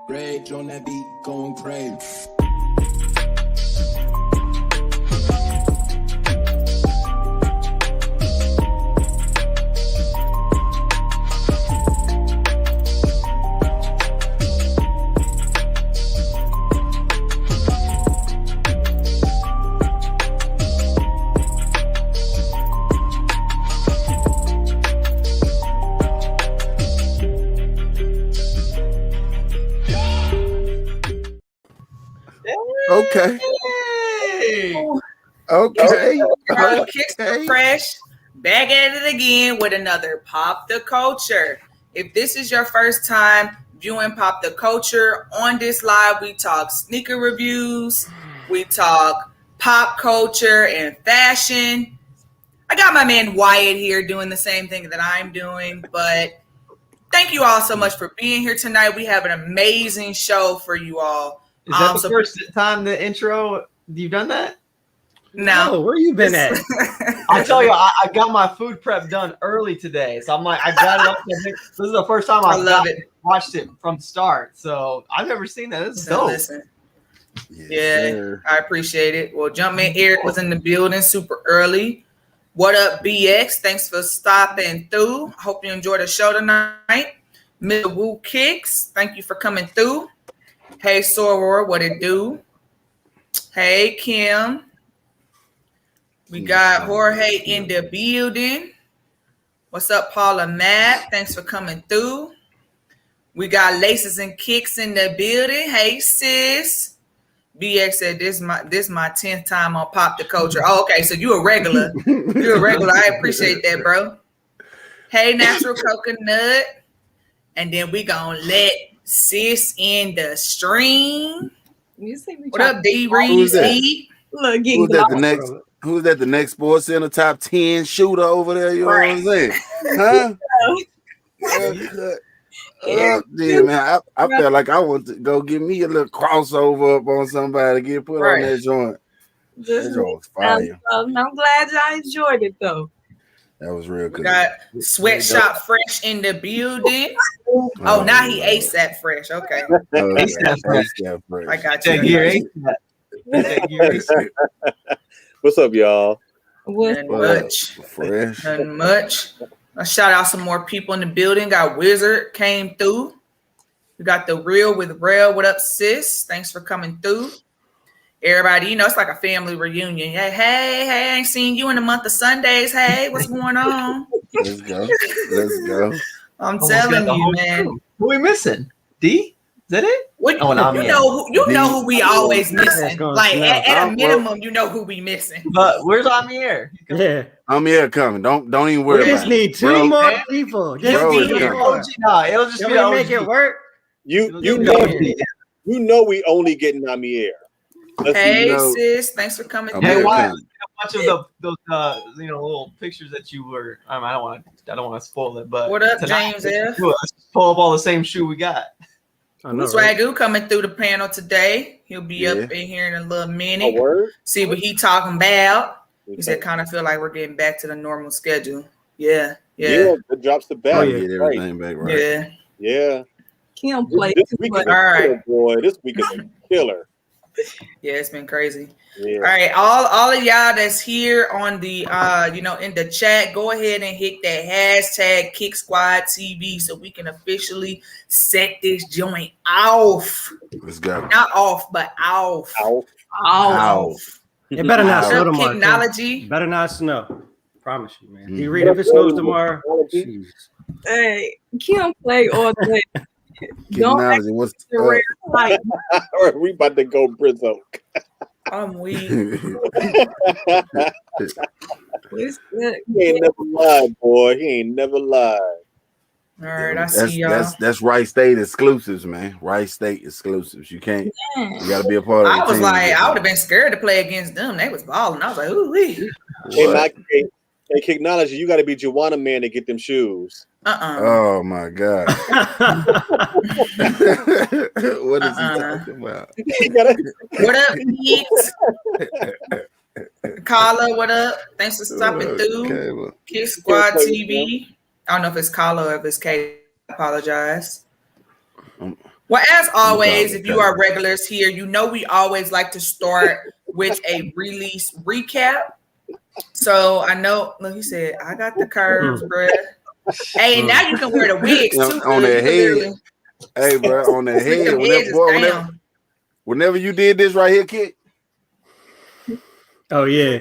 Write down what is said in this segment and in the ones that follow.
Rage on that beat, going crazy. Okay. Okay. KikSquad fresh, back at it again with another Pop the Culture. If this is your first time viewing Pop the Culture, on this live we talk sneaker reviews, we talk pop culture and fashion. I got my man Wyatt here doing the same thing that I'm doing, but thank you all so much for being here tonight. We have an amazing show for you all. Is that the first time the intro you've done that? No, where you been at? I tell you, I got my food prep done early today, so I'm like, I got it up. This is the first time I've watched it from start, so I've never seen that. This is dope. Listen. Yeah, I appreciate it. Well, Jumpman Eric was in the building super early. What up, BX? Thanks for stopping through. Hope you enjoyed the show tonight. Mr. Woo Kicks, thank you for coming through. Hey, Soror, what it do? Hey, Kim. We got Jorge in the building. What's up, Paula Matt? Thanks for coming through. We got Laces and Kicks in the building. Hey, sis. BX said this my 10th time on Pop the Culture. Oh, okay, so you a regular. You're a regular. I appreciate that, bro. Hey, Natural Coconut. And then we gonna let sis in the stream. What up, D Reed? Who's that? The next Sports Center top 10 shooter over there? You know what I'm saying? Huh? Man, I felt like I want to go get me a little crossover up on somebody, get put on that joint. That joint was fire. I'm glad y'all enjoyed it though. That was real good. We got Sweatshop Fresh in the building. Oh, now he ASAP Fresh. Okay. ASAP Fresh. I got you. What's up, y'all? Nothing much. I shout out some more people in the building. Got Wizard came through. We got the Real with Rail. What up, sis? Thanks for coming through. Everybody, it's like a family reunion. Hey, I ain't seen you in the month of Sundays. Hey, what's going on? Let's go. I'm telling you, man. Who we missing? D? Is that it? You know who we always missing. Like at a minimum, you know who we missing. But where's Amir? Yeah, Amir coming. Don't even worry. We just need two more people. It'll just be make it work. You know we only getting Amir. Hey sis, thanks for coming. Hey, why a bunch of those little pictures that you were? I don't want to spoil it, but what up, James F? Let's just pull up all the same shoe we got. Swagoo coming through the panel today. He'll be up in here in a little minute. See what he talking about. He said, kind of feel like we're getting back to the normal schedule. Yeah. It drops the back. Get everything back right. Yeah. Can't play. This week is killer, boy. This week is a killer. Yeah, it's been crazy. Yeah. All right, all of y'all that's here on the in the chat, go ahead and hit that hashtag KikSquad TV so we can officially set this joint off. Let's go. Not off, but off. It better not snow tomorrow. Technology. Better not snow. Promise you, man. You read if it snows tomorrow. Hey, can't play all day. Technology. What's we about to go Brizzo. I'm weak. He ain't never lied, boy. He ain't never lied. All right, I see y'all. That's Rice State exclusives, man. Rice State exclusives. You can't. You got to be a part of. I was like, I would have been scared to play against them. They was balling. I was like, ooh wee. Hey, technology, you got to be Joanna Man to get them shoes. Oh my God. What is he talking about? What up, Heats? Carla, what up? Thanks for stopping through. KikSquad TV. I don't know if it's Carla or if it's Kate. I apologize. Well, as always, if you are regulars here, you know we always like to start with a release recap. So I know, look, he said, I got the curves, bruh. Hey, now you can wear the wigs too. On their head. Hey, bro, on their head. Whenever you did this right here, kid. Oh, yeah.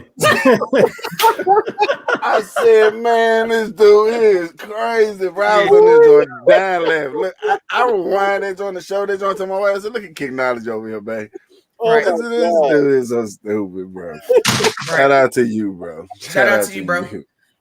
I said, man, this dude is crazy. Bro, I was on this joint dying laughing. Look, I rewind that joint to show that joint to my wife. I said, look at Kick Knowledge over here, babe. Right. This dude is so stupid, bro. Shout out to you, bro. Shout out to you, bro.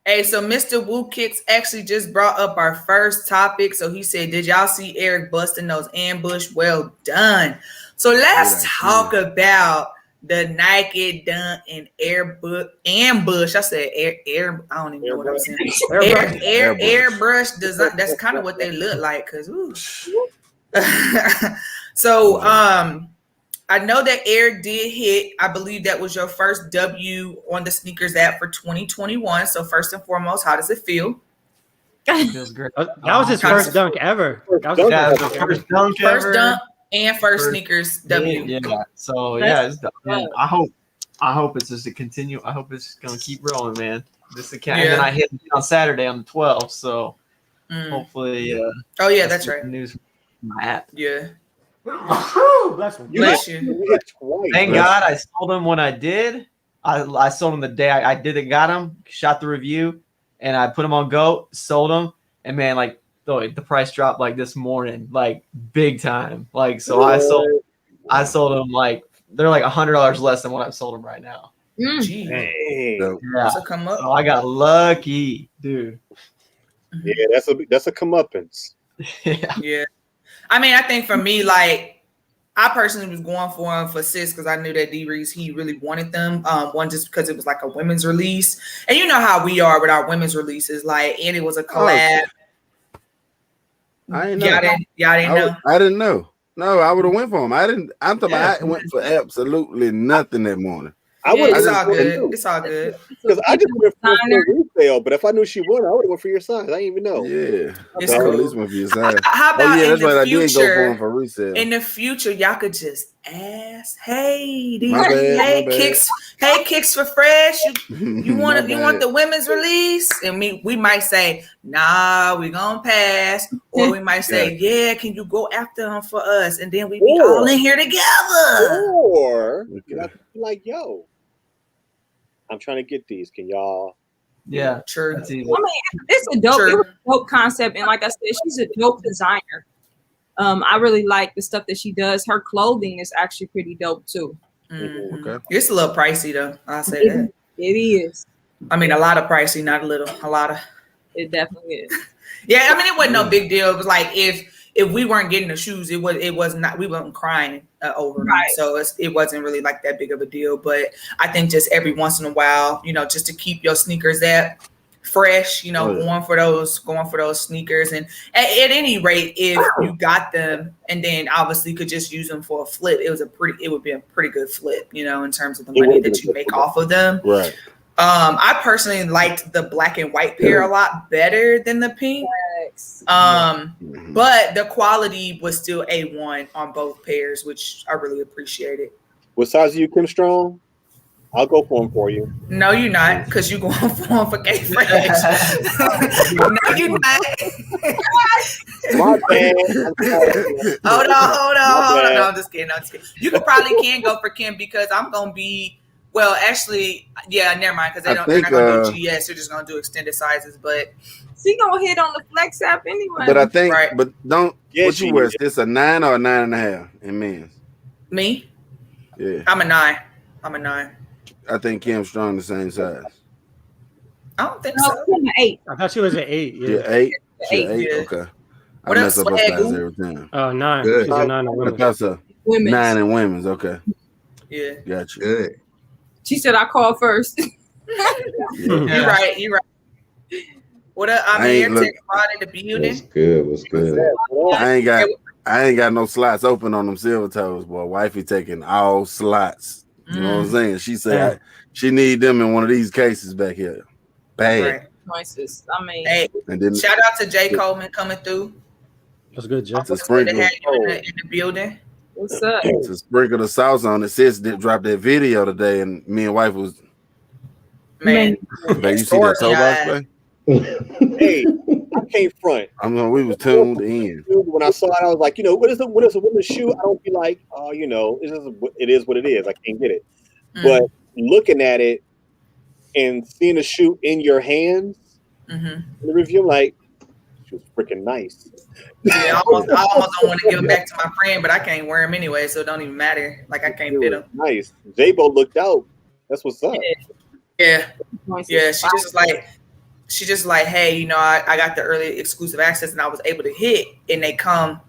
Hey, so Mr. Woo Kicks actually just brought up our first topic. So he said, did y'all see Eric busting those ambush? Well done. So let's talk about the Nike Dunk and ambush. I said air. I don't even know what I'm saying. Airbrush design. That's kind of what they look like. Cause so I know that Air did hit. I believe that was your first W on the sneakers app for 2021. So first and foremost, how does it feel? It feels great. That was his first dunk ever. That was first dunk and first sneakers W. Yeah. So it's done. I hope it's just to continue. I hope it's gonna keep rolling, man. This account, and then I hit on Saturday on the 12th. So hopefully. Oh yeah, that's right. News from my app. Yeah. Bless you. Thank God I sold them when I did. I sold them the day I did it. Got them, shot the review, and I put them on Go. Sold them, and man, like the price dropped like this morning, like big time. Like so, I sold them like they're like $100 less than what I've sold them right now. Hey. Yeah. Come up. So I got lucky, dude. Yeah, that's a comeuppance. Yeah. I mean, I think for me, like, I personally was going for him for Sis because I knew that D-Reese, he really wanted them. One, just because it was like a women's release. And you know how we are with our women's releases. Like, and it was a collab. I didn't know. Y'all didn't know? I didn't know. No, I would have went for him. I'm talking about I went for absolutely nothing that morning. It's all good. It's all good. Because I just went for resale, but if I knew she won, I would have went for your size. I didn't even know. Yeah, it's I cool. at least went for your size. How about that's in right. the I did go for future? him for resale. In the future, y'all could just ask, "Hey, my bad. Kicks for Fresh. You want the women's release?" And we might say, "Nah, we gonna pass," or we might say, "Yeah, can you go after them for us?" And then we be all in here together. Or like, yo. I'm trying to get these. Can y'all? Yeah, true. I mean, it's a dope concept, and like I said, she's a dope designer. I really like the stuff that she does. Her clothing is actually pretty dope too. Mm-hmm. Okay, it's a little pricey though. I'll say that it is. I mean, a lot of pricey, not a little. A lot of. It definitely is. Yeah, I mean, it wasn't no big deal. It was like if we weren't getting the shoes, it was not. We weren't crying over them, so it wasn't really like that big of a deal. But I think just every once in a while, just to keep your sneakers that fresh, going for those sneakers, and at any rate, if you got them and then obviously could just use them for a flip, it would be a pretty good flip, in terms of the money that you make off of them. Right. I personally liked the black and white pair a lot better than the pink. But the quality was still A1 on both pairs, which I really appreciated. What size are you, Kim Strong? I'll go for them for you. No, you're not, because you're going for them for K Fresh. No, you're not. My bad. Hold on. No, I'm just kidding. You can go for Kim because I'm going to be. Well, actually, never mind, because they're not going to do GS. They're just going to do extended sizes. But she going to hit on the Flex app anyway. But I think, but don't, what you wear? It's a 9 or a 9.5 in men's? Me? Yeah. I'm a 9. I think Kim Strong the same size. I don't think so. I'm an 8. I thought she was an 8. Yeah, 8? Eight. Okay. I What mess up, up her size Swag? every time. Oh, 9. Good. She's a 9 in I women's. thought so. Women's. 9 in women's, okay. Yeah. Got you. Good. She said I called first. You're right. What up? I'm here to spot in the building. What's good? I ain't got no slots open on them silver toes, boy. Wifey taking all slots. You know what I'm saying? She said she need them in one of these cases back here. Bad. Choices. I mean, hey, and then, shout out to Jay Coleman coming through. That's good, Jeff. To sprinkle, in the building. What's up? to sprinkle the sauce on it. Sis did drop that video today, and me and wife was. Man, you see that toe box, man? Hey, I can't front. We was tuned in. When I saw it, I was like, when it's a women's shoe, I don't be like, oh, it is what it is. I can't get it. But looking at it and seeing the shoe in your hands, in the review, I'm like, she was freaking nice. Yeah, I almost don't want to give them back to my friend, but I can't wear them anyway, so it don't even matter. Like I can't fit them. Nice. J-Bo looked out. That's what's up. Yeah. She just like, hey, I got the early exclusive access and I was able to hit, and they come.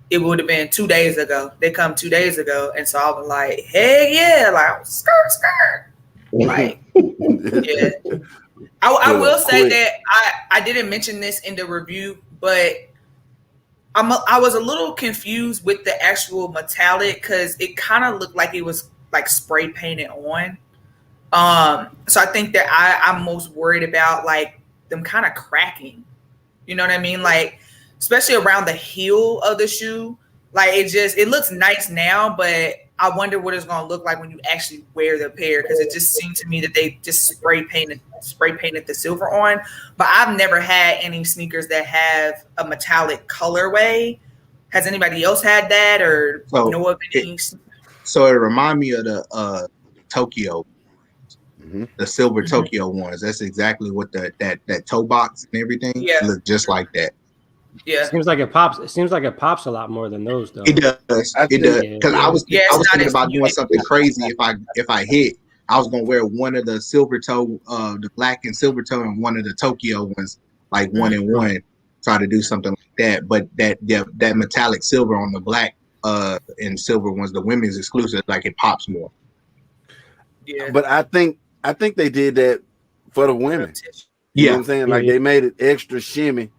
It would have been 2 days ago. They come 2 days ago, and so I was like, hey, yeah, like skirt, like, yeah. I will say that I didn't mention this in the review, but I was a little confused with the actual metallic because it kind of looked like it was like spray painted on. So I think that I'm most worried about like them kind of cracking. You know what I mean? Like, especially around the heel of the shoe. Like it looks nice now, but I wonder what it's gonna look like when you actually wear the pair, because it just seemed to me that they just spray painted the silver on. But I've never had any sneakers that have a metallic colorway. Has anybody else had that or know of any? So it reminds me of the Tokyo, the silver Tokyo ones. That's exactly what that toe box and everything look just like that. Yeah, it seems like it pops. It seems like it pops a lot more than those, though. It does. It does. Because I was thinking about doing something crazy. If I hit, I was gonna wear one of the silver toe, the black and silver toe, and one of the Tokyo ones, like 1 and 1. Try to do something like that. But that metallic silver on the black and silver ones, the women's exclusive, like it pops more. Yeah. But I think they did that for the women. You know what I'm saying? Like they made it extra shimmy.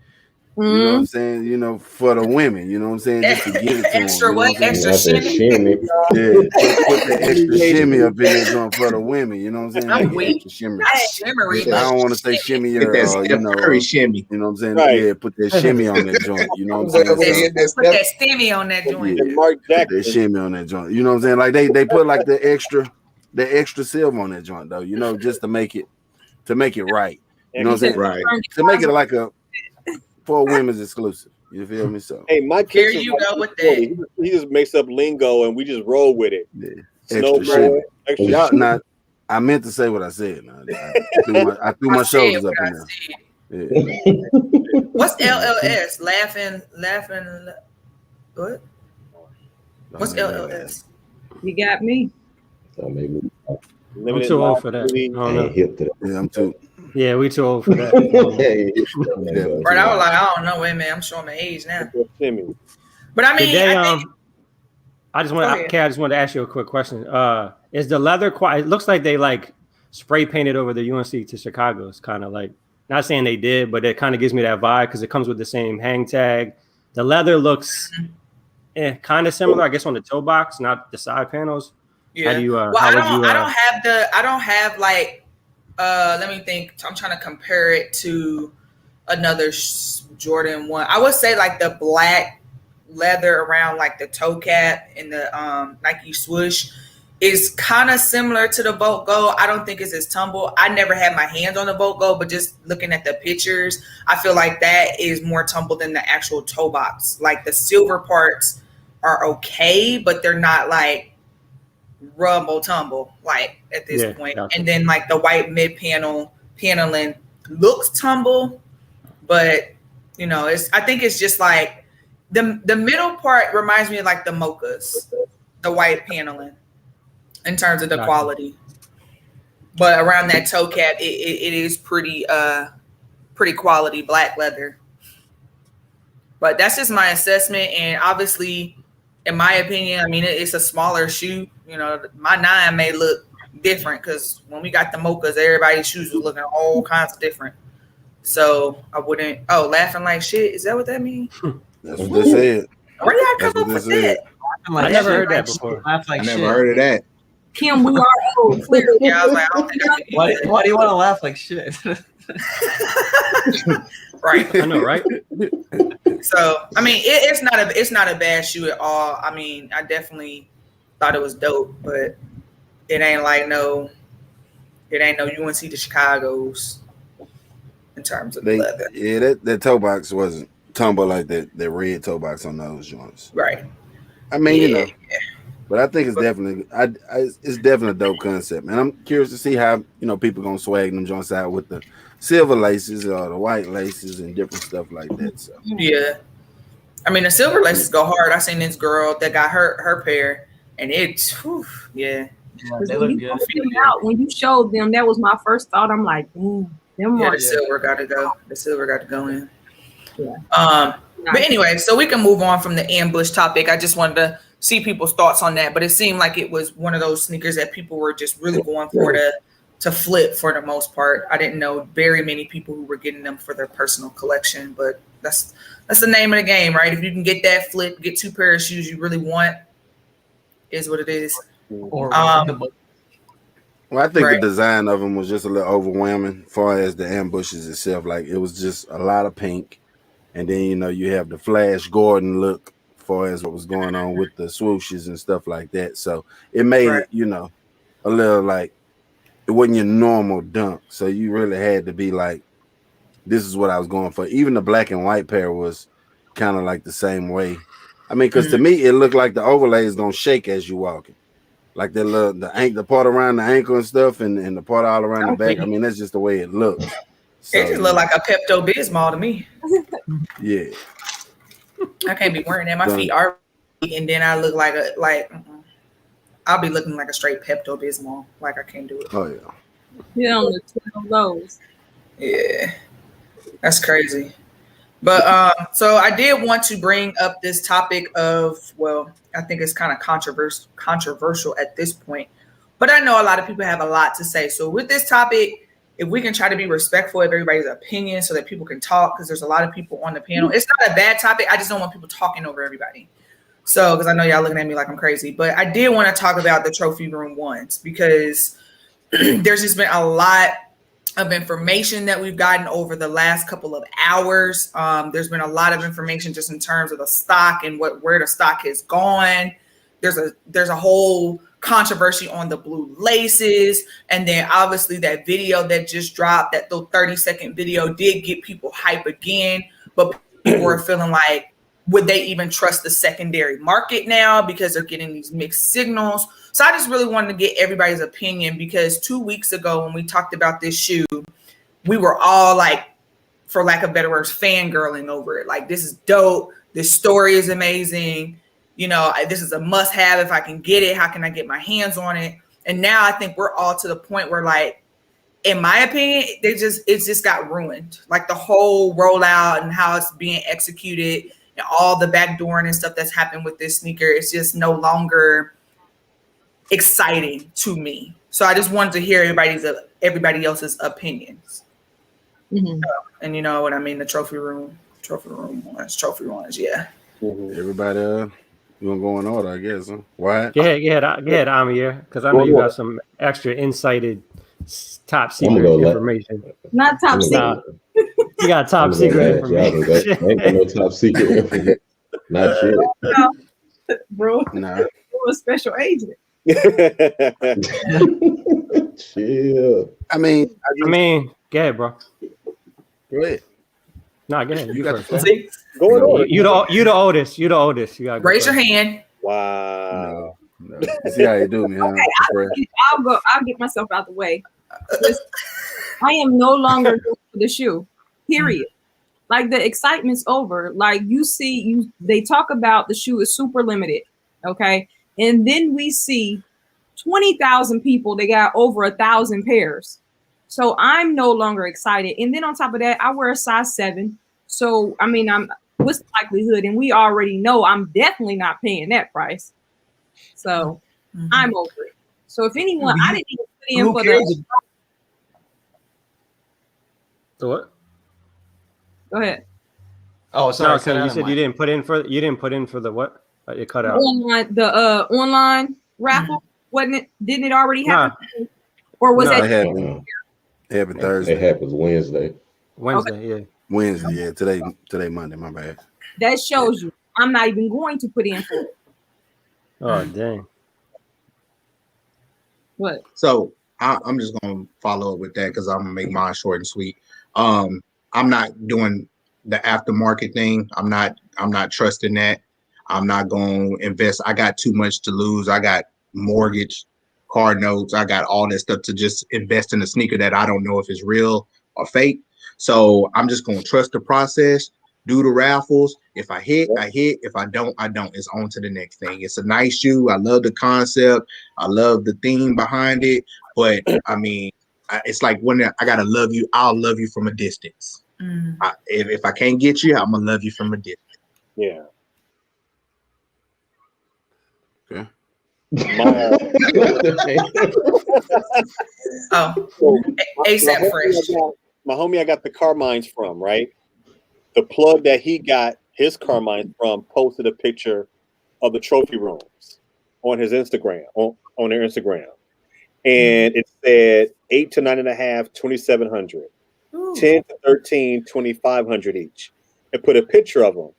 You know what I'm saying? For the women, you know what I'm saying? Just to give it to extra them. What? Extra shimmy? Yeah, put the extra shimmy up in there joint for the women, you know what I'm saying? I'm weak. Shimmy. Shimmery. I don't want to say shimmy or shimmy. You know what I'm saying? Right. Yeah, put that shimmy on that joint. You know what I'm saying? Put that stimmy on that joint. Yeah, put that shimmy on that joint. You know what I'm saying? Like they put like the extra silver on that joint though, just to make it right. You know what I'm saying? Right. To make it like for a women's exclusive. You feel me? So hey, my here you go with that. He just makes up lingo and we just roll with it. Yeah. Extra shimmy. I meant to say what I said. I threw my shoulders up in there. Yeah. What's LLS? Laughing. What? What's LLS? You got me. I'm too old for that. Yeah, I'm too. Yeah, we too old for that. Right, I was like, I don't know, wait, man, I'm showing my age now. But I mean, I just wanted to ask you a quick question. Is the leather it looks like they like spray painted over the UNC to Chicago. It's kind of like, not saying they did, but it kind of gives me that vibe because it comes with the same hang tag. The leather looks kind of similar, I guess, on the toe box, not the side panels. Yeah. How do you? I don't have like. Let me think. I'm trying to compare it to another Jordan 1. I would say like the black leather around like the toe cap and the Nike swoosh is kind of similar to the Boat Gold. I don't think it's as tumble. I never had my hands on the Boat Gold, but just looking at the pictures, I feel like that is more tumble than the actual toe box. Like the silver parts are okay, but they're not like rumble tumble like at this point. Gotcha. And then like the white mid paneling looks tumble, but I think it's just like the middle part reminds me of like the mochas, the white paneling in terms of the quality. But around that toe cap, it is pretty quality black leather. But that's just my assessment, and obviously, in my opinion, I mean, it's a smaller shoe. My 9 may look different because when we got the mochas, everybody's shoes was looking all kinds of different. So I wouldn't. Oh, laughing like shit. Is that what that means? That's what they said. Where y'all come up with that? I never heard that before. I never heard of that. Kim, we are old. Clearly. Yeah, I was like, I don't think I could. Why do you want to laugh like shit? Right. I know, right? So I mean, it's not a bad shoe at all. I mean, I definitely thought it was dope, but it ain't no UNC to Chicago's in terms of the leather. Yeah, that toe box wasn't tumble like that red toe box on those joints. Right. I mean, but I think it's definitely it's definitely a dope concept, and I'm curious to see how people gonna swag them joints out with the silver laces or the white laces and different stuff like that. So yeah, I mean the silver laces go hard. I seen this girl that got her pair, and it's Yeah, they look good. When you showed them, that was my first thought. I'm like, the silver got to go. The silver got to go in. Yeah. But anyway, so we can move on from the ambush topic. I just wanted to see people's thoughts on that, but it seemed like it was one of those sneakers that people were just really going for to flip for the most part. I didn't know very many people who were getting them for their personal collection, but that's the name of the game, right? If you can get that flip, get two pair of shoes you really want, is what it is. Well, I think the design of them was just a little overwhelming as far as the ambushes itself. Like it was just a lot of pink. And then, you have the Flash Gordon look as far as what was going on with the swooshes and stuff like that. So it made it, a little like it wasn't your normal dunk. So you really had to be like, this is what I was going for. Even the black and white pair was kind of like the same way. I mean, because to me, it looked like the overlay is going to shake as you walking. Like the part around the ankle and stuff and the part all around the back. I mean, that's just the way it looks. So, it just looked like a Pepto-Bismol to me. Yeah. I can't be wearing that. My feet are, and then I look like I'll be looking like a straight Pepto-Bismol. Like I can't do it. Oh yeah. Yeah, on the 2 of those. Yeah, that's crazy. But so I did want to bring up this topic of, well, I think it's kind of controversial at this point, but I know a lot of people have a lot to say. So with this topic, if we can try to be respectful of everybody's opinion so that people can talk, because there's a lot of people on the panel. It's not a bad topic. I just don't want people talking over everybody. So, because I know y'all looking at me like I'm crazy, but I did want to talk about the trophy room ones because there's just been a lot of information that we've gotten over the last couple of hours. There's been a lot of information just in terms of the stock and where the stock has gone. There's a whole controversy on the blue laces, and then obviously that video that just dropped, that little 30-second video did get people hype again, but people are feeling like, would they even trust the secondary market now because they're getting these mixed signals? So I just really wanted to get everybody's opinion because 2 weeks ago when we talked about this shoe, we were all like, for lack of better words, fangirling over it. Like, this is dope. This story is amazing. This is a must have. If I can get it, how can I get my hands on it? And now I think we're all to the point where, like, in my opinion, it's just got ruined. Like the whole rollout and how it's being executed and all the backdooring and stuff that's happened with this sneaker, it's just no longer exciting to me. So I just wanted to hear everybody else's opinions. Mm-hmm. And you know what I mean? The trophy room ones, yeah. Mm-hmm. Everybody, you gonna go in order, I guess. Huh? Why? Go ahead, Amir, because I know you got some extra incited top secret information. Not top secret. You got top secret information. Ain't got no top secret information. Not yet. No. Bro, nah. You're a special agent. Chill. I mean, go ahead, bro. Go ahead. Nah, go ahead. You got the Going on. You the oldest. You the oldest. You got raise your hand. Wow. No. See how you do me, huh? Okay, I'll get myself out the way. I am no longer going for the shoe. Period. Like the excitement's over. Like they talk about the shoe is super limited. Okay. And then we see 20,000 people, they got over 1,000 pairs. So I'm no longer excited. And then on top of that, I wear a size 7. So, I mean, what's the likelihood? And we already know I'm definitely not paying that price. So I'm over it. So if anyone, I didn't even put in for the. So what? Go ahead. Oh, sorry. No, you said you didn't put in for the what? It cut out. Online raffle, wasn't it? Didn't it already happen? Or was It It happened Thursday. It happens Wednesday. Yeah. Wednesday, yeah. Today Monday, my bad. That shows you I'm not even going to put in for it. Oh, dang. What? So I'm just gonna follow up with that because I'm gonna make mine short and sweet. I'm not doing the aftermarket thing. I'm not trusting that. I'm not gonna invest. I got too much to lose. I got mortgage, car notes. I got all that stuff to just invest in a sneaker that I don't know if it's real or fake. So I'm just gonna trust the process. Do the raffles. If I hit, I hit. If I don't, I don't. It's on to the next thing. It's a nice shoe. I love the concept. I love the theme behind it. But I mean, it's like when I gotta love you. I'll love you from a distance. If I can't get you, I'm gonna love you from a distance. Yeah. Okay. ASAP Fresh. My homie I got the Carmines from, right? The plug that he got his Carmine from posted a picture of the trophy rooms on his Instagram, on their Instagram. And it said 8 to 9.5, 2,700. 10 to 13, 2,500 each. And put a picture of them.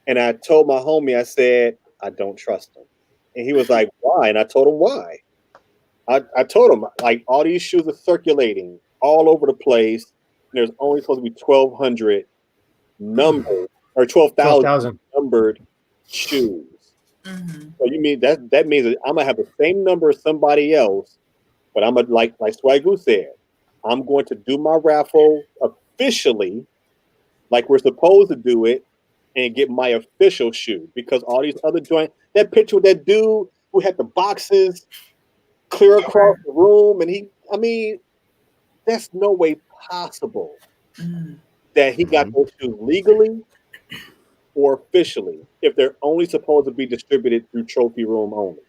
And I told my homie, I said, I don't trust him. And he was like, why? And I told him why. I told him, like, all these shoes are circulating all over the place. And there's only supposed to be 1,200 numbered or 12,000 numbered shoes. So you mean that means that I'm gonna have the same number as somebody else, but I'm gonna like Swagoo said, I'm going to do my raffle officially, like we're supposed to do it, and get my official shoe because all these other joints. That picture with that dude who had the boxes clear across the room, and that's no way possible that he got those shoes legally or officially if they're only supposed to be distributed through trophy room only.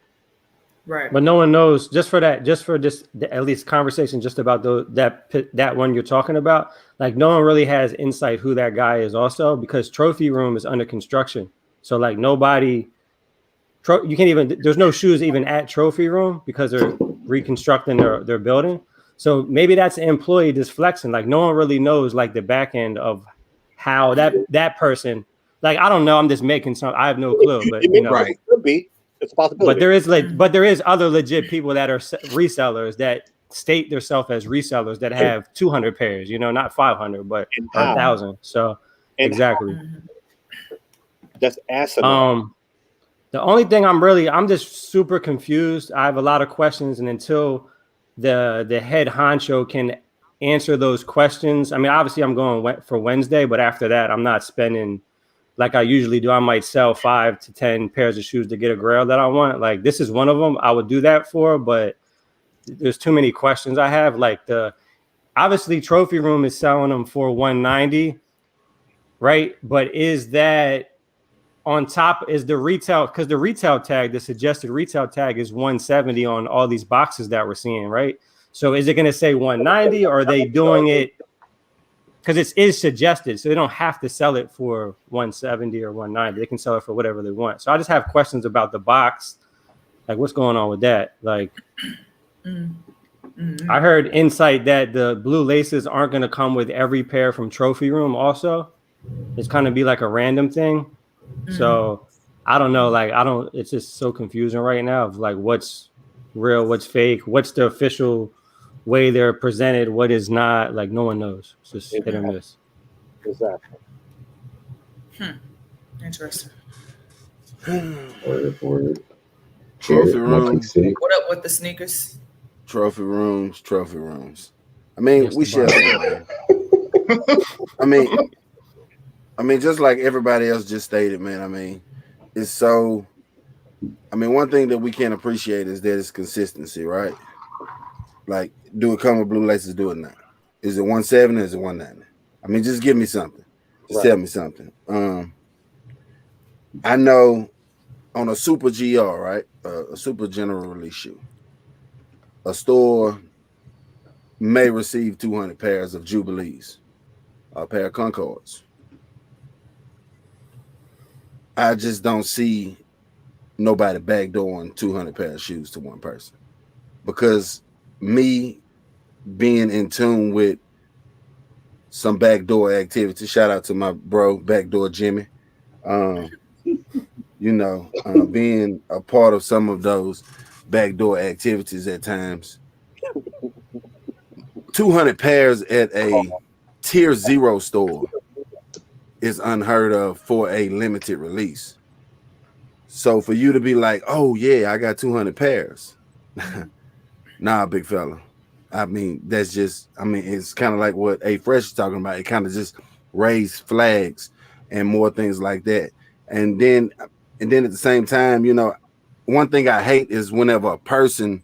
Right. But no one knows just for this at least conversation just about that one you're talking about. Like no one really has insight who that guy is also because trophy room is under construction. So like nobody, you can't even, there's no shoes even at trophy room because they're reconstructing their building. So maybe that's an employee just flexing. Like no one really knows like the back end of how that person. Like I don't know. I'm just making some. I have no clue. But you know, right. It could be. It's a possibility. But there is other legit people that are resellers that state themselves as resellers that have 200 pairs. You know, not 500, but 1,000. So exactly. That's asinine. The only thing I'm just super confused. I have a lot of questions, and until the head honcho can answer those questions. I mean, obviously I'm going for Wednesday, but after that, I'm not spending like I usually do. I might sell 5 to 10 pairs of shoes to get a grail that I want. Like this is one of them I would do that for, but there's too many questions I have. Like obviously trophy room is selling them for 190, right? But is that on top is the retail, because the retail tag, the suggested retail tag is 170 on all these boxes that we're seeing, right? So is it going to say 190 or are they doing it because it is suggested, so they don't have to sell it for 170 or 190. They can sell it for whatever they want. So I just have questions about the box, like what's going on with that. Like, I heard insight that the blue laces aren't going to come with every pair from Trophy Room. Also, it's kind of be like a random thing. So I don't know. Like it's just so confusing right now of like what's real, what's fake, what's the official way they're presented, what is not. Like no one knows. It's just hit or miss. Exactly. Interesting. Word. Trophy rooms. What up with the sneakers? Trophy rooms. I mean, we share. I mean, just like everybody else just stated, man. I mean, it's so. I mean, one thing that we can't appreciate is that it's consistency, right? Like, do it come with blue laces? Do it now. Is it 170 or is it 190? I mean, just give me something. Just tell me something. I know on a super GR, right? A super general release shoe, a store may receive 200 pairs of Jubilees, a pair of Concords. I just don't see nobody backdooring 200 pair of shoes to one person, because me being in tune with some backdoor activity. Shout out to my bro, Backdoor Jimmy. Being a part of some of those backdoor activities at times. 200 pairs at a tier 0 store is unheard of for a limited release. So for you to be like, oh yeah, I got 200 pairs. Nah, big fella. I mean, that's just, it's kind of like what A Fresh is talking about. It kind of just raised flags and more things like that. And then at the same time, one thing I hate is whenever a person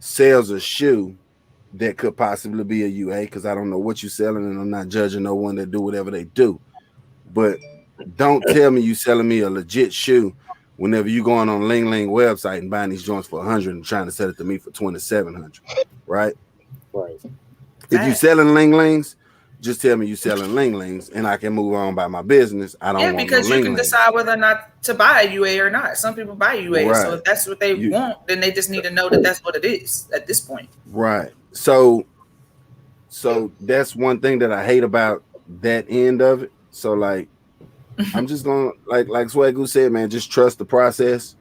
sells a shoe that could possibly be a UA, because I don't know what you're selling, and I'm not judging no one that do whatever they do. But don't tell me you selling me a legit shoe whenever you going on Ling Ling website and buying these joints for 100 and trying to sell it to me for 2,700, right? Right. If you selling Ling Lings, just tell me you selling Ling Lings, and I can move on by my business. I don't want because no you can Ling decide whether or not to buy a UA or not. Some people buy UA, right. so if that's what they want, then they just need to know that that's what it is at this point. Right. So that's one thing that I hate about that end of it. So like, I'm just gonna like Swagoo said, man, just trust the process.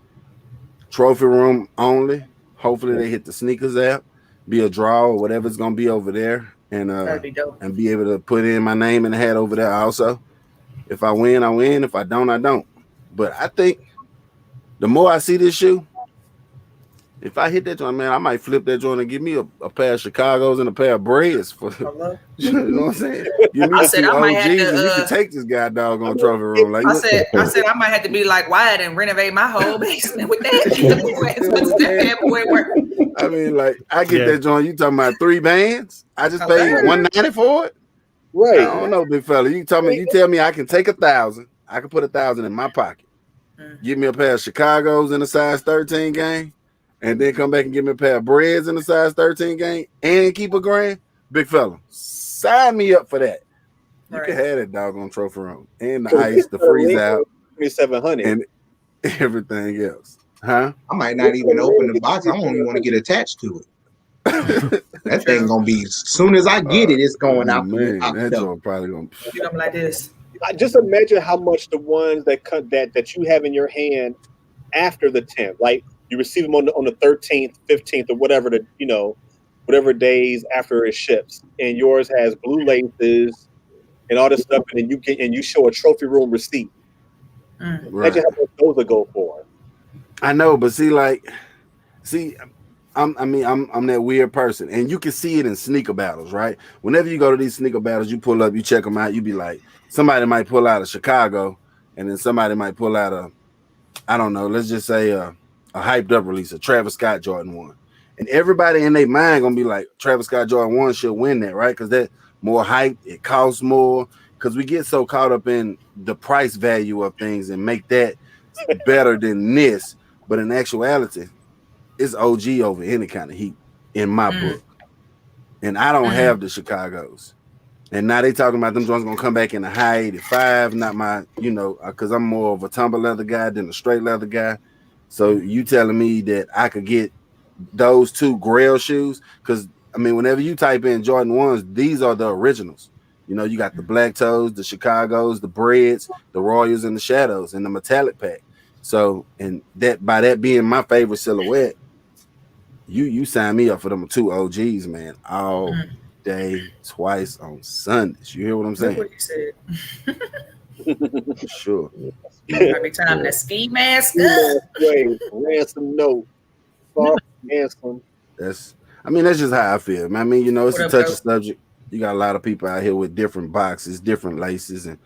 Trophy room only. Hopefully they hit the sneakers app, be a draw or whatever it's gonna be over there, and be able to put in my name in the hat over there also. If I win, I win. If I don't, I don't. But I think the more I see this shoe, if I hit that joint, man, I might flip that joint and give me a pair of Chicago's and a pair of Breds for you know what I'm saying? Give me two OGs and you can take this guy dog on trophy room. Like I said I might have to be like Wyatt and renovate my whole basement with that. I mean, like I get that joint. You talking about 3 bands? I just paid $190 for it. Right. I don't know, big fella. You tell me I can take 1,000. I can put 1,000 in my pocket. Give me a pair of Chicago's in a size 13 game. And then come back and give me a pair of Breds in the size 13 game and keep $1,000, big fella. Sign me up for that. You can have that doggone trophy room and the ice, the freeze out, 2,700, and everything else. Huh? I might not even open the box. I don't even want to get attached to it. That thing gonna be as soon as I get it, it's going out. Man, that joint probably gonna be like this. Just imagine how much the ones that you have in your hand after the 10th, like. You receive them on the 13th, 15th, or whatever whatever days after it ships, and yours has blue laces and all this stuff, and then you show a trophy room receipt. Right. Imagine how much those would go for. I know, but I'm that weird person, and you can see it in sneaker battles, right? Whenever you go to these sneaker battles, you pull up, you check them out, you be like, somebody might pull out a Chicago, and then somebody might pull out I don't know, let's just say a hyped up release, a Travis Scott Jordan 1. And everybody in their mind gonna be like, Travis Scott Jordan 1 should win that, right? Because that more hype, it costs more. Because we get so caught up in the price value of things and make that better than this. But in actuality, it's OG over any kind of heat in my book. And I don't have the Chicago's. And now they talking about them joints gonna come back in the high 85, not my, because I'm more of a tumble leather guy than a straight leather guy. So you telling me that I could get those 2 Grail shoes? Because whenever you type in Jordan 1s, these are the originals. You got the black toes, the Chicago's, the Breds, the Royals, and the Shadows, and the metallic pack. So, and that by that being my favorite silhouette, you sign me up for them 2 OGs, man, all day, twice on Sundays. You hear what I'm saying? That's what you said. Sure. Every time the ski mask ransom note. Ransom. That's just how I feel. It's a touchy subject. You got a lot of people out here with different boxes, different laces, and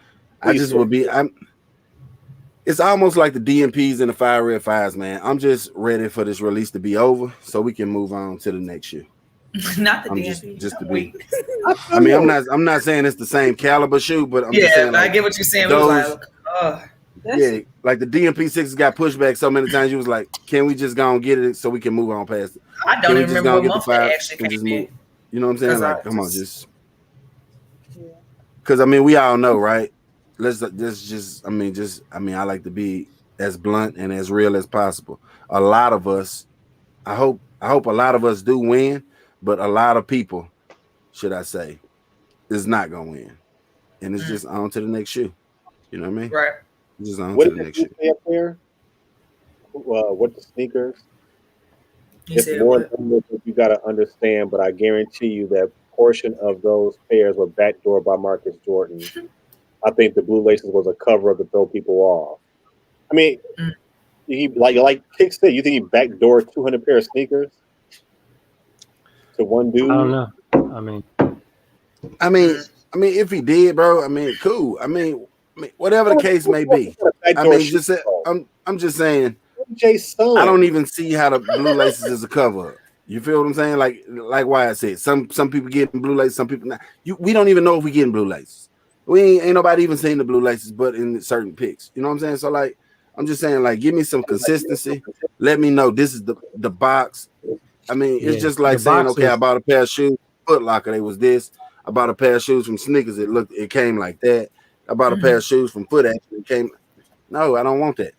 it's almost like the DMPs and the Fire Red Fives, man. I'm just ready for this release to be over so we can move on to the next year. Not the DMP. Just to be. I'm not saying it's the same caliber shoe, but I'm just saying. I get what you're saying. Like the DMP 6 got pushed back so many times. You was like, can we just go and get it so we can move on past it? I don't even remember what month it actually came in. You know what I'm saying? Like, come on, just. Because we all know, right? I like to be as blunt and as real as possible. A lot of us, I hope a lot of us do win, but a lot of people should I say, is not gonna win, and it's just on to the next shoe. You know what I mean? Right. Just on What to did the next you shoe. say up there? What the sneakers? You It's said more what? numbers that you got to understand, but I guarantee you that portion of those pairs were backdoored by Marcus Jordan. I think the Blue Laces was a cover up to throw people off. I mean, like Kick said, you think he backdoored 200 pair of sneakers to one dude? I don't know. I mean, if he did, bro, I mean, cool. I mean, whatever the case may be. I mean, just I'm just saying. I don't even see how the Blue Laces is a cover up. You feel what I'm saying? Like Wyatt said, some people getting Blue Laces, some people not. We don't even know if we getting Blue Laces. We ain't nobody even seen the Blue Laces, but in certain picks. You know what I'm saying? So like, I'm just saying, like, give me some consistency. Let me know this is the box. I mean, it's just like saying, okay, I bought a pair of shoes, Foot Locker, they was this. I bought a pair of shoes from Sneakers, it came like that. I bought a pair of shoes from Foot Action, it came. No, I don't want that.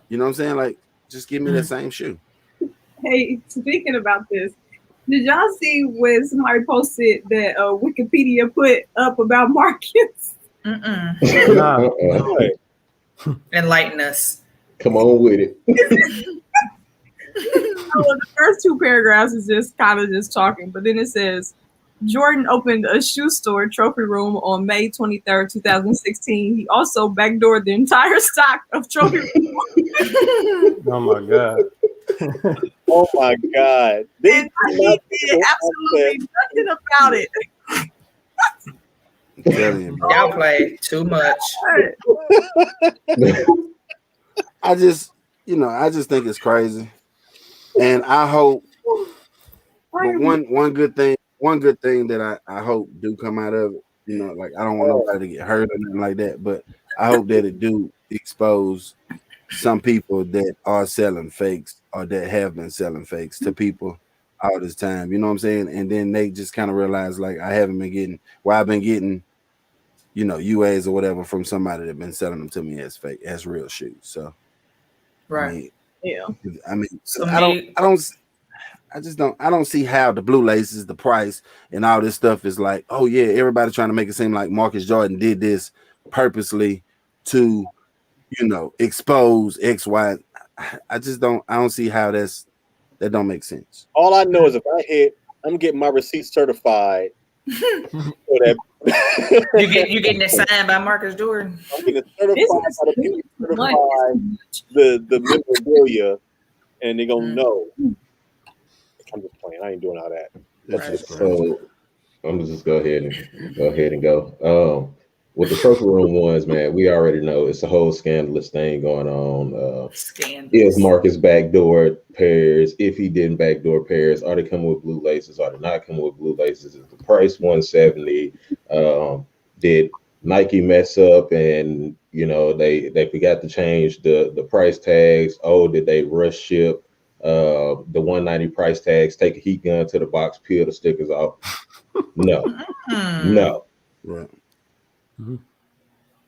You know what I'm saying? Like, just give me that same shoe. Hey, speaking about this, did y'all see when somebody posted that Wikipedia put up about Marcus? Enlighten us. Come on with it. The first two paragraphs is just kind of just talking, but then it says Jordan opened a shoe store trophy room on May 23rd, 2016. He also backdoored the entire stock of trophy room. Oh my god. Oh my god. And he did absolutely nothing about it. I'm telling you, bro. Y'all play too much. I just think it's crazy. And I hope one good thing that I hope do come out of it, you know, like I don't want nobody to get hurt or nothing like that, but I hope that it do expose some people that are selling fakes or that have been selling fakes to people all this time. You know what I'm saying? And then they just kind of realize, like, I've been getting, you know, UAs or whatever from somebody that been selling them to me as fake, as real shoes. So, right. I mean, so I don't see how the Blue Laces, the price, and all this stuff is like, oh yeah, everybody trying to make it seem like Marcus Jordan did this purposely to, you know, expose X, Y. I don't see how that don't make sense. All I know is if I hit, I'm getting my receipt certified. So that you getting it signed by Marcus Jordan. I'm getting it certified the memorabilia, and they're gonna know. I'm just playing. I ain't doing all that. So I'm just go ahead and go. With the trophy room ones, man, we already know it's a whole scandalous thing going on. If Marcus backdoored pairs, if he didn't backdoor pairs, are they coming with Blue Laces? Are they not coming with Blue Laces? Is the price $170? Did Nike mess up and, you know, they forgot to change the price tags? Oh, did they rush ship the $190 price tags? Take a heat gun to the box, peel the stickers off? No, no. Right. Mm-hmm.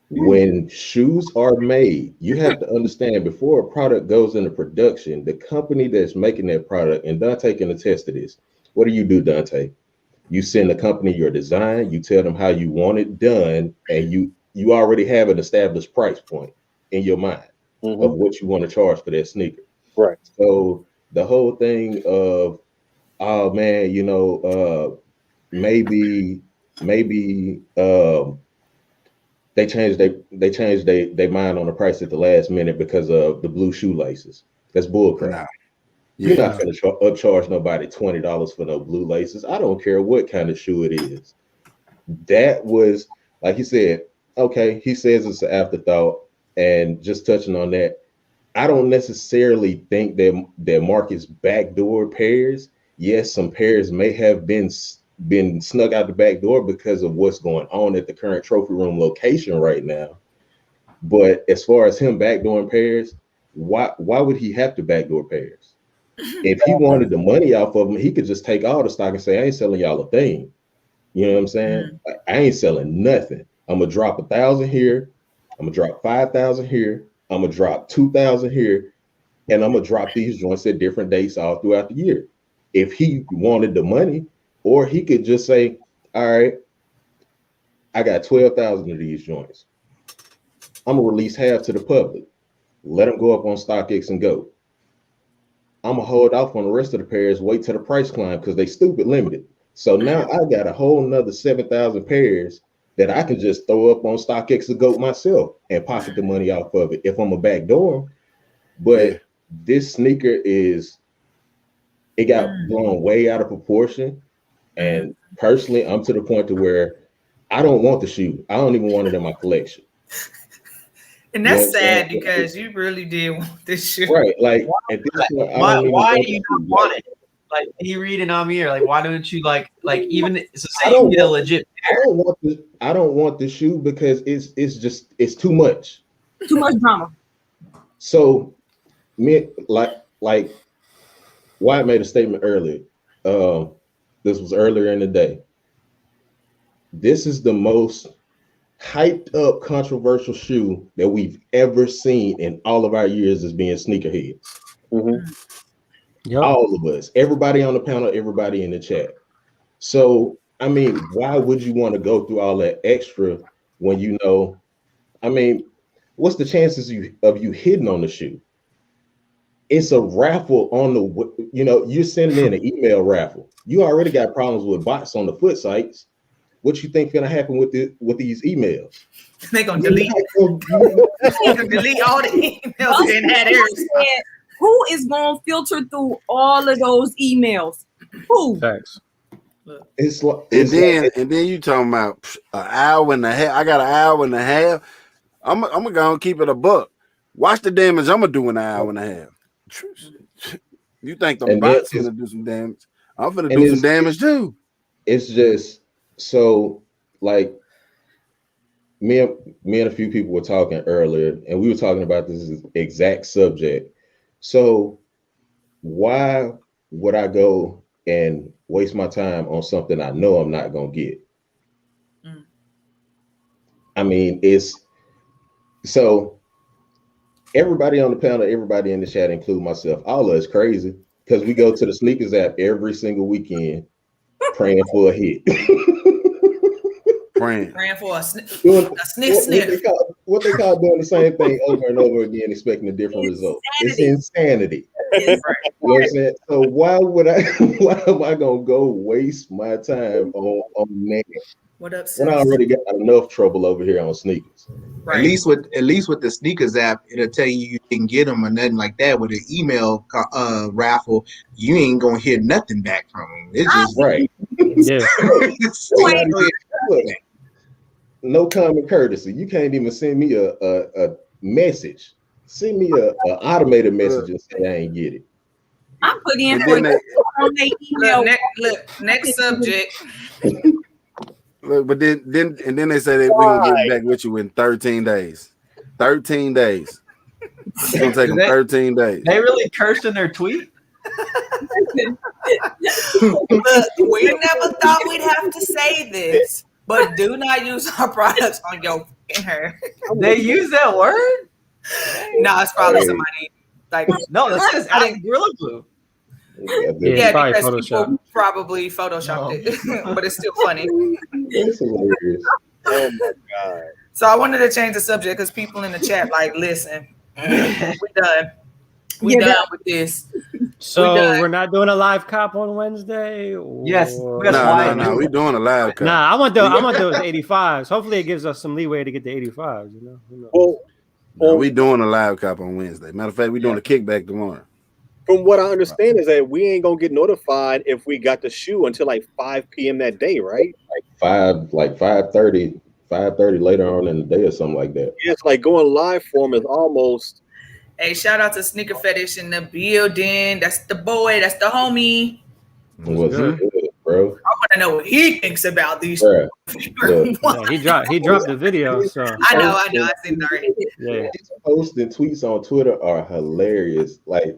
When shoes are made, you have to understand before a product goes into production, the company that's making that product, and Dante can attest to this. What do you do, Dante? You send the company your design, you tell them how you want it done, and you already have an established price point in your mind of what you want to charge for that sneaker. Right. So the whole thing of, oh man, you know, maybe they changed their mind on the price at the last minute because of the blue shoelaces. That's bullcrap. Nah. You're not going to upcharge nobody $20 for no blue laces. I don't care what kind of shoe it is. That was, like he said, okay, he says it's an afterthought. And just touching on that, I don't necessarily think that Marcus backdoor pairs. Yes, some pairs may have been snuck out the back door because of what's going on at the current trophy room location right now. But as far as him backdooring pairs, why would he have to backdoor pairs? If he wanted the money off of them, he could just take all the stock and say, I ain't selling y'all a thing. You know what I'm saying? I ain't selling nothing. I'm gonna drop 1,000 here. I'm gonna drop 5,000 here. I'm gonna drop 2,000 here, and I'm gonna drop these joints at different dates all throughout the year. If he wanted the money, or he could just say, all right, I got 12,000 of these joints. I'm gonna release half to the public. Let them go up on StockX and go. I'm gonna hold off on the rest of the pairs, wait till the price climb because they stupid limited. So now I got a whole nother 7,000 pairs that I can just throw up on StockX and go myself and pocket the money off of it if I'm a backdoor. But this sneaker it got blown way out of proportion. And personally, I'm to the point to where I don't want the shoe. I don't even want it in my collection. And that's sad because you really did want this shoe. Right. Like at this point, why do you not want it? Like he reading on me, or like why don't you like even so say you get a legit pair? I don't want the shoe because it's too much. Too much drama. So me like Wyatt made a statement earlier. This was earlier in the day. This is the most hyped up controversial shoe that we've ever seen in all of our years as being sneakerheads. Yep. All of us, everybody on the panel, everybody in the chat. So, I mean, why would you want to go through all that extra when you know, I mean, what's the chances of you hitting on the shoe? It's a raffle on the, you're sending in an email raffle. You already got problems with bots on the foot sites. What you think gonna happen with these emails? They're gonna delete. They're gonna delete all the emails in that area. Who is gonna filter through all of those emails? Who? Thanks. And then you talking about an hour and a half. I got an hour and a half. I'm gonna go and keep it a buck. Watch the damage I'm gonna do in an hour and a half. You think the bots gonna do some damage? I'm gonna do some damage too. It's just so like me and a few people were talking earlier, and we were talking about this exact subject. So why would I go and waste my time on something I know I'm not gonna get? I mean, it's so everybody on the panel, everybody in the chat, including myself, all of us crazy because we go to the sneakers app every single weekend praying for a hit. Praying for a sniff. What they call doing the same thing over and over again, expecting a different result. It's insanity. You know what I'm saying? So why am I gonna go waste my time on that? What up, when I already got enough trouble over here on sneakers. Right. At least with the sneakers app, it'll tell you can get them or nothing like that. With an email raffle, you ain't gonna hear nothing back from them. It's just right. Yeah. No common courtesy. You can't even send me a message. Send me a automated message and say I ain't get it. I'm putting in for on their email. Look, next subject. Look, but then they say that we're gonna get back with you in 13 days. 13 days. It's gonna take them 13 days. They really cursed in their tweet. Look, we never thought we'd have to say this, but do not use our products on your hair. They use that word? No, it's probably somebody like no. This is adding Gorilla Glue. Yeah, because people probably photoshopped it, but it's still funny. It's hilarious. Oh my god! So I wanted to change the subject because people in the chat like, listen, we're done. We done with this. So we're not doing a live cop on Wednesday. Yes. No. We're doing a live cop. Nah, I want those 85s. Hopefully, it gives us some leeway to get the 85s. You know. Well, we're doing a live cop on Wednesday. Matter of fact, we're doing a kickback tomorrow. From what I understand is that we ain't gonna get notified if we got the shoe until like 5 p.m. that day, right? Like 5:30 later on in the day or something like that. Yeah, it's like going live form is almost. Hey, shout out to Sneaker Fetish in the building. That's the boy. That's the homie. What's good, bro? I want to know what he thinks about these. Yeah, he dropped the video. So I know. I seen it already. Yeah, his posts and tweets on Twitter are hilarious. Like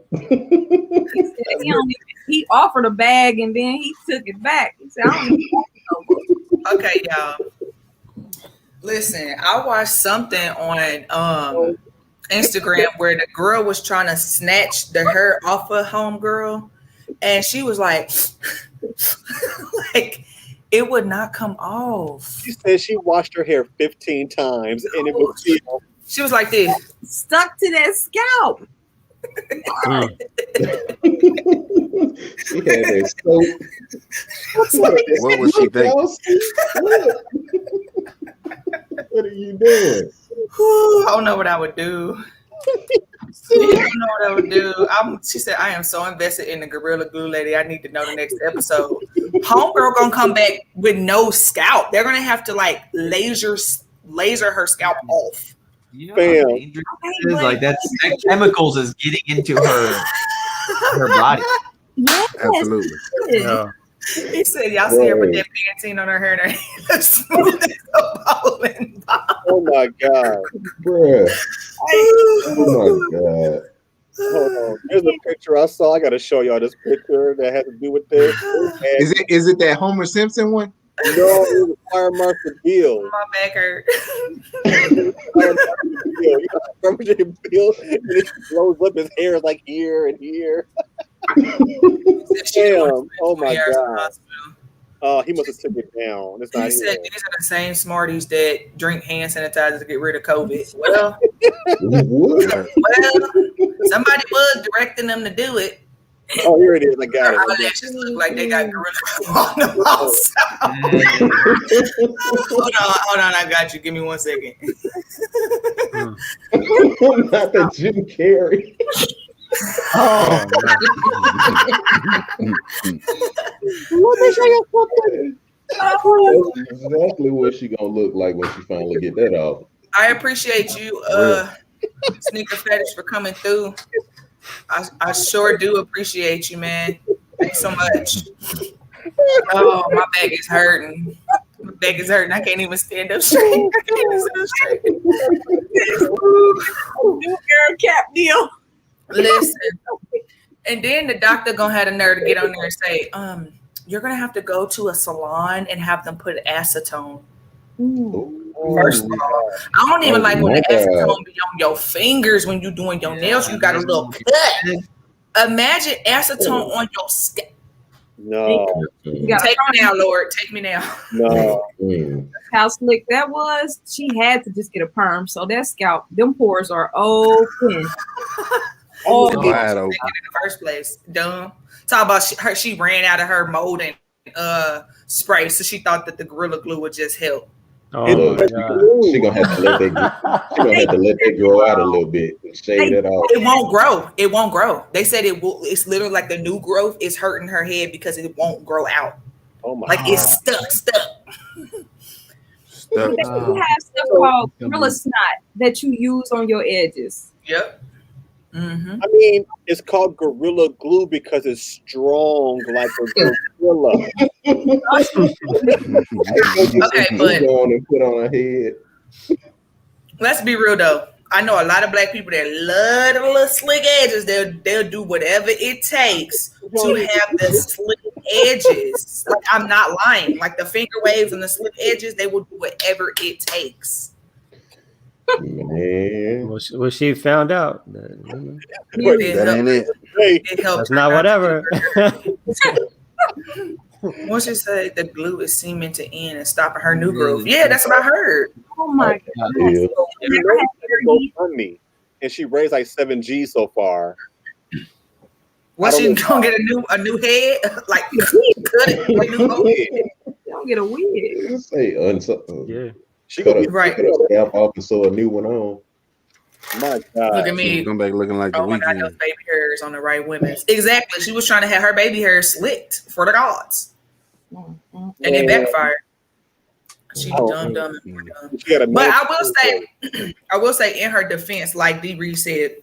he offered a bag and then he took it back. He said, "I don't need that." Okay, y'all. Listen, I watched something on Instagram where the girl was trying to snatch the hair off of homegirl, and she was like, like It would not come off. She said she washed her hair 15 times and it was still. She was like this. Stuck to that scalp. She had that soap. What was she thinking? What are you doing? I don't know what I would do. I don't know what I would do. She said, I am so invested in the Gorilla Glue lady. I need to know the next episode. Homegirl gonna come back with no scalp. They're gonna have to like laser her scalp off. You know Bam. how dangerous it is? Like that chemicals is getting into her body. Yes. Absolutely. Yeah. He said, y'all see her with that Pantene on her hair and her hair looks smooth as a bowling ball. Oh my God. Bruh. Oh my God. Hold on. Here's a picture I saw. I got to show y'all this picture that has to do with this. Is it that Homer Simpson one? No, it was Fire Marshal Bill. My back hurt. Fire Marshal Bill. You know, Fire Marshal Bill, and it blows up his hair like here and here. Damn. Oh my God. He must have took it down. It's not He said here. these are the same smarties that drink hand sanitizer to get rid of COVID. Well, somebody was directing them to do it. Oh, here it is. I got Her it. eyelashes look like they got gorilla on them outside. Hold on, I got you. Give me 1 second. Not the Jim Carrey. Oh, Let me show you something. That's exactly what she gonna look like when she finally get that off. I appreciate you, Sneaker Fetish, for coming through. I sure do appreciate you, man. Thanks so much. Oh, my back is hurting. My back is hurting. I can't even stand up straight. New girl cap deal. Listen. And then the doctor gonna have the nerve to get on there and say, you're gonna have to go to a salon and have them put acetone. First of all, I don't even like when the acetone be on your fingers when you're doing your nails. You got a little cut. Imagine acetone on your scalp. No. Take me now, Lord. Take me now. No. How slick that was. She had to just get a perm. So that scalp, them pores are open. Oh, in the first place. Dumb. Talk about she ran out of her molding spray, so she thought that the Gorilla Glue would just help. Oh, she gonna have to let that grow out a little bit and shave that off. It won't grow. It won't grow. They said it will. It's literally like the new growth is hurting her head because it won't grow out. Oh my! Like God. It's stuck. You have stuff called Gorilla Snot that you use on your edges. Yep. Mm-hmm. I mean, it's called Gorilla Glue because it's strong like a gorilla. Okay, but and put on her head. Let's be real though. I know a lot of black people that love the little slick edges. They'll do whatever it takes to have the slick edges. Like, I'm not lying. Like the finger waves and the slick edges, they will do whatever it takes. Man. Well, she found out. That ain't it. It helped. That's not whatever. Once you say the glue is seeming to end and stopping her new growth. Yeah, that's what I heard. Oh my God. You know, and she raised like 7 G so far. Was she gonna get a new head? Like cut it. Don't get a wig. Say yeah. She cut gonna a scalp off and sew a new one on. My God. Look at me. Come back looking like the my God, Weeknd. those baby hairs on the right women. Exactly. She was trying to have her baby hair slicked for the gods. And it backfired. She dumb. But I will say in her defense, like D. Reed said,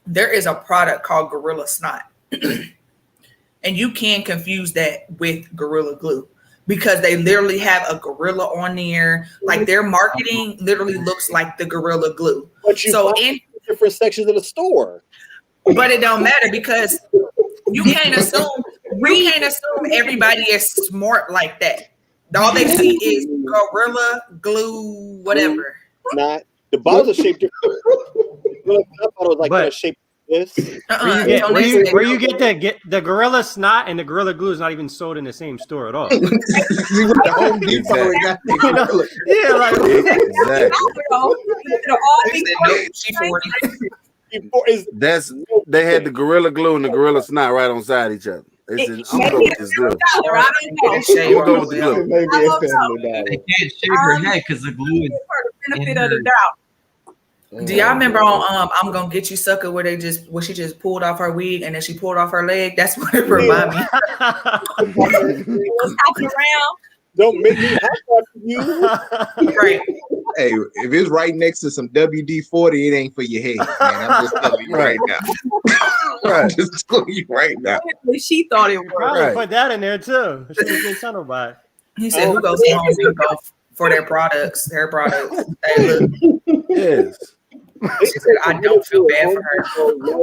there is a product called Gorilla Snot. And you can confuse that with Gorilla Glue because they literally have a gorilla on there. Like their marketing literally looks like the Gorilla Glue. So in different sections of the store. But it don't matter because you can't assume everybody is smart like that. All they see is Gorilla Glue, whatever. Not the bottles are shaped different. I thought it was like shaped This. Where you get the gorilla snot and the gorilla glue is not even sold in the same store at all. You went to Home Depot and got the gorilla. Yeah, like exactly. They had the gorilla glue and the gorilla snot right on side each other. I'm gonna go with this glue. I'm gonna go with the glue. They can't shave her head because the glue is benefit of the doubt. Do y'all remember on I'm Gonna Get You Sucker where she just pulled off her wig and then she pulled off her leg? That's what it reminded me. Was hopping around. Don't make me hot you. Right. Hey, if it's right next to some WD-40, it ain't for your head, man. I'm just telling you right now. I'm just telling you right now. She thought it was. Probably put that in there too. She was getting tunnel by. He said, "Who goes home and go for their products? Hair products." Hey, look. Yes. She said, "I don't feel bad for her."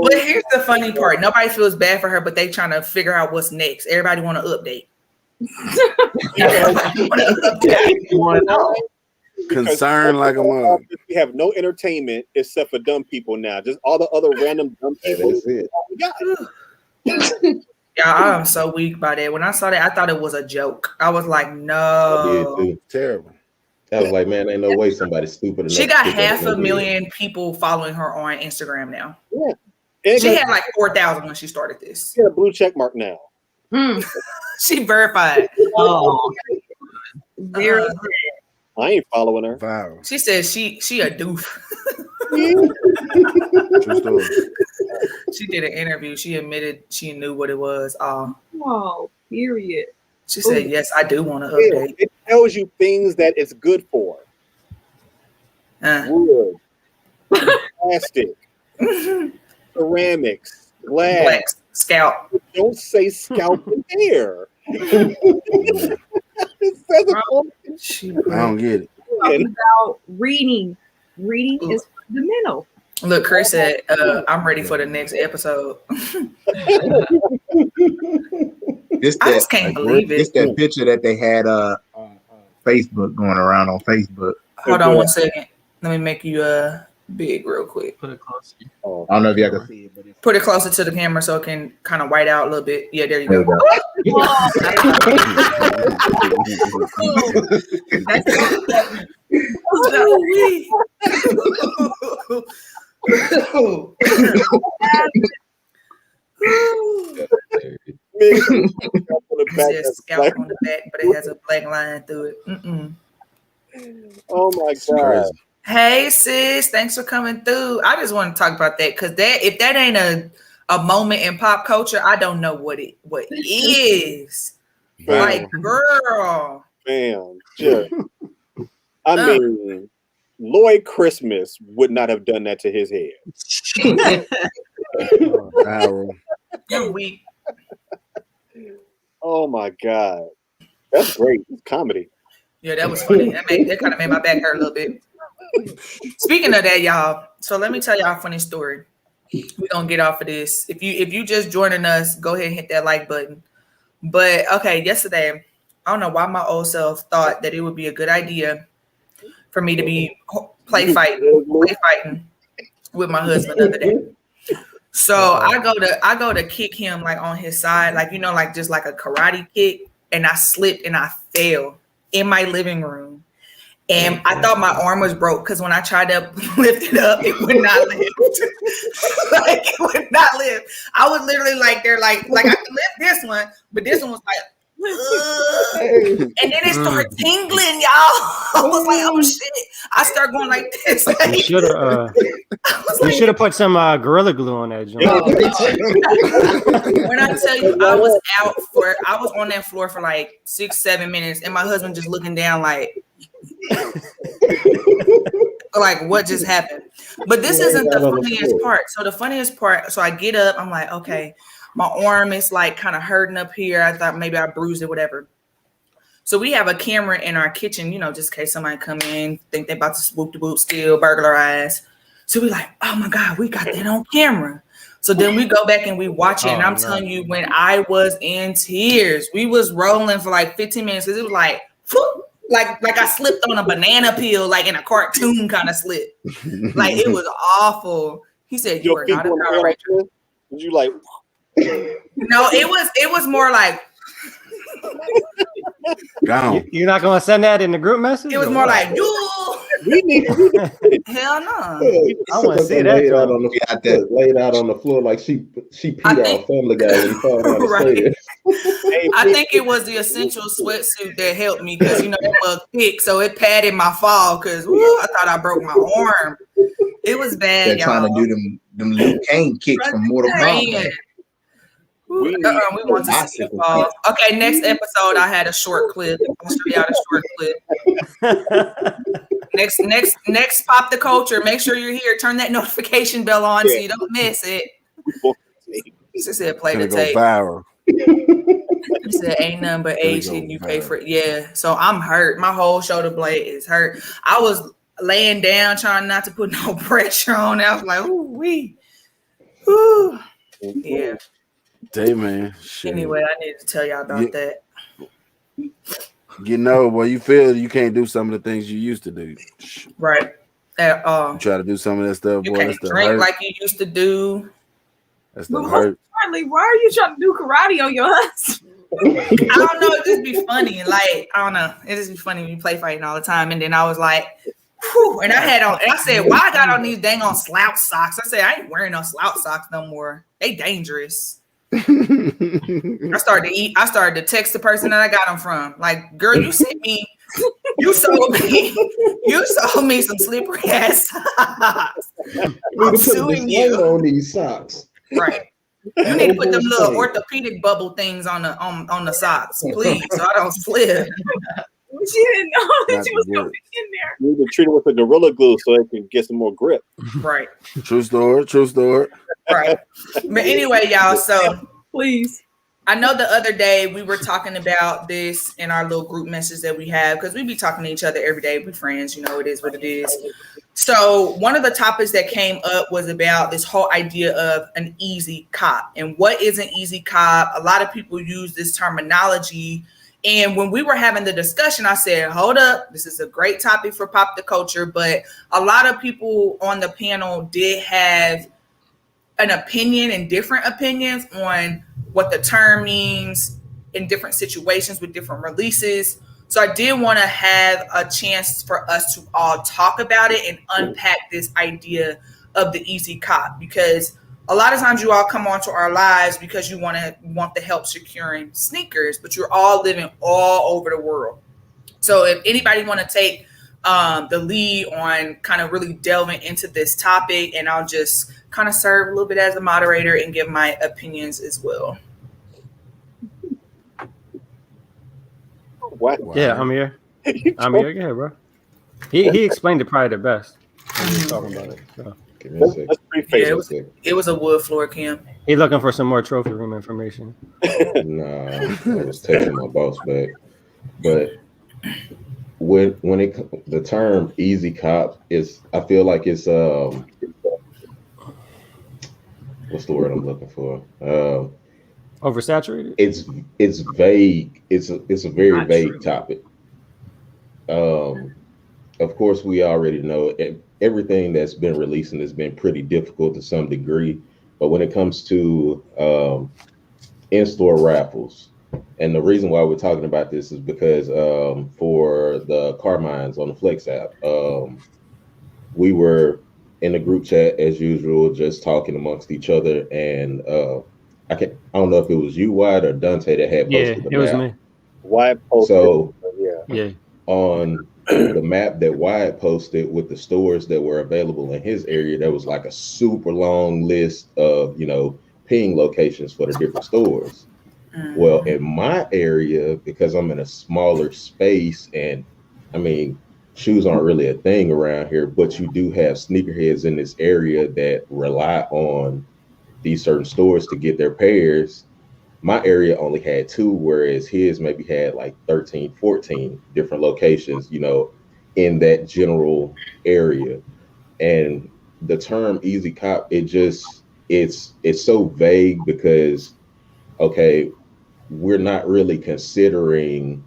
But here's the funny part: nobody feels bad for her, but they trying to figure out what's next. Everybody want to update. Concerned like a mother. We have no entertainment except for dumb people now. Just all the other random dumb people. That's it. Yeah, I'm so weak by that. When I saw that, I thought it was a joke. I was like, no. I did too. Terrible. I was like, man, ain't no way somebody's stupid enough. She got 500,000 people following her on Instagram now. Yeah. She had like 4,000 when she started this. She got a blue check mark now. She verified. Oh, I ain't following her. Viral. She said she a doof. True story. She did an interview. She admitted she knew what it was. Oh, period. She said, yes, I do want to update. It tells you things that it's good for. Wood, plastic, ceramics, glass, scalp. Don't say scalp and hair. I don't get it. About reading. Reading is fundamental. Look, Chris said, I'm ready for the next episode. I just can't believe it. It's that picture that they had Facebook going around on Facebook. Hold on 1 second. Let me make you big real quick. Put it closer. I don't know if y'all can see it, but put it closer to the camera so it can kind of white out a little bit. Yeah, there you go. It says scalp on the back, but it has a black line through it. Oh my god! Hey sis, thanks for coming through. I just want to talk about that because if that ain't a moment in pop culture, I don't know what is. Like, girl, man, sure. I mean, Lloyd Christmas would not have done that to his head. You're weak. Oh my god, that's great. It's comedy. Yeah, that was funny. That kind of made my back hurt a little bit. Speaking of that, y'all, so let me tell y'all a funny story. We're gonna get off of this. If you just joining us, go ahead and hit that like button. But okay, yesterday, I don't know why my old self thought that it would be a good idea for me to be play fighting with my husband the other day. So I go to kick him like on his side, like like just like a karate kick, and I slipped and I fell in my living room. And I thought my arm was broke because when I tried to lift it up, it would not lift. Like it would not lift. I was literally like there, like I could lift this one, but this one was like, and then it started tingling, y'all. I was like, oh shit! I started going like this. Like, you should have put some Gorilla Glue on that joint. When I tell you, I was on that floor for like 6-7 minutes, and my husband just looking down like what just happened? But this isn't the funniest part. So the funniest part, so I get up, I'm like, okay, my arm is like kind of hurting up here. I thought maybe I bruised it, whatever. So we have a camera in our kitchen, just in case somebody come in, think they about to swoop the boot, steal, burglarize. So we like, oh my God, we got that on camera. So then we go back and we watch it. And I'm telling you, when I was in tears, we was rolling for like 15 minutes because it was like, like I slipped on a banana peel, like in a cartoon kind of slip. Like it was awful. He said, "You are not a Power Ranger." Was you like? No, it was more like. You're not gonna send that in the group message? It was more like you. We need Hell no. I want to see that. Laid out on the floor like she peed on Family Guy when he fell down the stairs. I think it was the essential sweatsuit that helped me because you know that mug thick, so it padded my fall because I thought I broke my arm. It was bad. They're trying to do them Liu Kang kicks from Mortal Kombat. We want to see the fall. Okay, next episode I had a short clip. I'll show y'all the short clip. Next pop the culture. Make sure you're here. Turn that notification bell on so you don't miss it. She said play the tape. Viral. She said ain't nothing but age hitting you pay for it. Yeah. So I'm hurt. My whole shoulder blade is hurt. I was laying down trying not to put no pressure on it. I was like, ooh wee. Ooh. Yeah. Day man. Shit. Anyway, I need to tell y'all about that. You know, boy, you feel you can't do some of the things you used to do. Right. You try to do some of that stuff, you boy. Can't drink hurt. Like you used to do. That's the hurt. Charlie, why are you trying to do karate on your husband? I don't know. It just be funny. Like, I don't know. It just be funny when you play fighting all the time. And then I was like, whew, and I said, why I got on these dang on slouch socks? I said, I ain't wearing no slouch socks no more. They dangerous. I started to text the person that I got them from. Like, girl, you sold me some slippery ass socks. I'm suing you on these socks. Right. You need to put them little orthopedic bubble things on the socks, please, so I don't slip. She didn't know that you was going in there. You need to treat it with a Gorilla Glue so it can get some more grip. Right. True story. Right. But anyway, y'all, so please. I know the other day we were talking about this in our little group message that we have because we be talking to each other every day. We're friends, you know, it is what it is. So one of the topics that came up was about this whole idea of an easy cop. And what is an easy cop? A lot of people use this terminology. And when we were having the discussion, I said, hold up, this is a great topic for Pop the Culture. But a lot of people on the panel did have an opinion and different opinions on what the term means in different situations with different releases. So I did want to have a chance for us to all talk about it and unpack this idea of the easy cop, because a lot of times you all come onto our lives because you want the help securing sneakers, but you're all living all over the world. So if anybody want to take the lead on kind of really delving into this topic, and I'll just kind of serve a little bit as a moderator and give my opinions as well. What? Yeah, I'm here. I'm here. Yeah, bro. He explained it probably the best. When he was talking about it. So. It was a wood floor, Kim. He looking for some more trophy room information. Nah, I was taking my boss back. But when the term easy cop is, I feel like it's what's the word I'm looking for? Oversaturated. It's vague. It's a very vague topic. Of course, we already know everything that's been releasing has been pretty difficult to some degree. But when it comes to in-store raffles, and the reason why we're talking about this is because for the Carmines on the Flex app, we were in the group chat as usual, just talking amongst each other. And I don't know if it was you, Wyatt, or Dante that had posted the map. Yeah, it was me. Wyatt posted. So yeah, on the map that Wyatt posted with the stores that were available in his area, there was like a super long list of, ping locations for the different stores. Well, in my area, because I'm in a smaller space, and I mean, shoes aren't really a thing around here, but you do have sneakerheads in this area that rely on these certain stores to get their pairs. My area only had 2, whereas his maybe had like 13, 14 different locations, in that general area. And the term easy cop, it's so vague because, okay, we're not really considering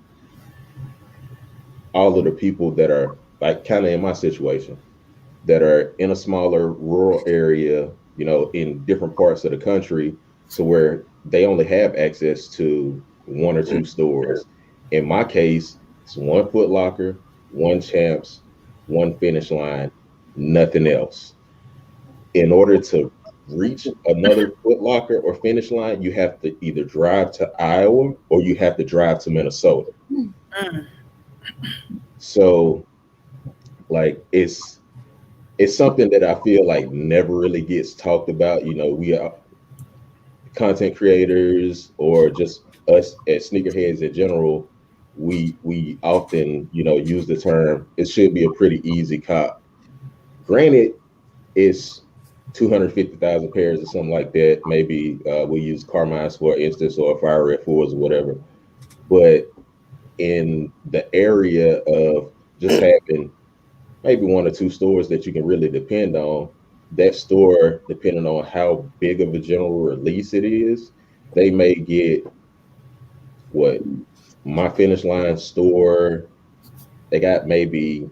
all of the people that are like kind of in my situation. that are in a smaller rural area, you know, in different parts of the country, so where they only have access to one or two stores. In my case, it's one Foot Locker, one Champs, one Finish Line, nothing else. In order to reach another Foot Locker or Finish Line, you have to either drive to Iowa or you have to drive to Minnesota. So, like, it's something that I feel like never really gets talked about. You know, we are content creators or just us as sneakerheads in general. We often, you know, use the term, it should be a pretty easy cop. Granted, it's 250,000 pairs or something like that. Maybe we use Carmine's for instance, or Fire Red Fours or whatever. But in the area of just having maybe one or two stores that you can really depend on, that store, depending on how big of a general release it is, they may get what my Finish Line store, they got maybe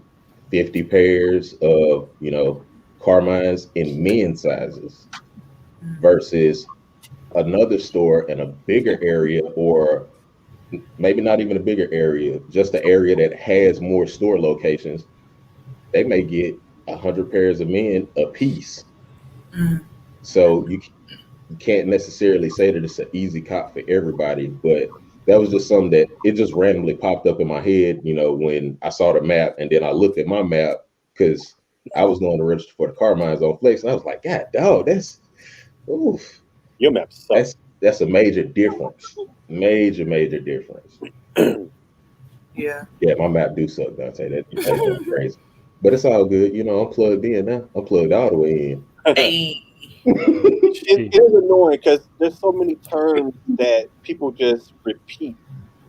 50 pairs of, you know, Carmines in men's sizes versus another store in a bigger area, or maybe not even a bigger area, just an area that has more store locations. They may get 100 pairs of men a piece. So you can't necessarily say that it's an easy cop for everybody, but that was just something that it just randomly popped up in my head, you know, when I saw the map, and then I looked at my map because I was going to register for the Carmines on Flex, and I was like, God, dog, that's oof. Your map sucks. That's a major difference. Major difference. Yeah, my map do suck, Dante. That's crazy. But it's all good. You know, I'm plugged in now. I'm plugged all the way in. hey. It is annoying because there's so many terms that people just repeat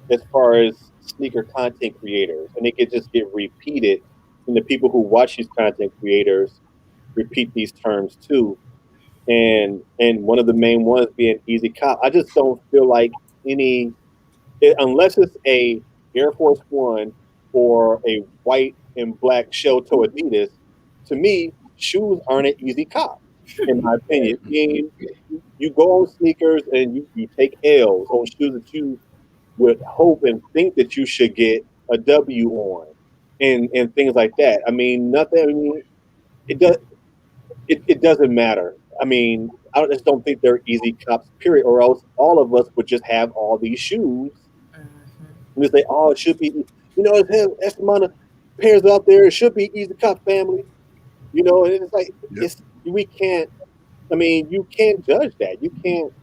as far as sneaker content creators, and it could just get repeated, and the people who watch these content creators repeat these terms too. And one of the main ones being easy cop. I just don't feel like unless it's a Air Force One or a white and black shell toe Adidas. To me, shoes aren't an easy cop, in my opinion. I mean, you go on sneakers and you take L's on shoes that you would hope and think that you should get a W on, and things like that. I mean, nothing. I mean, it doesn't matter. I mean, I just don't think they're easy cops, period, or else all of us would just have all these shoes. We say, oh, it should be, you know, it has X amount of pairs out there. It should be easy cop family. You know, and it's like, we can't, I mean, you can't judge that. You can't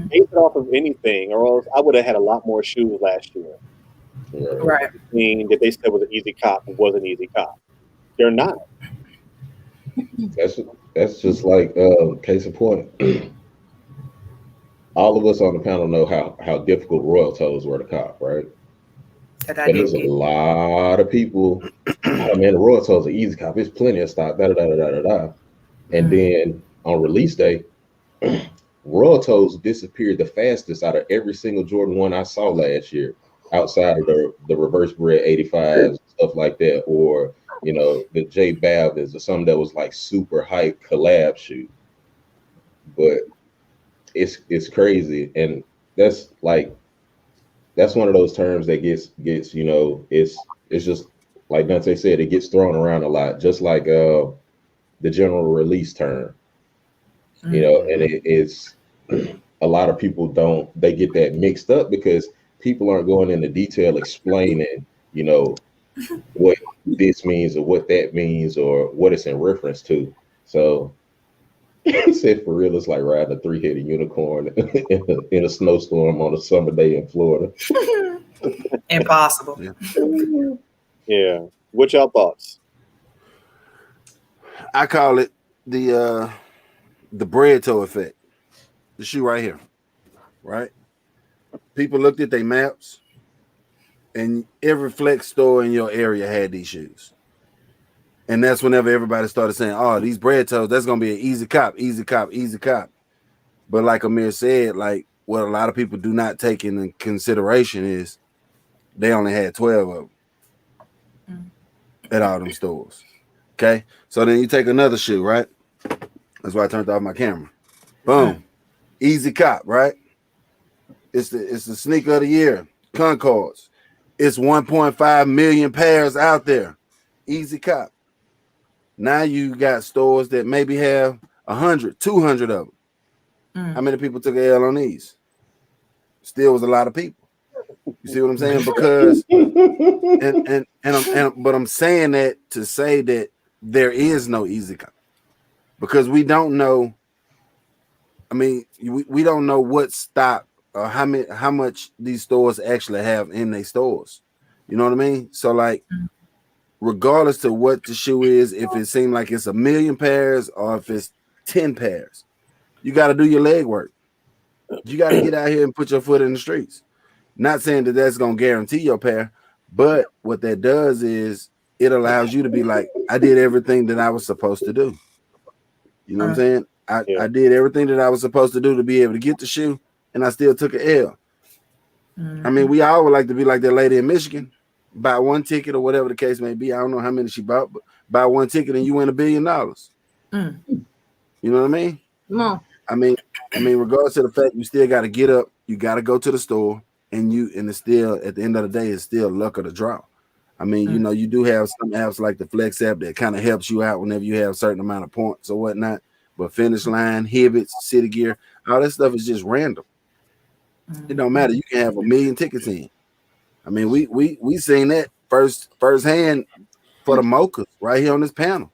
base it off of anything, or else I would have had a lot more shoes last year. Right. I mean, that they said was an easy cop was an easy cop. They're not. That's just like case in point. All of us on the panel know how difficult Royal Toes were to cop, right? But there's a lot of people. Oh man, the Royal Toes are easy cop. There's plenty of stock. And then on release day, Royal Toes disappeared the fastest out of every single Jordan 1 I saw last year, outside of the reverse bred 85s, stuff like that, or you know, the J Balvin's or something that was like super hype collab shoe. But it's crazy, and that's one of those terms that gets you know, it's just like Dante said, it gets thrown around a lot, just like the general release term, you know, and it's a lot of people they get that mixed up because people aren't going into detail explaining, you know, what this means or what that means or what it's in reference to. So he said, for real, it's like riding a 3-headed unicorn in a snowstorm on a summer day in Florida. Impossible. Yeah. What y'all thoughts? I call it the bread toe effect. The shoe right here, right? People looked at their maps, and every flex store in your area had these shoes. And that's whenever everybody started saying, oh, these bread toes, that's going to be an easy cop, easy cop, easy cop. But like Amir said, like what a lot of people do not take into consideration is they only had 12 of them at all them stores. Okay, so then you take another shoe, right? That's why I turned off my camera. Boom, Easy Cop, right? It's the sneaker of the year, Concords. It's 1.5 million pairs out there. Easy Cop. Now you got stores that maybe have 100, 200 of them. How many people took an L on these? Still was a lot of people. You see what I'm saying? Because but I'm saying that to say that there is no Easy Cop because we don't know. I mean, we don't know what stock or how much these stores actually have in their stores. You know what I mean? So like, regardless to what the shoe is, if it seems like it's 1 million pairs or if it's 10 pairs, you got to do your leg work. You got to get out here and put your foot in the streets. Not saying that that's going to guarantee your pair, but what that does is it allows you to be like, I did everything that I was supposed to do. You know what I'm saying? I did everything that I was supposed to do to be able to get the shoe, and I still took an L. I mean, we all would like to be like that lady in Michigan, buy one ticket or whatever the case may be. I don't know how many she bought, but buy one ticket and you win $1 billion. You know what I mean? No. I mean, regardless of the fact you still got to get up, you got to go to the store, and it's still at the end of the day, it's still luck of the draw. I mean, you know, you do have some apps like the Flex app that kind of helps you out whenever you have a certain amount of points or whatnot. But Finish Line, Hibbits, City Gear, all that stuff is just random. It don't matter. You can have 1 million tickets in. I mean, we seen that firsthand for the Mochas right here on this panel.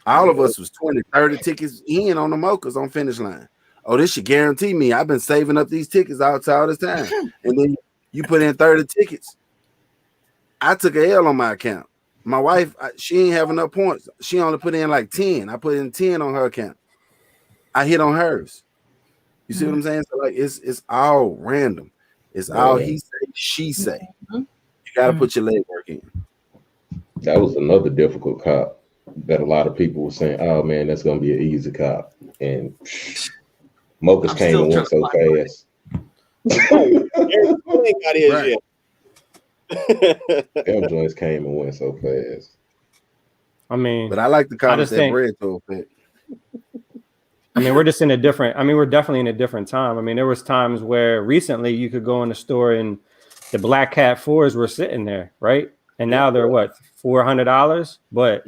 All of us was 20, 30 tickets in on the Mochas on Finish Line. Oh, this should guarantee me. I've been saving up these tickets all this time. And then you put in 30 tickets. I took a L on my account. My wife, she ain't have enough points. She only put in like 10. I put in 10 on her account. I hit on hers. You see what I'm saying? So like it's all random. It's all he say, she say. You gotta put your leg work in. That was another difficult cop that a lot of people were saying, oh man, that's gonna be an easy cop. And Mochas came and went so fast. Them joints came and went so fast. I mean, but I like the comment that bread to fit. I mean, we're just in a different. I mean, we're definitely in a different time. I mean, there was times where recently you could go in the store and the Black Cat 4s were sitting there, right? And now they're what, $400? But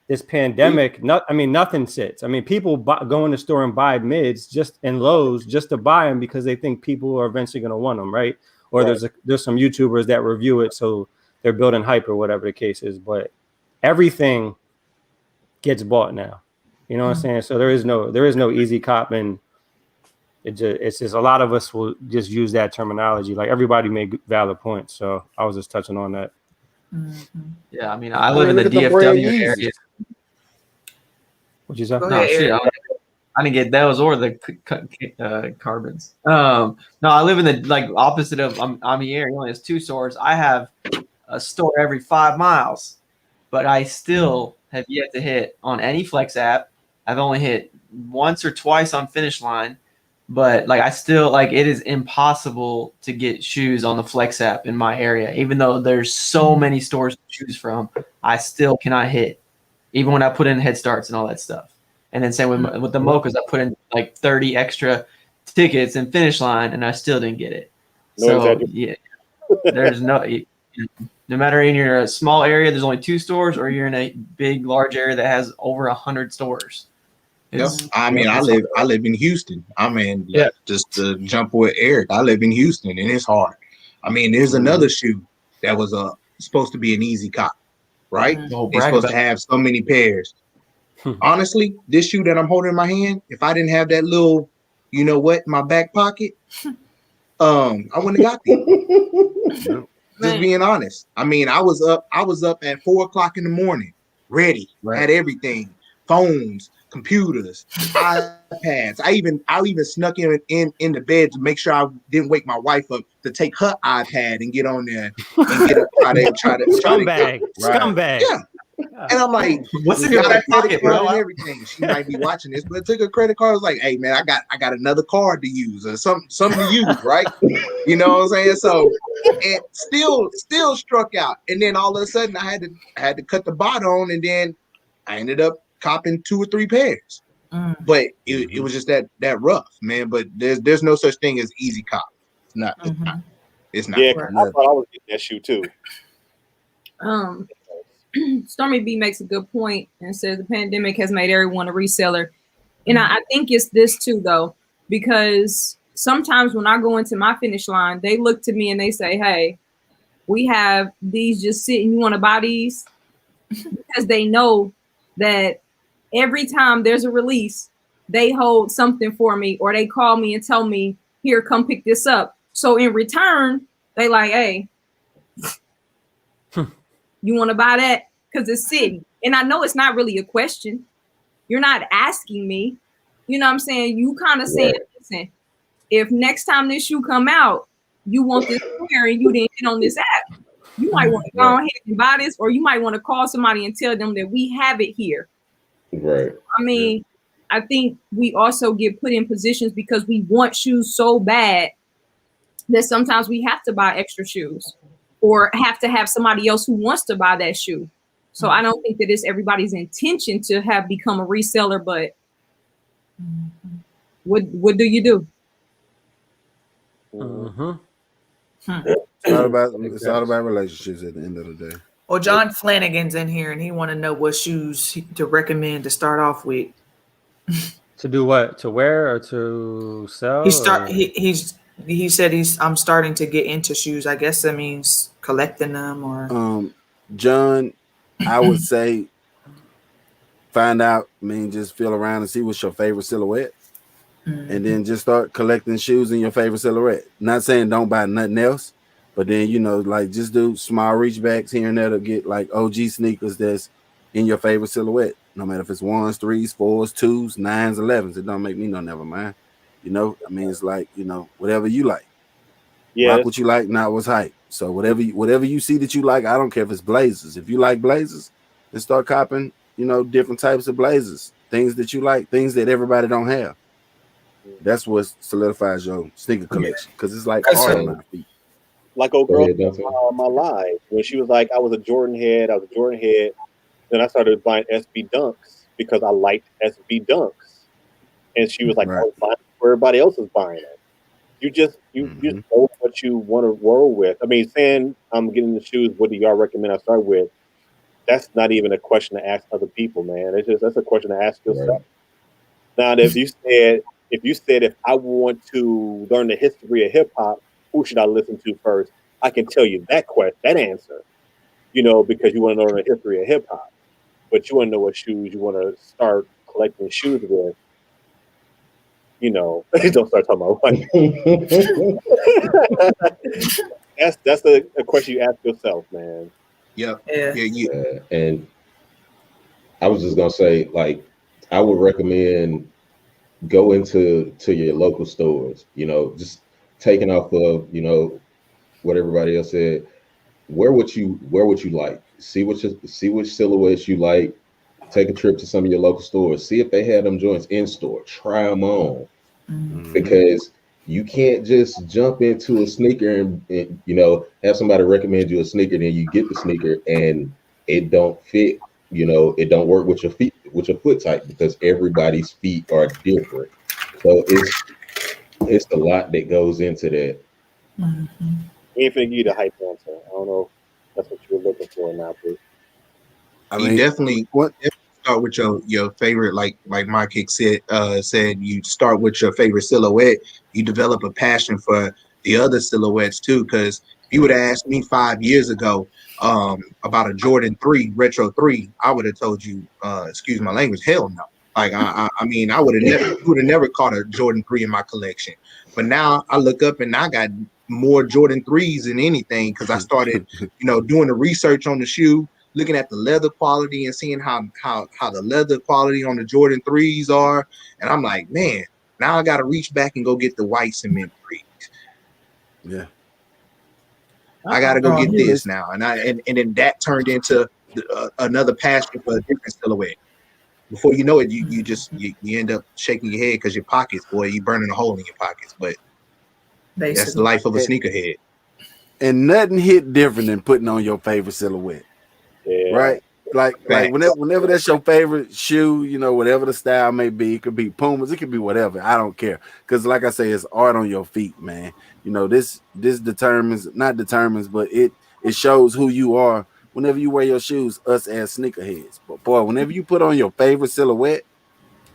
this pandemic, nothing sits. I mean, people go in the store and buy mids just in Lowe's just to buy them because they think people are eventually going to want them, right? Or there's some YouTubers that review it, so they're building hype or whatever the case is. But everything gets bought now. You know what I'm saying? So there is no easy cop, and it's just a lot of us will just use that terminology. Like everybody made valid points. So I was just touching on that. Yeah, I mean, I live in the DFW area. What'd you say? No, shit, I didn't get those or the carbons. No, I live in the opposite of Ami area. He only has 2 stores. I have a store every 5 miles, but I still have yet to hit on any Flex app. I've only hit once or twice on Finish Line, but I still it is impossible to get shoes on the Flex app in my area. Even though there's so many stores to choose from, I still cannot hit, even when I put in head starts and all that stuff. And then same with the Mochas, I put in 30 extra tickets in Finish Line, and I still didn't get it. There's no matter in your small area, there's only 2 stores, or you're in a big, large area that has over 100 stores. I mean, I live in Houston. I mean, just to jump with Eric, I live in Houston, and it's hard. I mean, there's another shoe that was supposed to be an easy cop, right? It's supposed to have so many pairs. Honestly, this shoe that I'm holding in my hand, if I didn't have that little, you know what, in my back pocket, I wouldn't have got it. Just being honest. I mean, I was up at 4 o'clock in the morning, ready, had everything, phones, computers, iPads. I even snuck in the bed to make sure I didn't wake my wife up to take her iPad and get on there and get try to scumbag. Yeah. And I'm like, what's in your back pocket, bro? And everything. She might be watching this, but it took a credit card. I was like, hey man, I got another card to use or something to use, right? You know what I'm saying? So and still struck out. And then all of a sudden I had to cut the bot on, and then I ended up copping 2 or 3 pairs. But it was just that rough, man. But there's no such thing as easy cop. It's not. It's not. Yeah, I thought I was getting that shoe too. Stormy B makes a good point and says the pandemic has made everyone a reseller. And I think it's this too, though, because sometimes when I go into my finish line, they look to me and they say, hey, we have these just sitting. You want to buy these? Because they know that every time there's a release, they hold something for me, or they call me and tell me, here, come pick this up. So in return, they like, hey, you want to buy that? Because it's sitting. And I know it's not really a question. You're not asking me. You know what I'm saying? You kind of saying, listen, if next time this shoe come out, you want this pair and you didn't get on this app, you might want to go ahead and buy this, or you might want to call somebody and tell them that we have it here. Right. I mean, I think we also get put in positions because we want shoes so bad that sometimes we have to buy extra shoes or have to have somebody else who wants to buy that shoe. So I don't think that it's everybody's intention to have become a reseller, but what do you do? It's all about relationships at the end of the day. Well, John Flanagan's in here, and he want to know what shoes to recommend to start off with. To do what? To wear or to sell? He said I'm starting to get into shoes. I guess that means collecting them or. John, I would say find out. Just feel around and see what's your favorite silhouette, and then just start collecting shoes in your favorite silhouette. Not saying don't buy nothing else. But then, just do small reachbacks here and there to get like OG sneakers that's in your favorite silhouette. No matter if it's 1s, 3s, 4s, 2s, 9s, 11s. It don't make me never mind. It's like, whatever you like. Yeah. Rock what you like, not what's hype. So whatever you see that you like, I don't care if it's blazers. If you like blazers, then start copping, different types of blazers. Things that you like, things that everybody don't have. That's what solidifies your sneaker collection. Because it's like art on my feet. Like old girl on my live when she was like, I was a Jordan head. Then I started buying SB Dunks because I liked SB Dunks, and she was like, I was buying where everybody else is buying it. You just know what you want to roll with. I mean, saying I'm getting the shoes, what do y'all recommend I start with? That's not even a question to ask other people, man. That's a question to ask yourself. Now, if you said if I want to learn the history of hip hop, who should I listen to first? I can tell you that answer, because you want to know the history of hip hop, but you want to know what shoes you want to start collecting shoes with. Don't start talking about that's a question you ask yourself, man. Yeah. And I was just gonna say, like, I would recommend go into your local stores. Just taking off of what everybody else said. Wear what you like. See which silhouettes you like. Take a trip to some of your local stores. See if they have them joints in store. Try them on, because you can't just jump into a sneaker and have somebody recommend you a sneaker, then you get the sneaker and it don't fit. It don't work with your feet, with your foot type, because everybody's feet are different. So it's a lot that goes into that. We ain't finna give you the hype answer. I don't know if that's what you were looking for now, please. You definitely start with your favorite, like my kick said you start with your favorite silhouette. You develop a passion for the other silhouettes too, because if you would have asked me 5 years ago about a Jordan 3 Retro 3, I would have told you, excuse my language, hell no. Like I would have never caught a Jordan 3 in my collection. But now I look up and I got more Jordan 3s than anything, because I started doing the research on the shoe, looking at the leather quality and seeing how the leather quality on the Jordan 3s are. And I'm like, man, now I got to reach back and go get the white cement 3s. Yeah. I got to go get this now. And then that turned into another passion for a different silhouette. Before you know it, you end up shaking your head because your pockets, boy, you burning a hole in your pockets. But that's the life of a sneakerhead. And nothing hit different than putting on your favorite silhouette. Yeah. Right? Like whenever that's your favorite shoe, you know, whatever the style may be, it could be Pumas, it could be whatever. I don't care. Because like I say, it's art on your feet, man. You know, this not determines, but it shows who you are whenever you wear your shoes, us as sneakerheads. But boy, whenever you put on your favorite silhouette,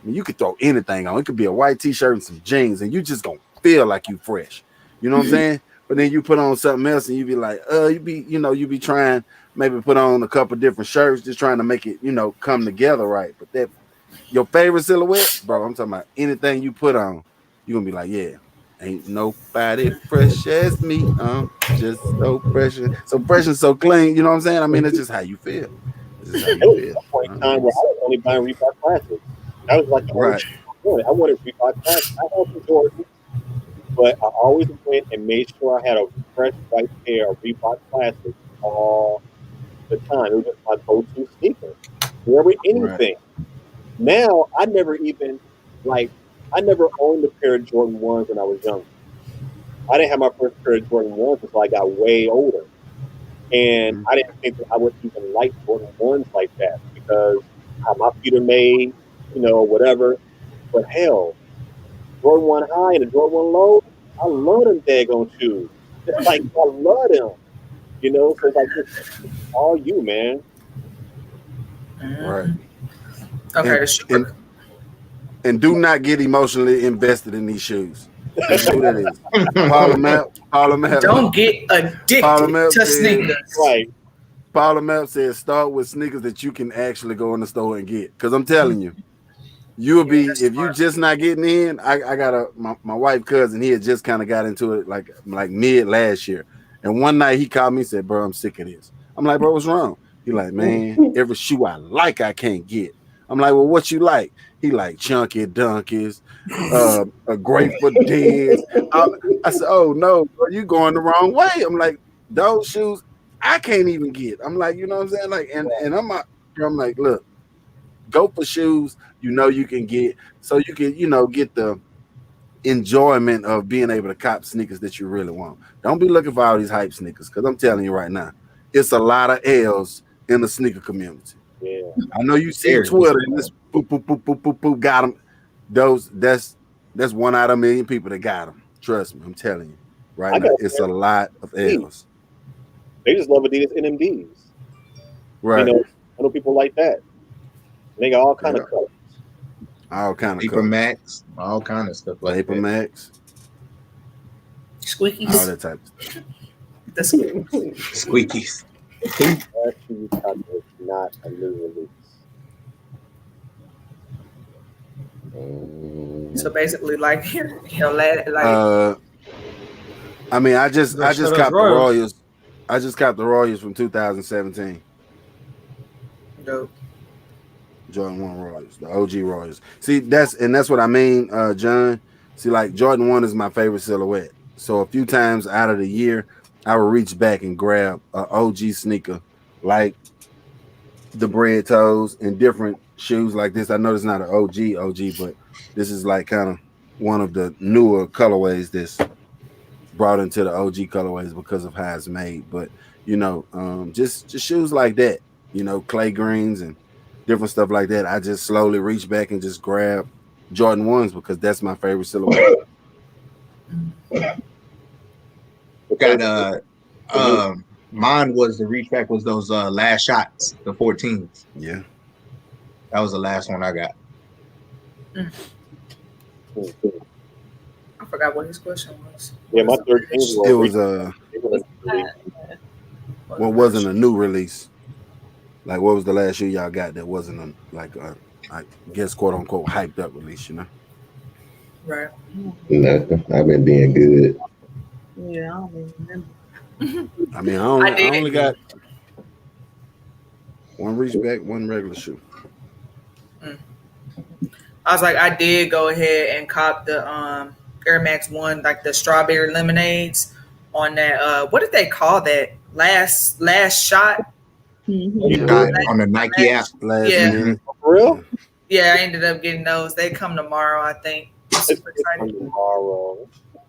I mean, you could throw anything on. It could be a white t-shirt and some jeans, and you just gonna feel like you fresh. You know what I'm saying? But then you put on something else and you be like, you be trying maybe put on a couple different shirts, just trying to make it, you know, come together right. But that your favorite silhouette, bro, I'm talking about anything you put on, you're gonna be like, yeah, ain't nobody fresh as me. Just so fresh and so clean. You know what I'm saying? I mean, it's just how you feel. It's just how you feel. There was a point in time where I was only buying Reebok Classics. That was like the right. I wanted Reebok Classics. I had some Jordans, but I always went and made sure I had a fresh white pair of Reebok Classics all the time. It was just my go-to sneaker. Wherever anything. Right. Now I never owned a pair of Jordan 1s when I was young. I didn't have my first pair of Jordan 1s until I got way older. And I didn't think that I would even like Jordan 1s like that because how my feet are made, you know, whatever. But hell, Jordan 1 high and a Jordan 1 low, I love them daggone shoes. It's like, I love them. You know, so it's like, it's all you, man. Right. Okay, and do not get emotionally invested in these shoes. That's who that is. Paula Map. Don't get addicted to sneakers. Right. Paula Map says start with sneakers that you can actually go in the store and get. Because I'm telling you, you'll be if you just not getting in. I got my wife cousin. He had just kind of got into it like mid last year. And one night he called me and said, "Bro, I'm sick of this." I'm like, "Bro, what's wrong?" He like, "Man, every shoe I like, I can't get." I'm like, "Well, what you like?" He like Chunky Dunkies, a Grateful Dead. I said, "Oh no, bro, you going the wrong way." I'm like, "Those shoes I can't even get." I'm like, you know what I'm saying? Like, and I'm like, look, go for shoes you know you can get, so you can, you know, get the enjoyment of being able to cop sneakers that you really want. Don't be looking for all these hype sneakers, because I'm telling you right now, it's a lot of L's in the sneaker community. Yeah, I know you see Twitter and this boop, got them. That's 1 out of 1,000,000 people that got them. Trust me, I'm telling you right now, it's a lot of L's. They just love Adidas NMDs. Right. You know, I know people like that. They got all kind of colors. All kind of Paper Max, all kind of stuff like Paper that. Max. Squeakies. All that type of stuff. The Squeakies. Not a new release. So basically, like here, like. I mean, I just copped the Royals. I just copped the Royals from 2017. Dope. Jordan 1 Royals, the OG Royals. See, that's what I mean, John. See, like Jordan 1 is my favorite silhouette. So a few times out of the year, I will reach back and grab an OG sneaker like the Bread Toes and different shoes like this. I know it's not an OG, but this is like kind of one of the newer colorways that's brought into the OG colorways because of how it's made. But you know, just shoes like that, you know, clay greens and different stuff like that. I just slowly reach back and just grab Jordan 1s because that's my favorite silhouette. Got mine was the reach back was those last shots, the 14s. Yeah, that was the last one I got. I forgot what his question was. Yeah, my 13 was what wasn't a new release? Like, what was the last shoe y'all got that wasn't I guess quote unquote hyped up release? You know, right? Nothing. I've been being good. Yeah, I don't even remember. I mean, I only got one reach back, one regular shoe. I was like, I did go ahead and cop the Air Max 1, like the strawberry lemonades on that. What did they call that? Last shot. Mm-hmm. On the Nike app. Yeah. For real? Yeah, I ended up getting those. They come tomorrow, I think. I'm super excited. Tomorrow.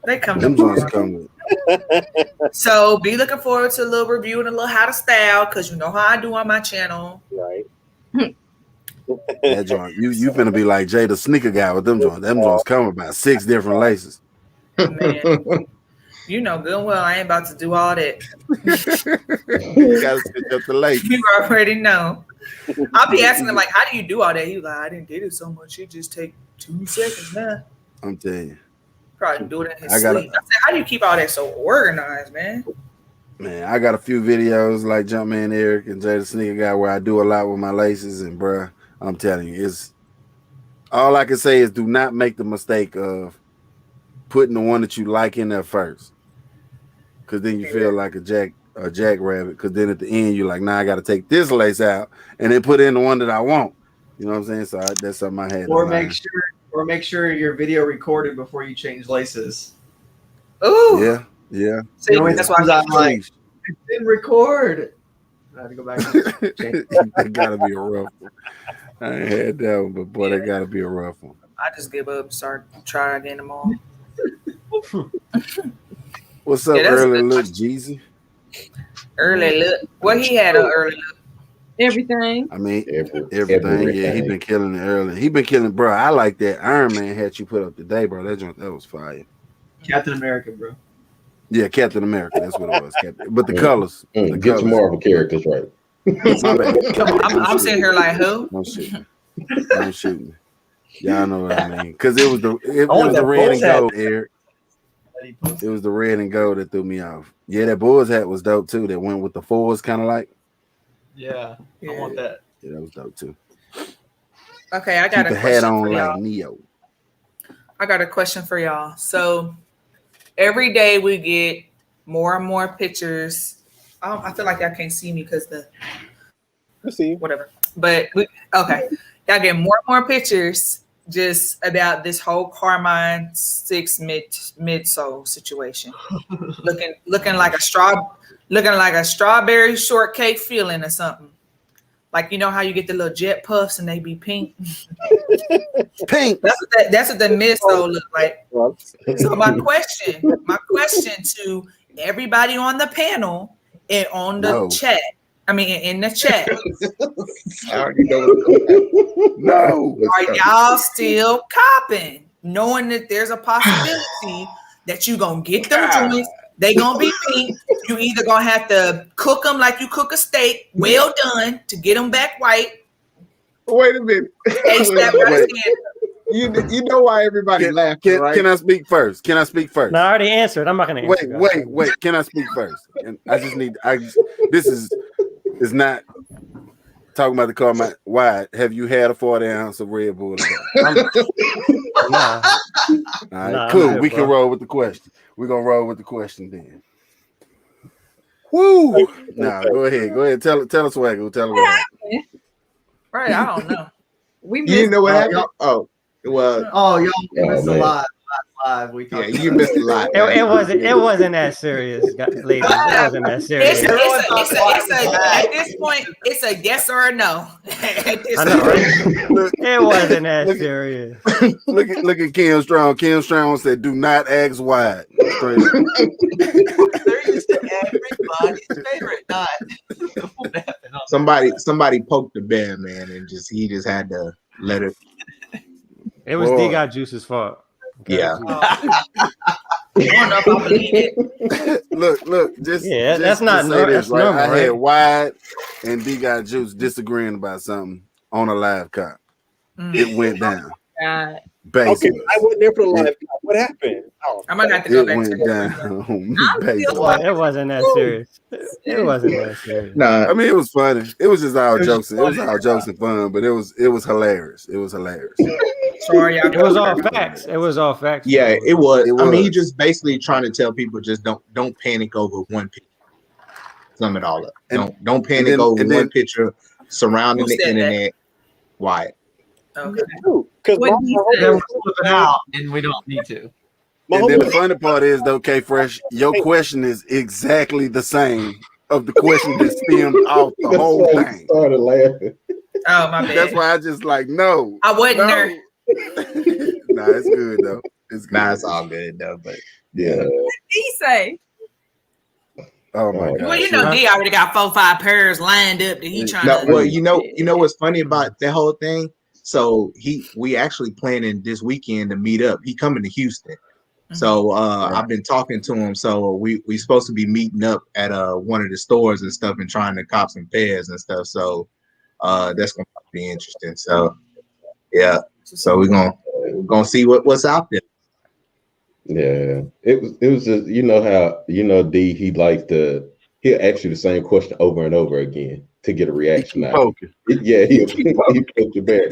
They come Them joints coming. So be looking forward to a little review and a little how to style, because you know how I do on my channel. Right. That joint, you finna be like Jay the sneaker guy with them joints. Them joints come about 6 different laces. Man, you know good and well I ain't about to do all that. You gotta stitch up the lace. You already know. I'll be asking him like, how do you do all that? He like, I didn't get it so much. It just take 2 seconds now. I'm telling you. Probably do it in his sleep. I said, how do you keep all that so organized, man? Man, I got a few videos like Jumpman Eric and Jay the Sneaker Guy where I do a lot with my laces, and bruh, I'm telling you, it's all I can say is do not make the mistake of putting the one that you like in there first, because then you feel like a jackrabbit. Because then at the end you're like, nah, I got to take this lace out and then put in the one that I want. You know what I'm saying? So that's something I had. Or make sure your video recorded before you change laces. Ooh, yeah. See, that's why I'm like, it didn't record. I had to go back. That gotta be a rough one. I ain't had that one, but boy, that gotta be a rough one. I just give up and try again tomorrow. What's up, early look, Jeezy? Early look. What he had on early look? Everything. I mean, everything. Yeah, he been killing it early. He been killing, bro. I like that Iron Man hat you put up today, bro. That was fire. Captain America, bro. Yeah, Captain America. That's what it was. But the colors. Get your Marvel characters right. I'm sitting here like, who? Don't shoot me. Y'all know what I mean. Because it was the red and gold, Eric. It was the red and gold that threw me off. Yeah, that Bulls hat was dope too. That went with the fours, kind of like. Yeah, I want that. Yeah, that was dope too. Okay, I got Keep a the question hat on for like y'all. Neo. I got a question for y'all. So every day we get more and more pictures. I feel like y'all can't see me because I see you. Whatever. But y'all get more and more pictures just about this whole Carmine 6 midsole situation. looking like a strawberry shortcake filling or something. Like, you know how you get the little jet puffs and they be pink? Pink. That's what the midsole look like. So my question to everybody on the panel and on the chat. I mean, in the chat. I already know. No. Are y'all still copping, knowing that there's a possibility that you gonna get them joints? They gonna be pink. You either gonna have to cook them like you cook a steak, well done, to get them back white. Wait a minute. You know why everybody laughing, right? Can I speak first? No, I already answered. I'm not gonna answer. Wait. Can I speak first? And I just need. This is not talking about the Carmine. Why have you had a 40 ounce of Red Bull? Nah. All right, cool. We can roll with the question. We're gonna roll with the question then. Woo! Nah, go ahead. Tell us what happened. Tell us what happened. Right, I don't know. You didn't know what happened? Y'all missed a lot live. You missed a lot. It wasn't that serious, ladies. It wasn't that serious. At this point, it's a yes or a no. I know, right? It wasn't that serious. Look at Kim Strong. Kim Strong said, "Do not ask why." They're used to everybody's favorite knot. Somebody poked the bear, man, and he just had to let it. It was D Got Juice's fault. Okay. Yeah. Look. That's not normal. That's right? normal. I had Wide and D Got Juice disagreeing about something on a live cop. It went down. Okay, I wasn't there for the live cop. What happened? I might have to go back to it. It wasn't that serious. It wasn't that serious. Nah, I mean, it was funny. It was just all jokes. It was all jokes and fun, but it was hilarious. It was hilarious. Sorry, it was all facts. It was all facts. Yeah, it was. I mean, he just basically trying to tell people just don't panic over one picture. Sum it all up. Don't panic over one picture surrounding the internet. Why? Okay. Because we're flipping out, and we don't need to. And then the funny part is, though, K-Fresh, your question is exactly the same of the question that stemmed off the whole thing. Started laughing. Oh, my bad. That's why I just no. I wasn't there. Nah, it's good though. It's good. Nah, it's all good though. But Yeah. What did he say? Oh my god. Well, you know, D already got 4-5 pairs lined up that he trying to. Well, you know what's funny about that whole thing? So we actually planning this weekend to meet up. He coming to Houston. So I've been talking to him. So we supposed to be meeting up at one of the stores and stuff and trying to cop some pairs and stuff. So that's gonna be interesting. So yeah. So we're gonna see what's out there. Yeah. It was just, you know how, you know, D, he'll ask you the same question over and over again to get a reaction out. Yeah, he poke the bear.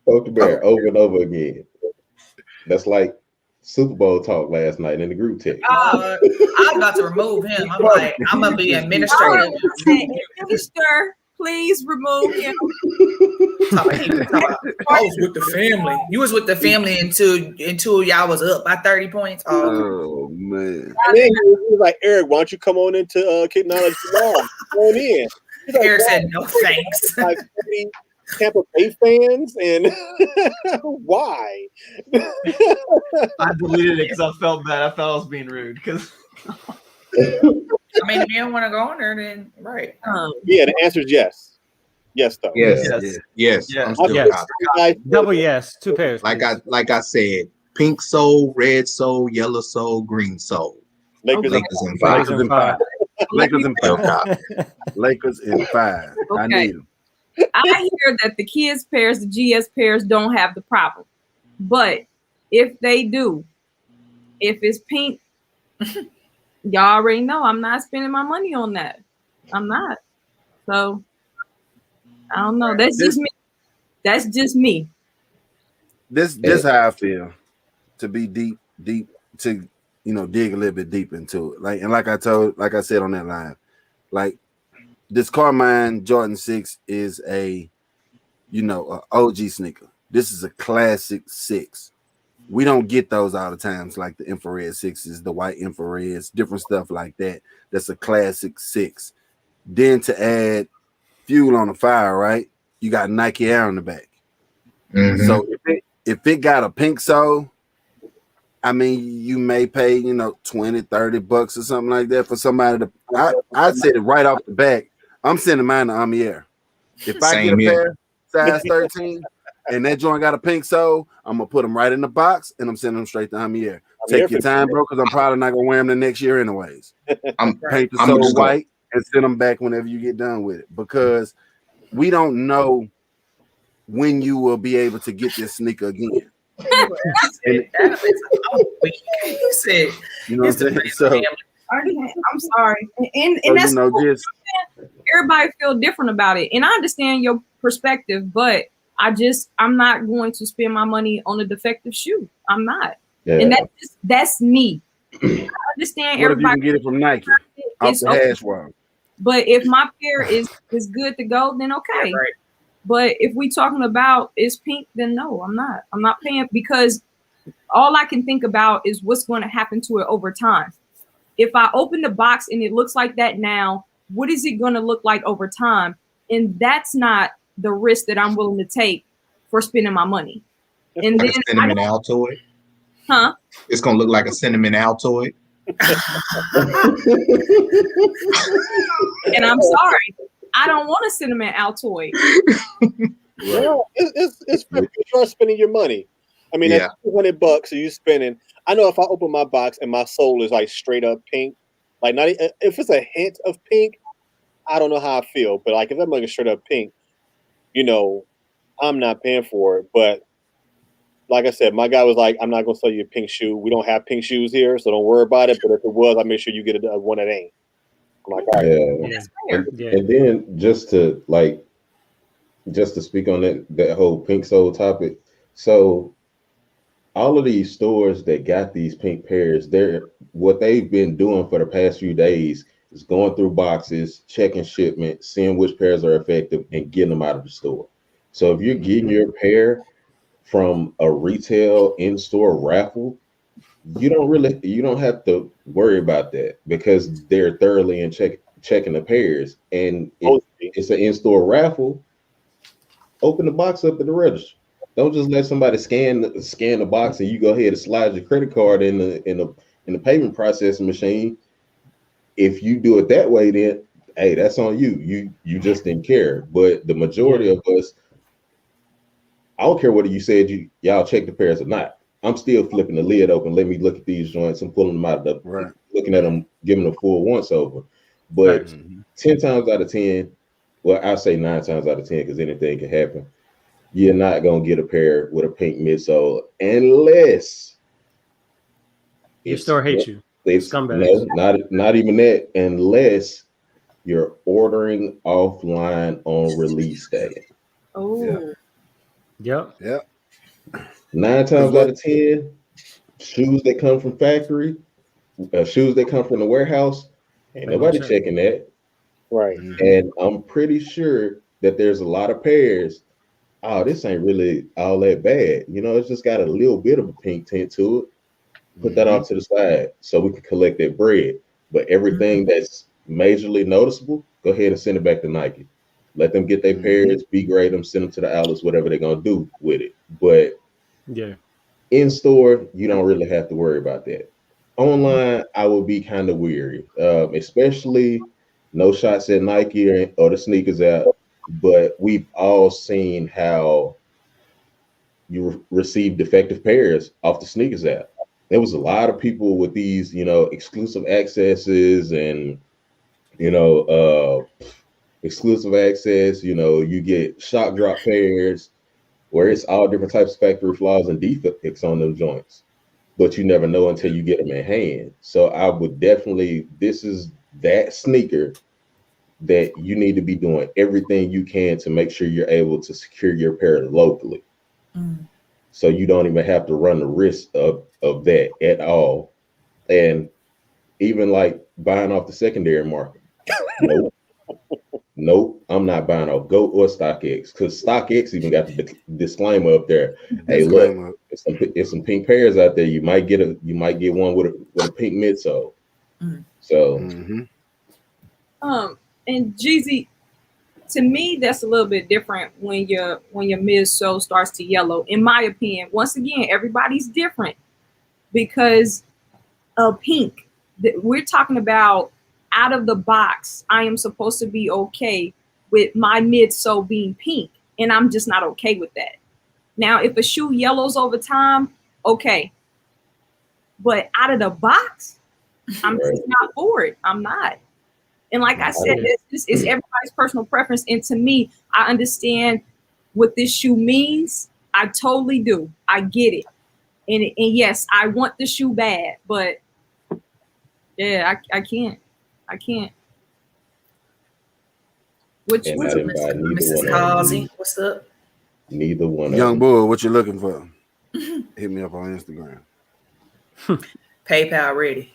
Poke the bear over and over again. That's like Super Bowl talk last night in the group text. I was about to remove him. I'm like, I'm gonna be administrative. Mister, please remove him. I was with the family. You was with the family until y'all was up by 30 points. Oh man. And then he was like, Eric, why don't you come on into Kid Knowledge tomorrow? Come on in. He's like, Eric said no thanks. Like Tampa Bay fans, and why? I deleted it because I felt bad. I felt I was being rude. Because I mean, if you don't want to go on there, then right. Yeah, the answer is yes. Yes, though. Yes. I'm still yes. Double yes. 2 pairs. Like I said, pink soul, red soul, yellow soul, green soul. Lakers in 5. Lakers in 5. Lakers in 5. Okay. I need them. I hear that the kids pairs, the GS pairs don't have the problem. But if they do, if it's pink, y'all already know I'm not spending my money on that. I'm not. So I don't know. That's just me. That's just me. This how I feel. To be deep, to dig a little bit deep into it. Like I said on that line, like this Carmine Jordan 6 is a OG sneaker. This is a classic 6. We don't get those all the times, like the infrared 6s, the white infrareds, different stuff like that. That's a classic 6. Then to add fuel on the fire, right? You got Nike Air on the back. Mm-hmm. So if it got a pink sole, I mean, you may pay, $20-$30 or something like that for somebody to. I said it right off the back. I'm sending mine to Amier. If I get a pair size 13 and that joint got a pink sole, I'm gonna put them right in the box and I'm sending them straight to Amier. Take your time, bro, because I'm probably not gonna wear them the next year anyways. Paint the sole white and send them back whenever you get done with it, because we don't know when you will be able to get this sneaker again. He said, what I'm saying? So, I'm sorry, and so, that's cool. just Everybody feel different about it, and I understand your perspective, but I'm not going to spend my money on a defective shoe. I'm not, and that's me. I understand what everybody if you can get it from Nike off the hash wall. But if my pair is good to go, then okay. Yeah, right. But if we talking about is pink, then no, I'm not. I'm not paying, because all I can think about is what's going to happen to it over time. If I open the box and it looks like that now, what is it going to look like over time? And that's not the risk that I'm willing to take for spending my money. And like then a cinnamon Altoid. Huh? It's gonna look like a cinnamon Altoid. And I'm sorry, I don't want a cinnamon Altoid. Well, it's you're spending your money. I mean, that's $200 so you spending. I know if I open my box and my sole is like straight up pink, like not if it's a hint of pink, I don't know how I feel. But like if I'm looking straight up pink, I'm not paying for it. But like I said, my guy was like, I'm not gonna sell you a pink shoe. We don't have pink shoes here, so don't worry about it. But if it was, I'll make sure you get a one that ain't. I'm like, all right. And then just to speak on that whole pink sole topic. So all of these stores that got these pink pairs, what they've been doing for the past few days is going through boxes, checking shipment, seeing which pairs are effective, and getting them out of the store. So if you're getting your pair from a retail in-store raffle, you don't have to worry about that, because they're thoroughly in checking the pairs. And if it's an in-store raffle, open the box up at the register. Don't just let somebody scan the box and you go ahead and slide your credit card in in the payment processing machine. If you do it that way, then hey, that's on you. You just didn't care. But the majority of us, I don't care whether you said y'all check the pairs or not. I'm still flipping the lid open. Let me look at these joints and pulling them out of the looking at them, giving them a full once over. But 10 times out of 10, well, I'll say 9 times out of 10, because anything can happen. You're not gonna get a pair with a pink midsole unless your store hates you. It's no, not even that, unless you're ordering offline on release day. Oh. Yep. 9 times out of 10, shoes that come from factory, shoes that come from the warehouse, ain't nobody checking that. Right. And I'm pretty sure that there's a lot of pairs. Oh, this ain't really all that bad. You know, it's just got a little bit of a pink tint to it. Put that off to the side so we can collect that bread. But everything that's majorly noticeable, go ahead and send it back to Nike. Let them get their pairs, B-grade them, send them to the outlets, whatever they're gonna do with it. But in store, you don't really have to worry about that. Online, I would be kind of weary, especially no shots at Nike or the sneakers app. But we've all seen how you receive defective pairs off the sneakers app. There was a lot of people with these, you know, exclusive accesses and, you know, exclusive access. You know, you get shock drop pairs where it's all different types of factory flaws and defects on them joints, but you never know until you get them in hand. So I would definitely, this is that sneaker that you need to be doing everything you can to make sure you're able to secure your pair locally. So you don't even have to run the risk of that at all. And even like buying off the secondary market. Nope, I'm not buying off GOAT or StockX, because StockX even got the disclaimer up there. Hey, look, it's some pink pairs out there. You might get one with a pink midsole. So and Jeezy, to me, that's a little bit different when your midsole starts to yellow. In my opinion, once again, everybody's different because of pink. We're talking about out of the box. I am supposed to be okay with my midsole being pink, and I'm just not okay with that. Now, if a shoe yellows over time, okay, but out of the box, I'm just not for it. I'm not. And like I said, it's everybody's personal preference. And to me, I understand what this shoe means. I totally do. I get it. And yes, I want the shoe bad, but yeah, I can't. I can't. Which Mrs. Halsey, what's up? Neither one. Young Bull, what you looking for? Hit me up on Instagram. PayPal ready.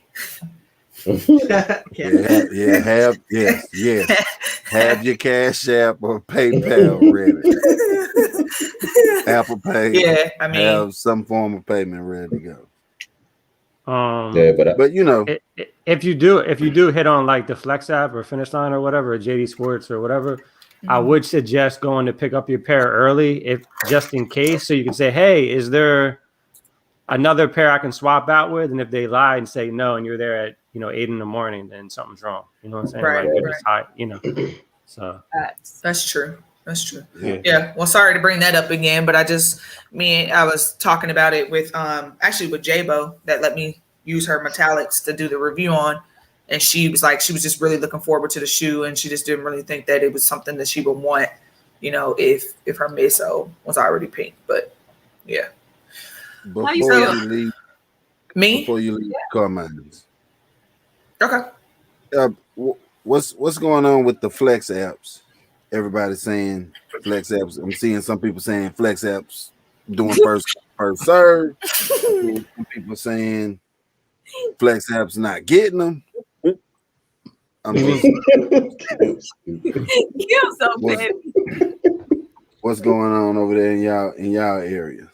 Have your Cash App or PayPal ready. Apple Pay. Yeah, I mean, have some form of payment ready to go. But you know, if you do hit on like the Flex app or Finish Line or whatever, or JD Sports or whatever, I would suggest going to pick up your pair early, if just in case, so you can say, hey, is there another pair I can swap out with? And if they lie and say no, and you're there at 8 in the morning, then something's wrong. You know what I'm saying? Right, like, right. Just high, So that's true. That's true. Yeah. Well, sorry to bring that up again, but I was talking about it with actually with J-Bo that let me use her metallics to do the review on, and she was just really looking forward to the shoe, and she just didn't really think that it was something that she would want, if her midsole was already pink. But yeah. Before you leave Carmine's. Okay. What's going on with the Flex apps? Everybody's saying Flex apps. I'm seeing some people saying Flex apps doing first serve. Some people saying Flex apps not getting them. What's going on over there in y'all area?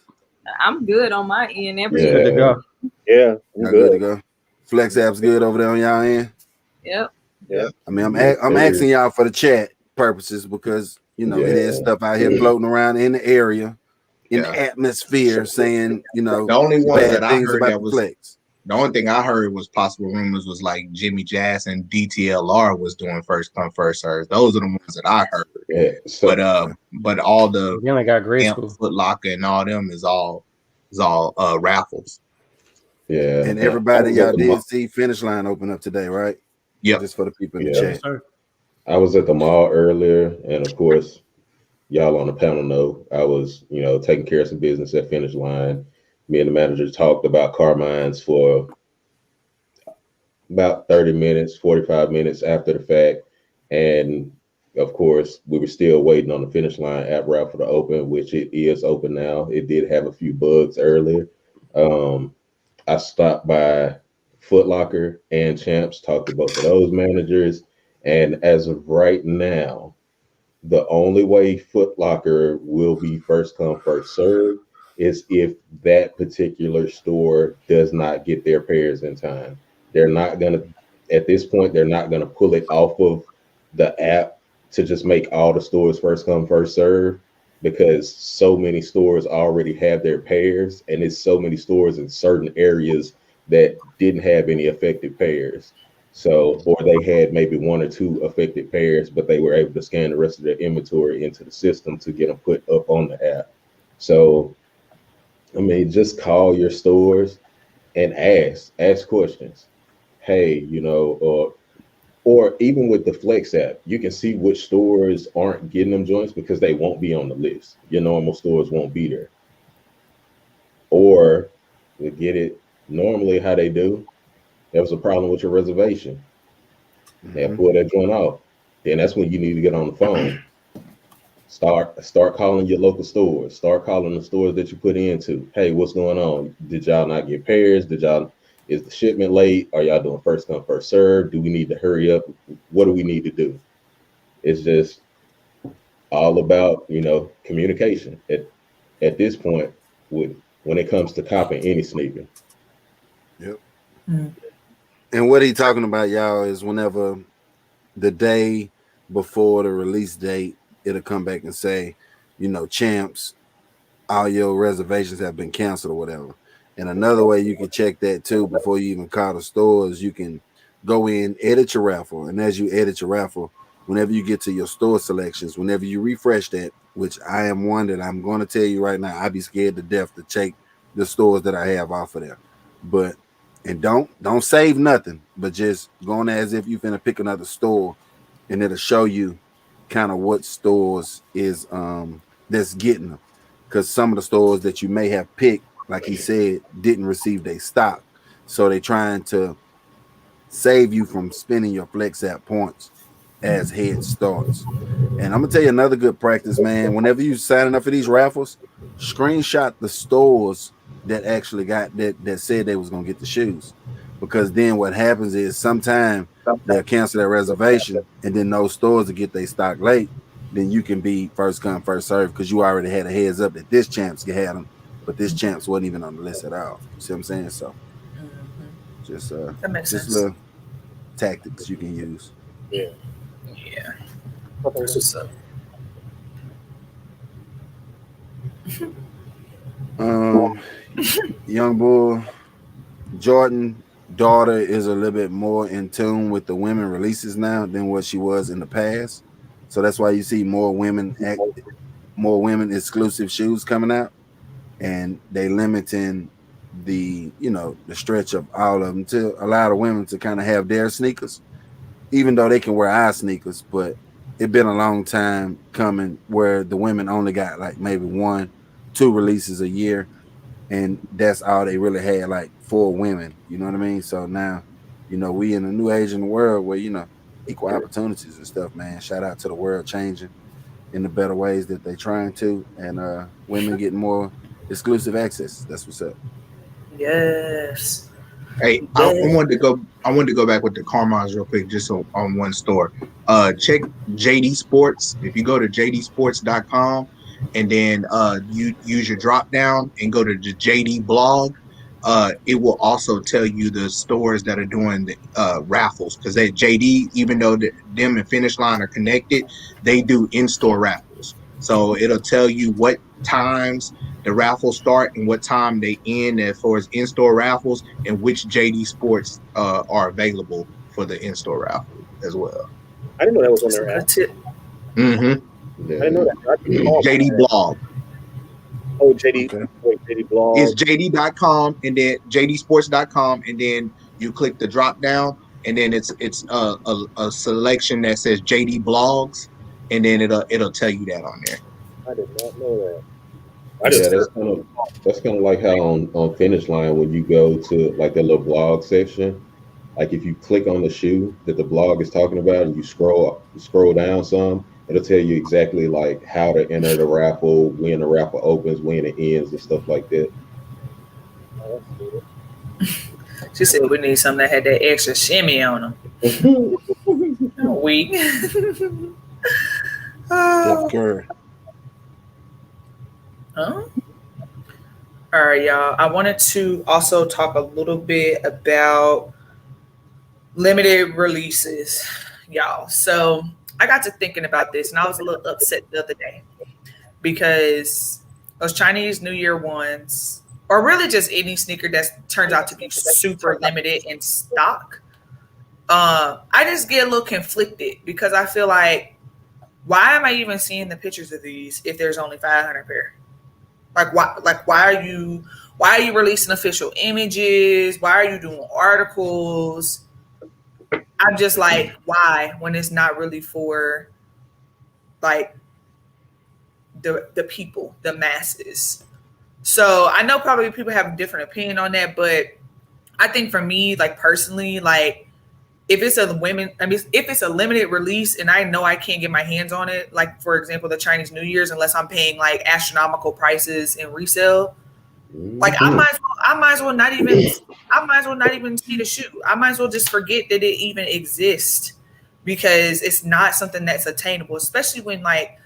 I'm good on my end. Good to go. Yeah, I'm good to go. Flex apps good over there on y'all end. Yep. Yeah. I mean, I'm asking y'all for the chat purposes because it is stuff out here floating around in the area, in the atmosphere, saying the only one bad that I things heard about that was Flex. The only thing I heard was possible rumors was like Jimmy Jazz and DTLR was doing first come first serve. Those are the ones that I heard. Yeah, so, but all the you only got grade school, Foot Locker and all them is all raffles. Yeah, and everybody y'all did see Finish Line open up today, right? Yeah, just for the people in the chat. I was at the mall earlier, and of course, y'all on the panel know I was, taking care of some business at Finish Line. Me and the manager talked about Carmine's for about 30 minutes, 45 minutes after the fact. And of course, we were still waiting on the Finish Line app raffle to open, which it is open now. It did have a few bugs earlier. I stopped by Foot Locker and Champs, talked to both of those managers. And as of right now, the only way Foot Locker will be first come, first serve is if that particular store does not get their pairs in time. They're not going to, at this point, they're not going to pull it off of the app to just make all the stores first come, first serve, because so many stores already have their pairs, and it's so many stores in certain areas that didn't have any affected pairs. So, or they had maybe one or two affected pairs, but they were able to scan the rest of their inventory into the system to get them put up on the app. So, I mean, just call your stores and ask questions. Hey, or even with the Flex app, you can see which stores aren't getting them joints because they won't be on the list. Your normal stores won't be there. Or to get it normally how they do, there was a problem with your reservation. They pull that joint off. Then that's when you need to get on the phone. Start calling your local stores. Start calling the stores that you put into. Hey, what's going on? Did y'all not get pairs? Is the shipment late? Are y'all doing first come, first serve? Do we need to hurry up? What do we need to do? It's just all about, communication at this point when it comes to copping any sneaker. Yep. Mm-hmm. And what he talking about, y'all, is whenever the day before the release date, it'll come back and say, Champs, all your reservations have been canceled or whatever. And another way you can check that too before you even call the stores, you can go in, edit your raffle. And as you edit your raffle, whenever you get to your store selections, whenever you refresh that, which I am one that I'm going to tell you right now, I'd be scared to death to check the stores that I have off of there. But and don't save nothing, but just go on as if you're finna pick another store, and it'll show you kind of what stores is that's getting them. Because some of the stores that you may have picked, like he said, didn't receive their stock. So they're trying to save you from spending your Flex app points as head starts. And I'm gonna tell you another good practice, man. Whenever you signing up for these raffles, screenshot the stores that actually got that said they was gonna get the shoes. Because then what happens is sometimes they'll cancel their reservation, and then those stores will get their stock late. Then you can be first come, first serve because you already had a heads up that this Champs had them, but this Champs wasn't even on the list at all. See what I'm saying? So just that makes just sense. little tactics you can use. Yeah. That's what's up. Young boy Jordan daughter is a little bit more in tune with the women releases now than what she was in the past. So that's why you see more women exclusive shoes coming out, and they limiting the the stretch of all of them to allow the women to kind of have their sneakers, even though they can wear our sneakers. But it's been a long time coming where the women only got like maybe 1-2 releases a year, and that's all they really had, like 4 women. You know what I mean? So now, we in a new age in the world where equal opportunities and stuff, man. Shout out to the world changing in the better ways that they're trying to, and women getting more exclusive access. That's what's up. Yes. Hey, I wanted to go back with the Carmines real quick, just on one store. Check JD Sports. If you go to jdsports.com and then you use your drop down and go to the JD blog, it will also tell you the stores that are doing the raffles, because they JD, even though them and Finish Line are connected, they do in-store raffles. So it'll tell you what times the raffles start and what time they end as far as in-store raffles, and which JD Sports are available for the in-store raffle as well. I didn't know that was on their app. Mm-hmm. Yeah. I didn't know that. JD Blog. Oh, JD. Okay. Wait, JD Blog. It's JD.com and then JDSports.com, and then you click the drop down, and then it's a selection that says JD Blogs, and then it'll tell you that on there. I did not know that. That's kind of like how on Finish Line, when you go to like the little blog section, like if you click on the shoe that the blog is talking about and you scroll down some, it'll tell you exactly like how to enter the raffle, when the raffle opens, when it ends, and stuff like that. She said we need something that had that extra shimmy on them. Weak. Huh? All right, y'all. I wanted to also talk a little bit about limited releases, y'all. So I got to thinking about this, and I was a little upset the other day because those Chinese New Year ones, or really just any sneaker that turns out to be super limited in stock, I just get a little conflicted because I feel like, why am I even seeing the pictures of these if there's only 500 pair? Why are you releasing official images? Why are you doing articles? I'm just like, why, when it's not really for like the people, the masses? So I know probably people have a different opinion on that, but I think for me, like personally, like if it's a limited release and I know I can't get my hands on it, like for example, the Chinese New Year's, unless I'm paying like astronomical prices in resale, like I might as well not even see the shoe. I might as well just forget that it even exists, because it's not something that's attainable, especially when like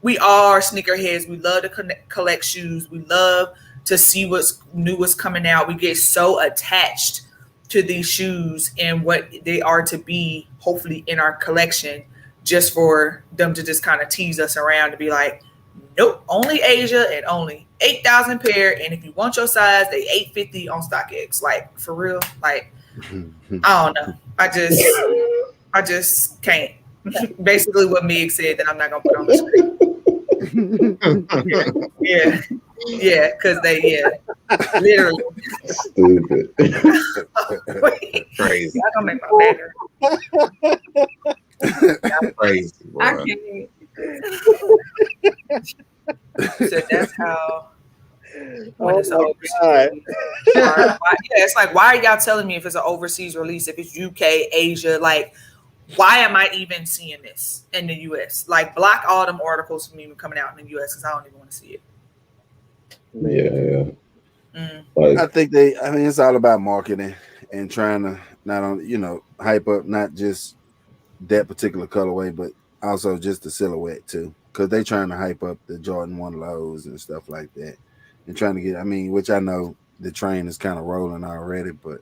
we are sneakerheads. We love to collect shoes. We love to see what's new, what's coming out. We get so attached to these shoes and what they are to be, hopefully in our collection, just for them to just kind of tease us around to be like, nope, only Asia and only 8,000 pair. And if you want your size, they $850 on StockX. Like, for real? Like, I don't know. I just can't. Basically what Meg said that I'm not going to put on the screen. Yeah, because literally. Stupid. Crazy. That don't make my better. Crazy. Boy. I can't. So that's how. When it's Oh overseas my God. it's like, why are y'all telling me if it's an overseas release, if it's UK, Asia, like, why am I even seeing this in the US? Like, block all them articles from even coming out in the US because I don't even want to see it. Yeah. Like, I think it's all about marketing and trying to not only, hype up not just that particular colorway, but also just the silhouette too. Because they trying to hype up the Jordan 1 lows and stuff like that. And trying to get, which I know the train is kind of rolling already, but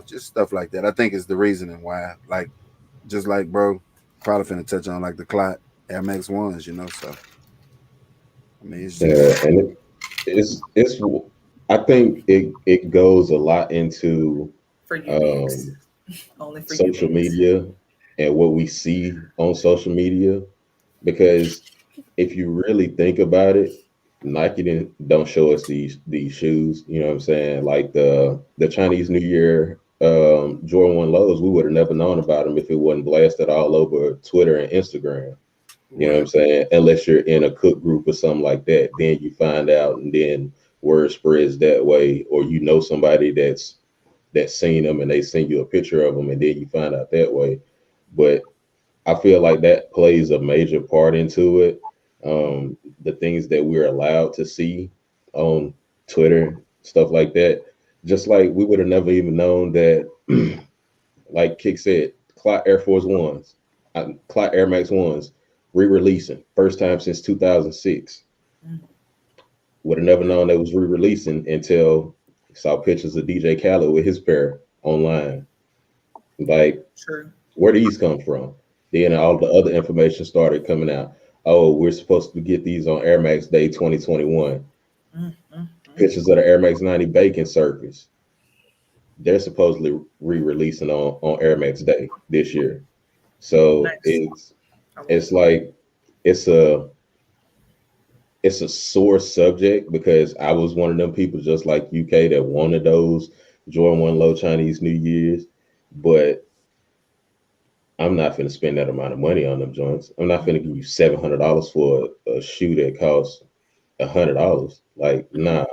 just stuff like that. I think it's the reasoning why, like, just like bro, probably finna touch on like the Clot Air Max 1s, so. It's just, and it's I think it goes a lot into only for social media and what we see on social media, because if you really think about it, Nike don't show us these shoes, you know what I'm saying? Like the Chinese New Year Jordan 1 lows, we would have never known about them if it wasn't blasted all over Twitter and Instagram. You know what I'm saying? Unless you're in a cook group or something like that, then you find out, and then word spreads that way, or somebody that's seen them and they send you a picture of them, and then you find out that way. But I feel like that plays a major part into it. The things that we're allowed to see on Twitter, stuff like that. Just like we would have never even known that, like Kik said, Clot Air Force Ones, Clot Air Max 1s, re-releasing, first time since 2006. Would have never known they was re-releasing until saw pictures of DJ Khaled with his pair online. Like, true. Where these come from? Then all the other information started coming out. oh, we're supposed to get these on Air Max Day 2021. Pictures of the Air Max 90 Bacon Circus. They're supposedly re-releasing on Air Max Day this year. So nice. it's like it's a sore subject because I was one of them people just like UK that wanted those Jordan 1 Low Chinese New Year's, but I'm not finna spend that amount of money on them joints. I'm not finna give you $700 for a shoe that costs $100. Like, nah.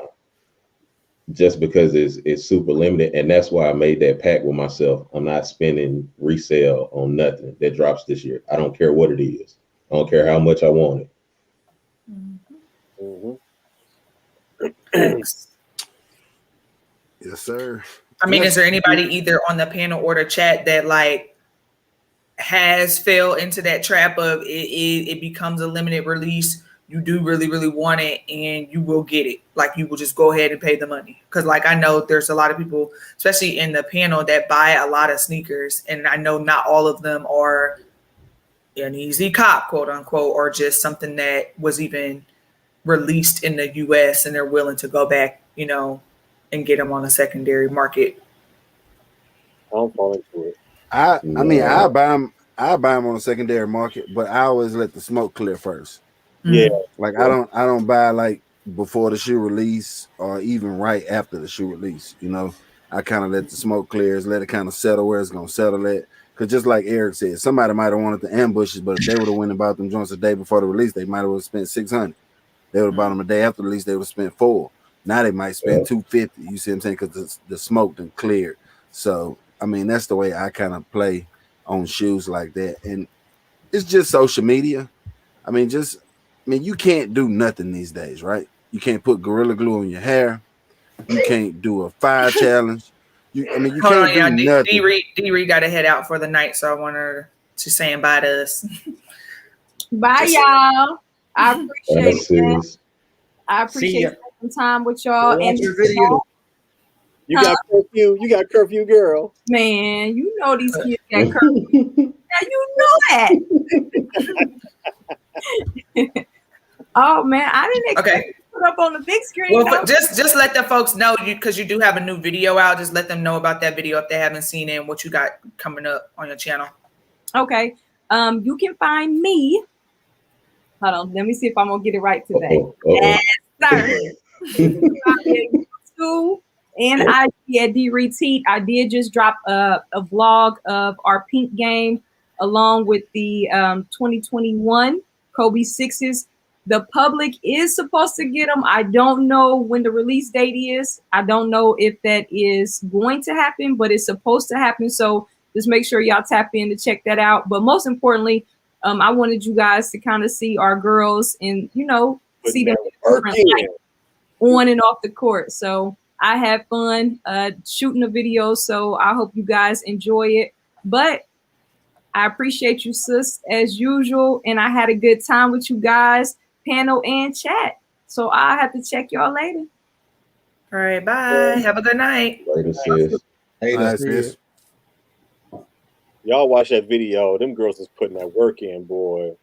Just because it's super limited, and that's why I made that pact with myself. I'm not spending resale on nothing that drops this year. I don't care what it is. I don't care how much I want it. Yes, sir. I mean, is there anybody either on the panel or the chat that like has fell into that trap of it becomes a limited release? You do really, really want it and you will get it. Like you will just go ahead and pay the money. Cause like I know there's a lot of people, especially in the panel, that buy a lot of sneakers. And I know not all of them are an easy cop, quote unquote, or just something that was even released in the US and they're willing to go back, you know, and get them on a secondary market. I don't fall into it. I mean, I buy them on the secondary market, but I always let the smoke clear first. Yeah, like I don't buy like before the shoe release or even right after the shoe release. You know, I kind of let the smoke clears, let it kind of settle where it's gonna settle at. Because just like Eric said, somebody might have wanted the ambushes, but if they would have went and bought them joints the day before the release, they might have spent $600. They would have bought them the day after the release, they would have spent $400. Now they might spend $250. You see what I'm saying? Because the smoke done cleared. So I mean, that's the way I kind of play on shoes like that, and it's just social media. I mean, you can't do nothing these days, right? You can't put Gorilla Glue on your hair. You can't do a fire challenge. You can't do nothing. D-Reed got to head out for the night, so I want her to saying bye to us. Bye, y'all. I appreciate it. I appreciate spending time with y'all. And your video. You got curfew. You got curfew, girl. Man, you know these kids got curfew. Now you know that. Oh man, I didn't expect to put up on the big screen. Well, just let the folks know because you do have a new video out. Just let them know about that video if they haven't seen it and what you got coming up on your channel. Okay. You can find me. Hold on, let me see if I'm gonna get it right today. Yes, sir. YouTube and IG at D-Reteat. I did just drop a vlog of our pink game along with the 2021 Kobe 6s. The public is supposed to get them. I don't know when the release date is. I don't know if that is going to happen, but it's supposed to happen. So just make sure y'all tap in to check that out. But most importantly, I wanted you guys to kind of see our girls and, you know, see them on and off the court. So I had fun shooting the video. So I hope you guys enjoy it. But I appreciate you, sis, as usual. And I had a good time with you guys, panel and chat. So I'll have to check y'all later. All right, bye. Have a good night. Later, sis. Later, sis. Y'all watch that video. Them girls was putting that work in, boy.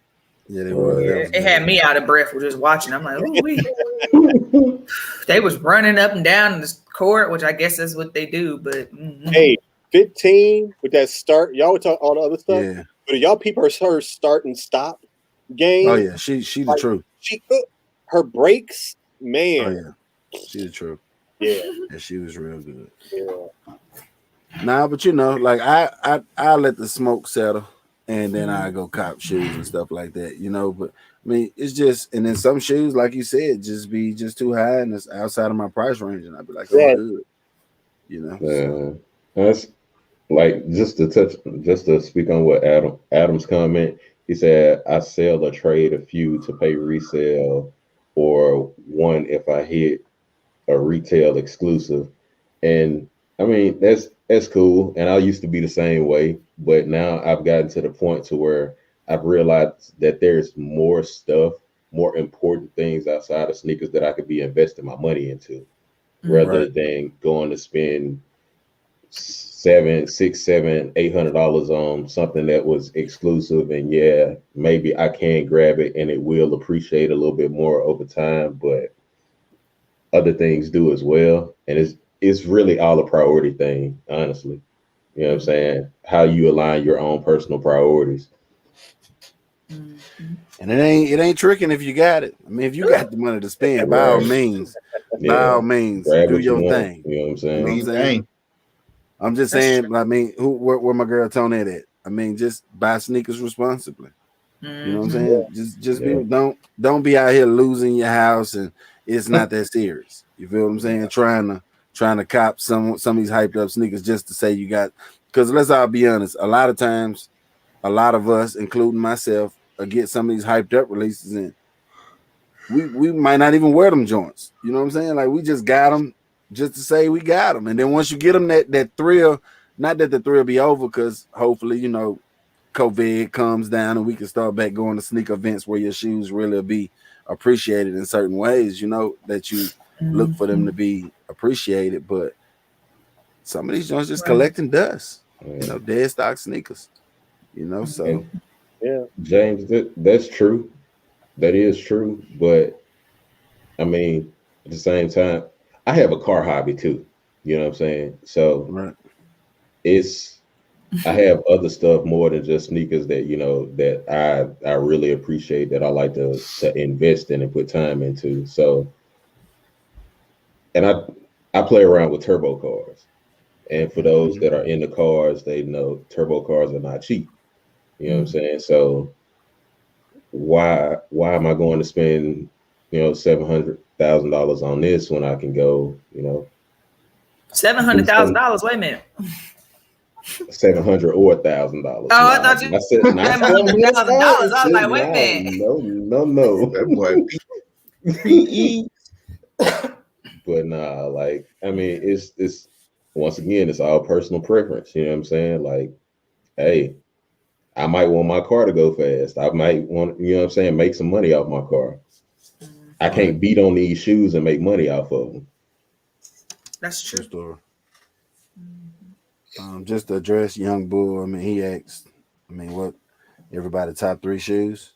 Yeah, they were. It had me out of breath with just watching. I'm like, ooh, they was running up and down the court, which I guess is what they do. But hey, 15 with that start. Y'all would talk all the other stuff. Yeah. But y'all people her start and stop game. Oh yeah, she the truth. She her breaks, man. Oh yeah, she the truth. Yeah, and she was real good. Yeah. Nah, but you know, like I let the smoke settle, and then I go cop shoes and stuff like that. You know, but I mean, it's just, and then some shoes, like you said, just be too high and it's outside of my price range, and I'd be like, oh, good. You know, so. That's like just to speak on what Adam's comment. He said, I sell or trade a few to pay resale, or one if I hit a retail exclusive. And I mean, that's cool. And I used to be the same way, but now I've gotten to the point to where I've realized that there's more stuff, more important things outside of sneakers that I could be investing my money into, rather than going to spend $800 on something that was exclusive, and yeah, maybe I can grab it and it will appreciate a little bit more over time, but other things do as well. And it's really all a priority thing, honestly. You know what I'm saying? How you align your own personal priorities. And it ain't tricking if you got it. I mean, if you got the money to spend, by all means, grab do what your you want. thing. You know what I'm saying? You know what I'm saying? I'm just saying. I mean, where my girl Tony at? I mean, just buy sneakers responsibly. You know what I'm saying? Just be don't be out here losing your house, and it's not that serious. You feel what I'm saying? Trying to cop some of these hyped up sneakers just to say you got. Because let's all be honest, a lot of times, a lot of us, including myself, get some of these hyped up releases, and we might not even wear them joints. You know what I'm saying? Like we just got them just to say we got them, and then once you get them, that thrill. Not that the thrill be over, because hopefully, you know, COVID comes down and we can start back going to sneaker events where your shoes really be appreciated in certain ways, you know, that you look for them to be appreciated. But some of these joints just collecting dust, you know, dead stock sneakers, you know. So yeah, James, that's true. That is true. But I mean, at the same time, I have a car hobby too. You know what I'm saying? So I have other stuff more than just sneakers that, you know, that I really appreciate, that I like to invest in and put time into. So, and I play around with turbo cars. And for those that are in the cars, they know turbo cars are not cheap. You know what I'm saying? So why am I going to spend, you know, $700,000 on this when I can go, you know, $700,000? Wait a minute. $700 or $1,000. Oh, I thought you said $700,000. I was like, wait a minute. No. That boy PE. But nah, like, I mean, it's once again, it's all personal preference. You know what I'm saying? Like, hey, I might want my car to go fast. I might want, you know what I'm saying, make some money off my car. I can't beat on these shoes and make money off of them. That's true. Just to address Young Bull, I mean, he asked, I mean, what everybody top 3 shoes?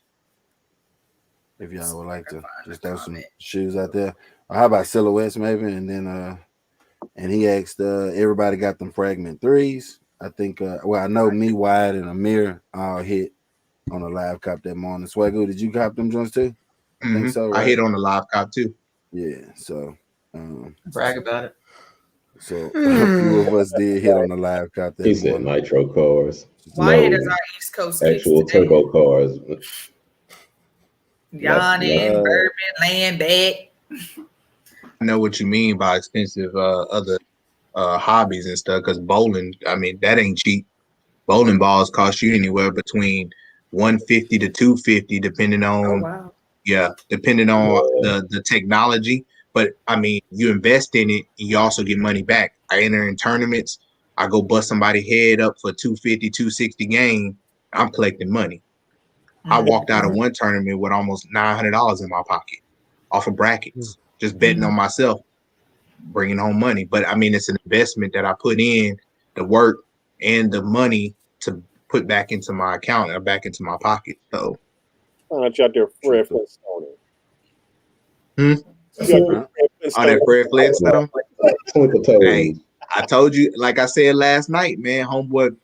If y'all would like to just throw some shoes out there. Or how about silhouettes maybe? And then and he asked everybody got them fragment 3s. I think I know me, Wyatt, and Amir all hit on a live cop that morning. Swagoo, did you cop them joints too? I think so, right? I hit on the live cop too. Yeah, so brag about it. So a few of us did hit on the live cop that he morning. Said nitro cars. Wyatt is our East Coast actual turbo cars. Yawning, bourbon, laying back. I know what you mean by expensive other hobbies and stuff, because bowling, I mean, that ain't cheap. Bowling balls cost you anywhere between $150 to $250 depending on depending on the technology. But I mean, you invest in it, you also get money back. I enter in tournaments, I go bust somebody head up for $250, $260 game, I'm collecting money. I walked out of one tournament with almost $900 in my pocket off of brackets, just betting on myself, bringing home money. But I mean, it's an investment that I put in the work and the money to put back into my account or back into my pocket. So, aren't you out there, Fred Flintstone? that Fred Flintstone. Hey, I told you, like I said last night, man, homeboy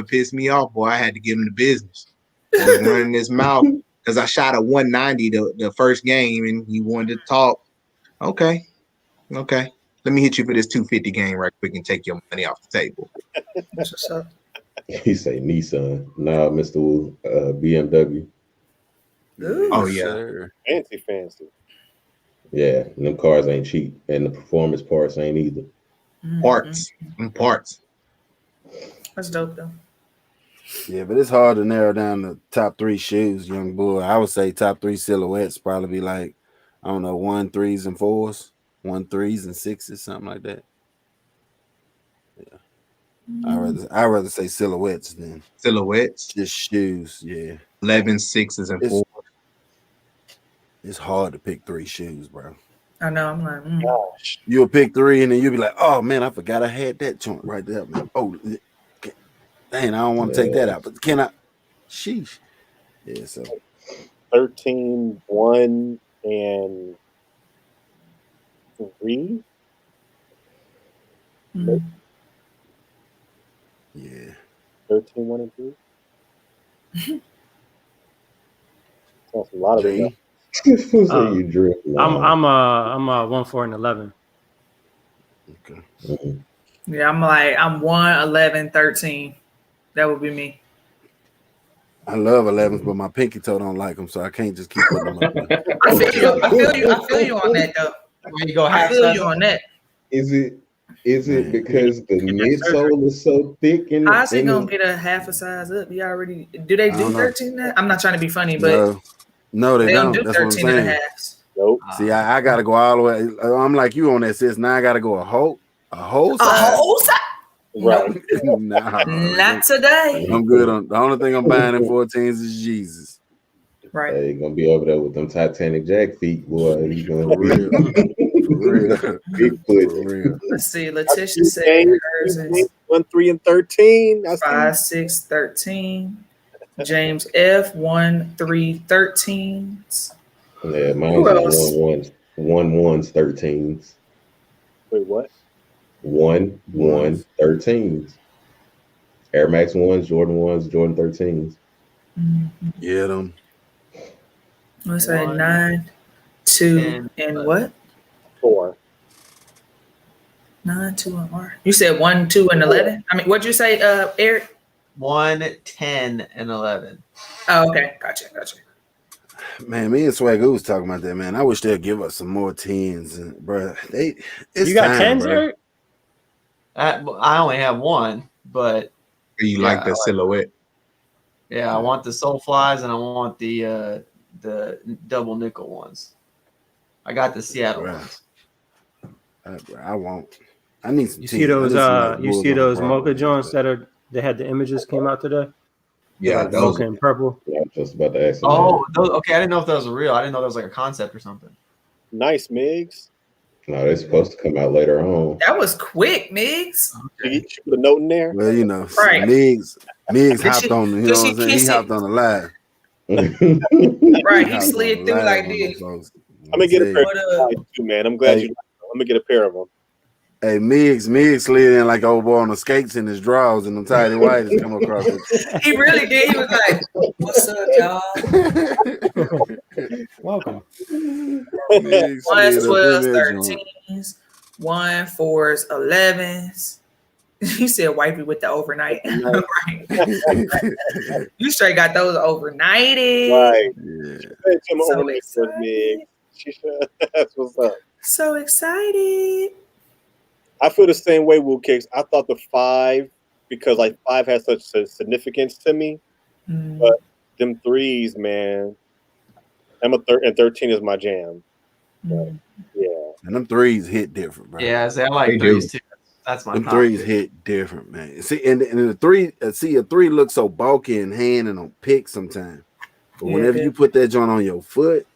pissed me off. Boy, I had to give him the business. He was running his mouth because I shot a 190 the first game, and he wanted to talk. Okay. Let me hit you for this 250 game right quick and take your money off the table. That's what's up. He say Nissan, nah, Mr. Wu, BMW. Oh yeah, fancy. Yeah, and them cars ain't cheap, and the performance parts ain't either. Parts. That's dope though. Yeah, but it's hard to narrow down the top 3 shoes, Young Bull. I would say top 3 silhouettes probably be like, I don't know, 1 3s and 4s, 1 3s and 6s, something like that. Yeah, I rather say silhouettes than just shoes. Yeah, 11 6s and 4s. It's hard to pick 3 shoes, bro. I know. I'm like, gosh. You'll pick 3, and then you'll be like, "Oh man, I forgot I had that joint right there, man. Oh, dang, I don't want to take that out, but can I?" Sheesh. Yeah. So 13, 1, and 3. Yeah. 13, 1, and 3. That's a lot of it. You drift. I'm 1, 4, and 11. Okay. Yeah, I'm 1, 11, 13. That would be me. I love 11s, but my pinky toe don't like them, so I can't just keep putting them up there. I feel you on that though. Where you go, I feel you on that. Is it because the midsole is so thick? How's he gonna get a half a size up? He already do they do 13 now? I'm not trying to be funny, but no, they don't. do That's what I'm 13 and a saying. half. Nope. See, I gotta go all the way. I'm like you on that, sis. Now I gotta go a whole size. Right. Nah, not today. I'm good on the only thing I'm buying in 14s is Jesus. Right. Hey, you're gonna be over there with them Titanic Jack feet, boy. You gonna For real. big foot. For real. Let's see. Letitia said hers is 1, 3, and 13. That's 5, 6, 13. James F 1, 3, 13s. Yeah, mine Who is else? 1, 1s, 13s. Wait, what? 1, 1, 13s. Air Max 1s, Jordan 1s, Jordan 13s. Yeah, them. Let's say 9, 2, and what? 4. 9, 2, and R. You said 1, 2, and 11. I mean, what'd you say, Eric? 1, 10, and 11. Oh, okay. Gotcha. Man, me and Swagoo was talking about that, man. I wish they'd give us some more 10s, and bro, it's You got time, 10s, bro. Eric? I only have 1, but You like the silhouette? yeah, I want the soul flies and I want the double nickel ones. I got the Seattle ones. I won't. I need some. You see those? mocha joints that had the images came out today? Yeah, like mocha and purple. Yeah, I'm just about to ask. Oh, okay. I didn't know if that was real. I didn't know that was like a concept or something. Nice, Migs. No, they're supposed to come out later on. That was quick, Migs. Okay. You put a note in there. Well, you know, right. Migs hopped on. You know what I'm saying? He hopped on the live. Right, he slid through like this. I'm gonna get a pair of too, man. I'm glad I'm gonna get a pair of them. Hey, Migs slid in like old boy on the skates in his drawers and them tidy whities come across it. He really did. He was like, "What's up, y'all?" Welcome. 1s, 12s, 13s, 1, 4s, 11s. You said wifey with the overnight. Right. You straight got those overnighted. Right. Yeah. That's what's up. So excited. I feel the same way, Woo Kicks. I thought the 5, because like 5 has such a significance to me. But them 3s, man. And 13 is my jam. Yeah. And them 3s hit different, bro. Yeah, I like 3s too. That's my them 3s hit different, man. See, and the 3, a 3 looks so bulky in hand and on pick sometimes. But whenever you put that joint on your foot,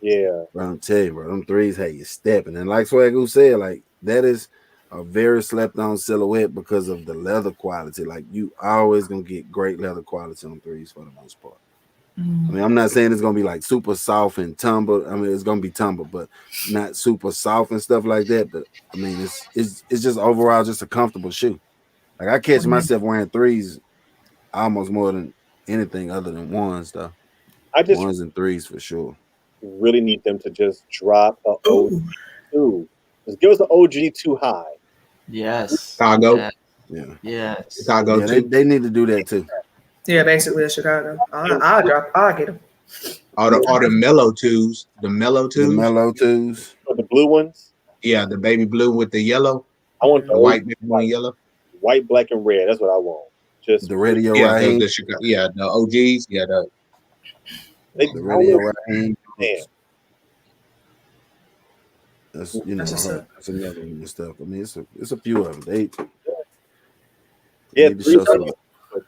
bro, I'm telling you, bro, them 3s had you stepping. And like Swagoo said, like that is a very slept on silhouette because of the leather quality. Like you always gonna get great leather quality on 3s for the most part. I mean, I'm not saying it's gonna be like super soft and tumble. I mean, it's gonna be tumble, but not super soft and stuff like that. But I mean, it's just overall just a comfortable shoe. Like I catch myself wearing 3s almost more than anything other than 1s though. 1s and 3s for sure. Really need them to just drop a OG2. Just give us an OG2 high. Yes. Chicago. Yeah. Yes. Chicago. Yeah, they need to do that too. Yeah, basically a Chicago. I'll get them. All the mellow 2s. The mellow 2s. The mellow 2s. Or the blue ones. Yeah, the baby blue with the yellow. I want the white, and yellow. White, black, and red. That's what I want. Just the radio. The OGs. Yeah, the radio. That's that's another one and stuff. I mean, it's a few of them. They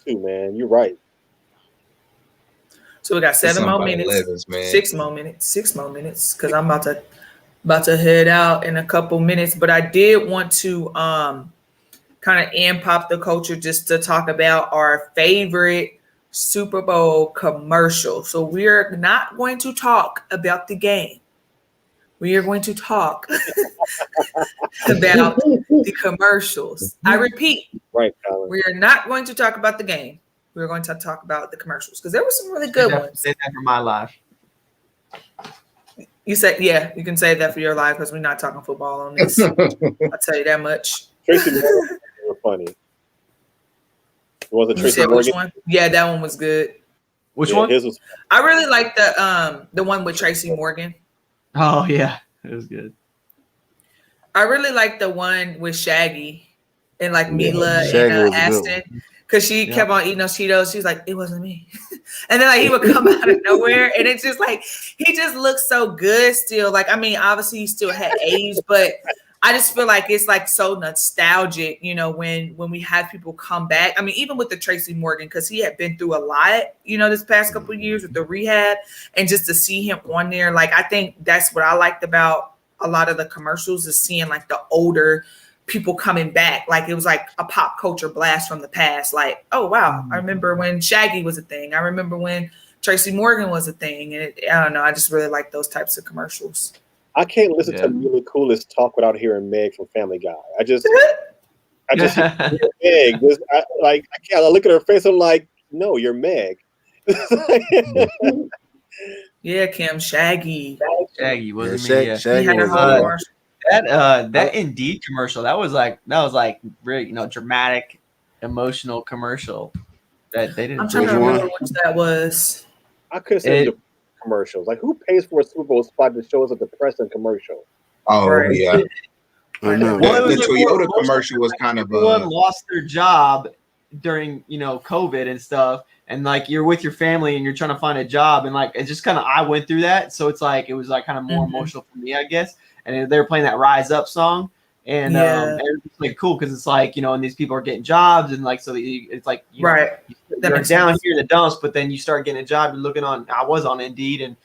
too, man. You're right. So we got 7 more minutes. 11s, man. 6 more minutes. 6 more minutes. Because I'm about to about to head out in a couple minutes, but I did want to kind of end pop the culture just to talk about our favorite Super Bowl commercial. So we're not going to talk about the game. We are going to talk about the commercials. I repeat, right, Colin. We are not going to talk about the game. We're going to talk about the commercials because there were some really good ones. Save that for my life. You said, yeah, you can save that for your life because we're not talking football on this. I'll tell you that much. Tracy Morgan was funny. Was it Tracy Morgan? Which one? Yeah, that one was good. Which one? His was. I really like the one with Tracy Morgan. Oh yeah, it was good. I really like the one with Shaggy and like Mila Shaggy and was Aston because she kept on eating those Cheetos. She was like, it wasn't me. And then like he would come out of nowhere and it's just like he just looks so good still. Like, I mean, obviously he still had age, but I just feel like it's like so nostalgic, you know, when we have people come back. I mean, even with the Tracy Morgan, because he had been through a lot, you know, this past couple of years with the rehab, and just to see him on there, like I think that's what I liked about a lot of the commercials is seeing like the older people coming back. Like it was like a pop culture blast from the past. Like, oh wow, I remember when Shaggy was a thing. I remember when Tracy Morgan was a thing, and I don't know. I just really like those types of commercials. I can't listen to Mila Kunis talk without hearing Meg from Family Guy. I just Meg. I can't. I look at her face. I'm like, no, you're Meg. Yeah, Kim, Shaggy wasn't me. Yeah. Shaggy was that Indeed commercial. That was like really dramatic, emotional commercial. That they didn't. I'm trying to remember which that was. I could say commercials. Like, who pays for a Super Bowl spot that shows a depressing commercial? Oh yeah, I know. Well, the Toyota commercial was kind of everyone lost their job during COVID and stuff, and like you're with your family and you're trying to find a job, and like it's just kind of I went through that, so it's like it was like kind of more emotional for me, I guess. And they were playing that Rise Up song. And it's like cool because it's like and these people are getting jobs and like so it's like you're down here in the dumps, but then you start getting a job. You're looking on. I was on Indeed, and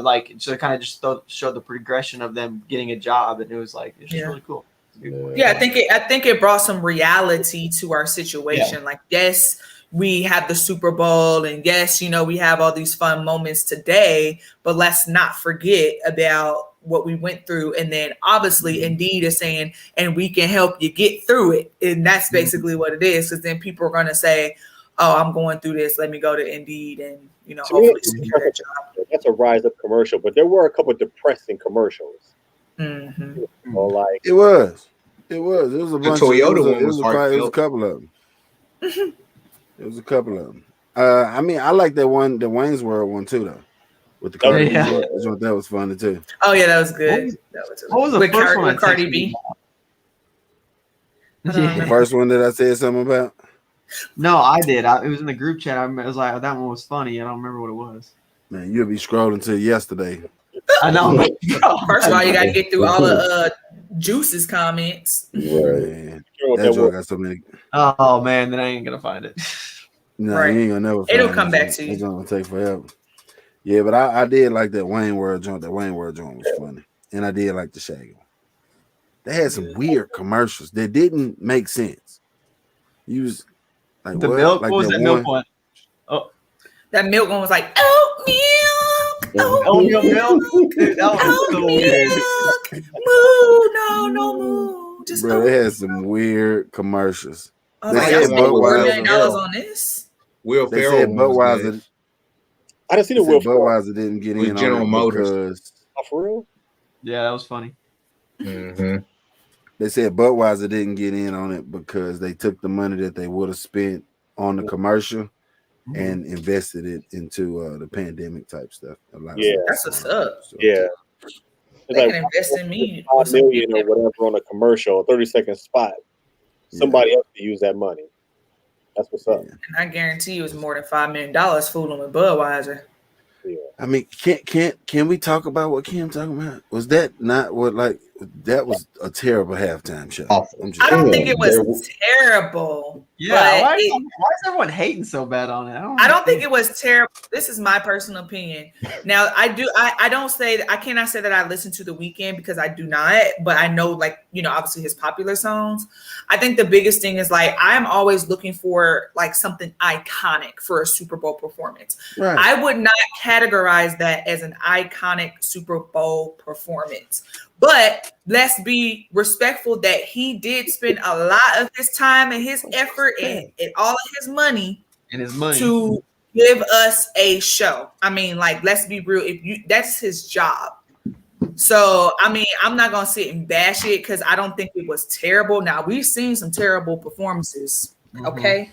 like so kind of just showed the progression of them getting a job, and it was like it's just really cool. Yeah, I think it brought some reality to our situation. Like, yes, we have the Super Bowl, and yes, we have all these fun moments today, but let's not forget about what we went through. And then obviously Indeed is saying, and we can help you get through it. And that's basically what it is. Because then people are going to say, oh, I'm going through this. Let me go to Indeed and, hopefully secure that job. That's a Rise Up commercial, but there were a couple of depressing commercials. Mm-hmm. It was a bunch. Toyota one was it was a couple of them. It was a couple of them. I mean, I like that one, the Wayne's World one too, though. With the Cardi B, that was funny too. Oh yeah, that was good. What was the first one? Cardi B. The first one that I said something about. No, I did. It was in the group chat. I was like, that one was funny. I don't remember what it was. Man, you'll be scrolling till yesterday. I know. First of all, you got to get through all the Juice's comments. Right. That joke got so many. Oh man, then I ain't gonna find it. No, you ain't gonna never. It'll come back to you. It's gonna take forever. Yeah, but I did like that Wayne World joint. That Wayne World joint was funny. And I did like the Shaggy one. They had some weird commercials that didn't make sense. You was like, the what? milk? Like what was that milk one? Oh. That milk one was like, oat milk. Milk. Dude, that was so weird. No moo. Just bro, they had some weird commercials. I was like, I spent $4 million on this. Will they Ferrell said Budweiser. I didn't see the Will Budweiser didn't get in General on it Motors. For real? Yeah, that was funny. Mm-hmm. They said Budweiser didn't get in on it because they took the money that they would have spent on the commercial and invested it into the pandemic type stuff. That's what's up. So. Yeah. They can invest in me. $5 million or whatever on a commercial, a 30-second spot. Somebody else can use that money. That's what's up. And I guarantee you it's more than $5 million fooling with Budweiser. Yeah. I mean, can we talk about what Kim talking about? Was that not what, like, That was a terrible halftime show. I don't think it was terrible. Yeah, why is everyone hating so bad on it? I don't think it was terrible. This is my personal opinion. Now, I cannot say that I listen to The Weeknd because I do not, but I know, like, you know, obviously his popular songs. I think the biggest thing is, like, I'm always looking for, like, something iconic for a Super Bowl performance. Right. I would not categorize that as an iconic Super Bowl performance. But let's be respectful that he did spend a lot of his time and his effort and all of his money to give us a show. I mean, like, let's be real. That's his job. So, I mean, I'm not going to sit and bash it because I don't think it was terrible. Now, we've seen some terrible performances. Okay.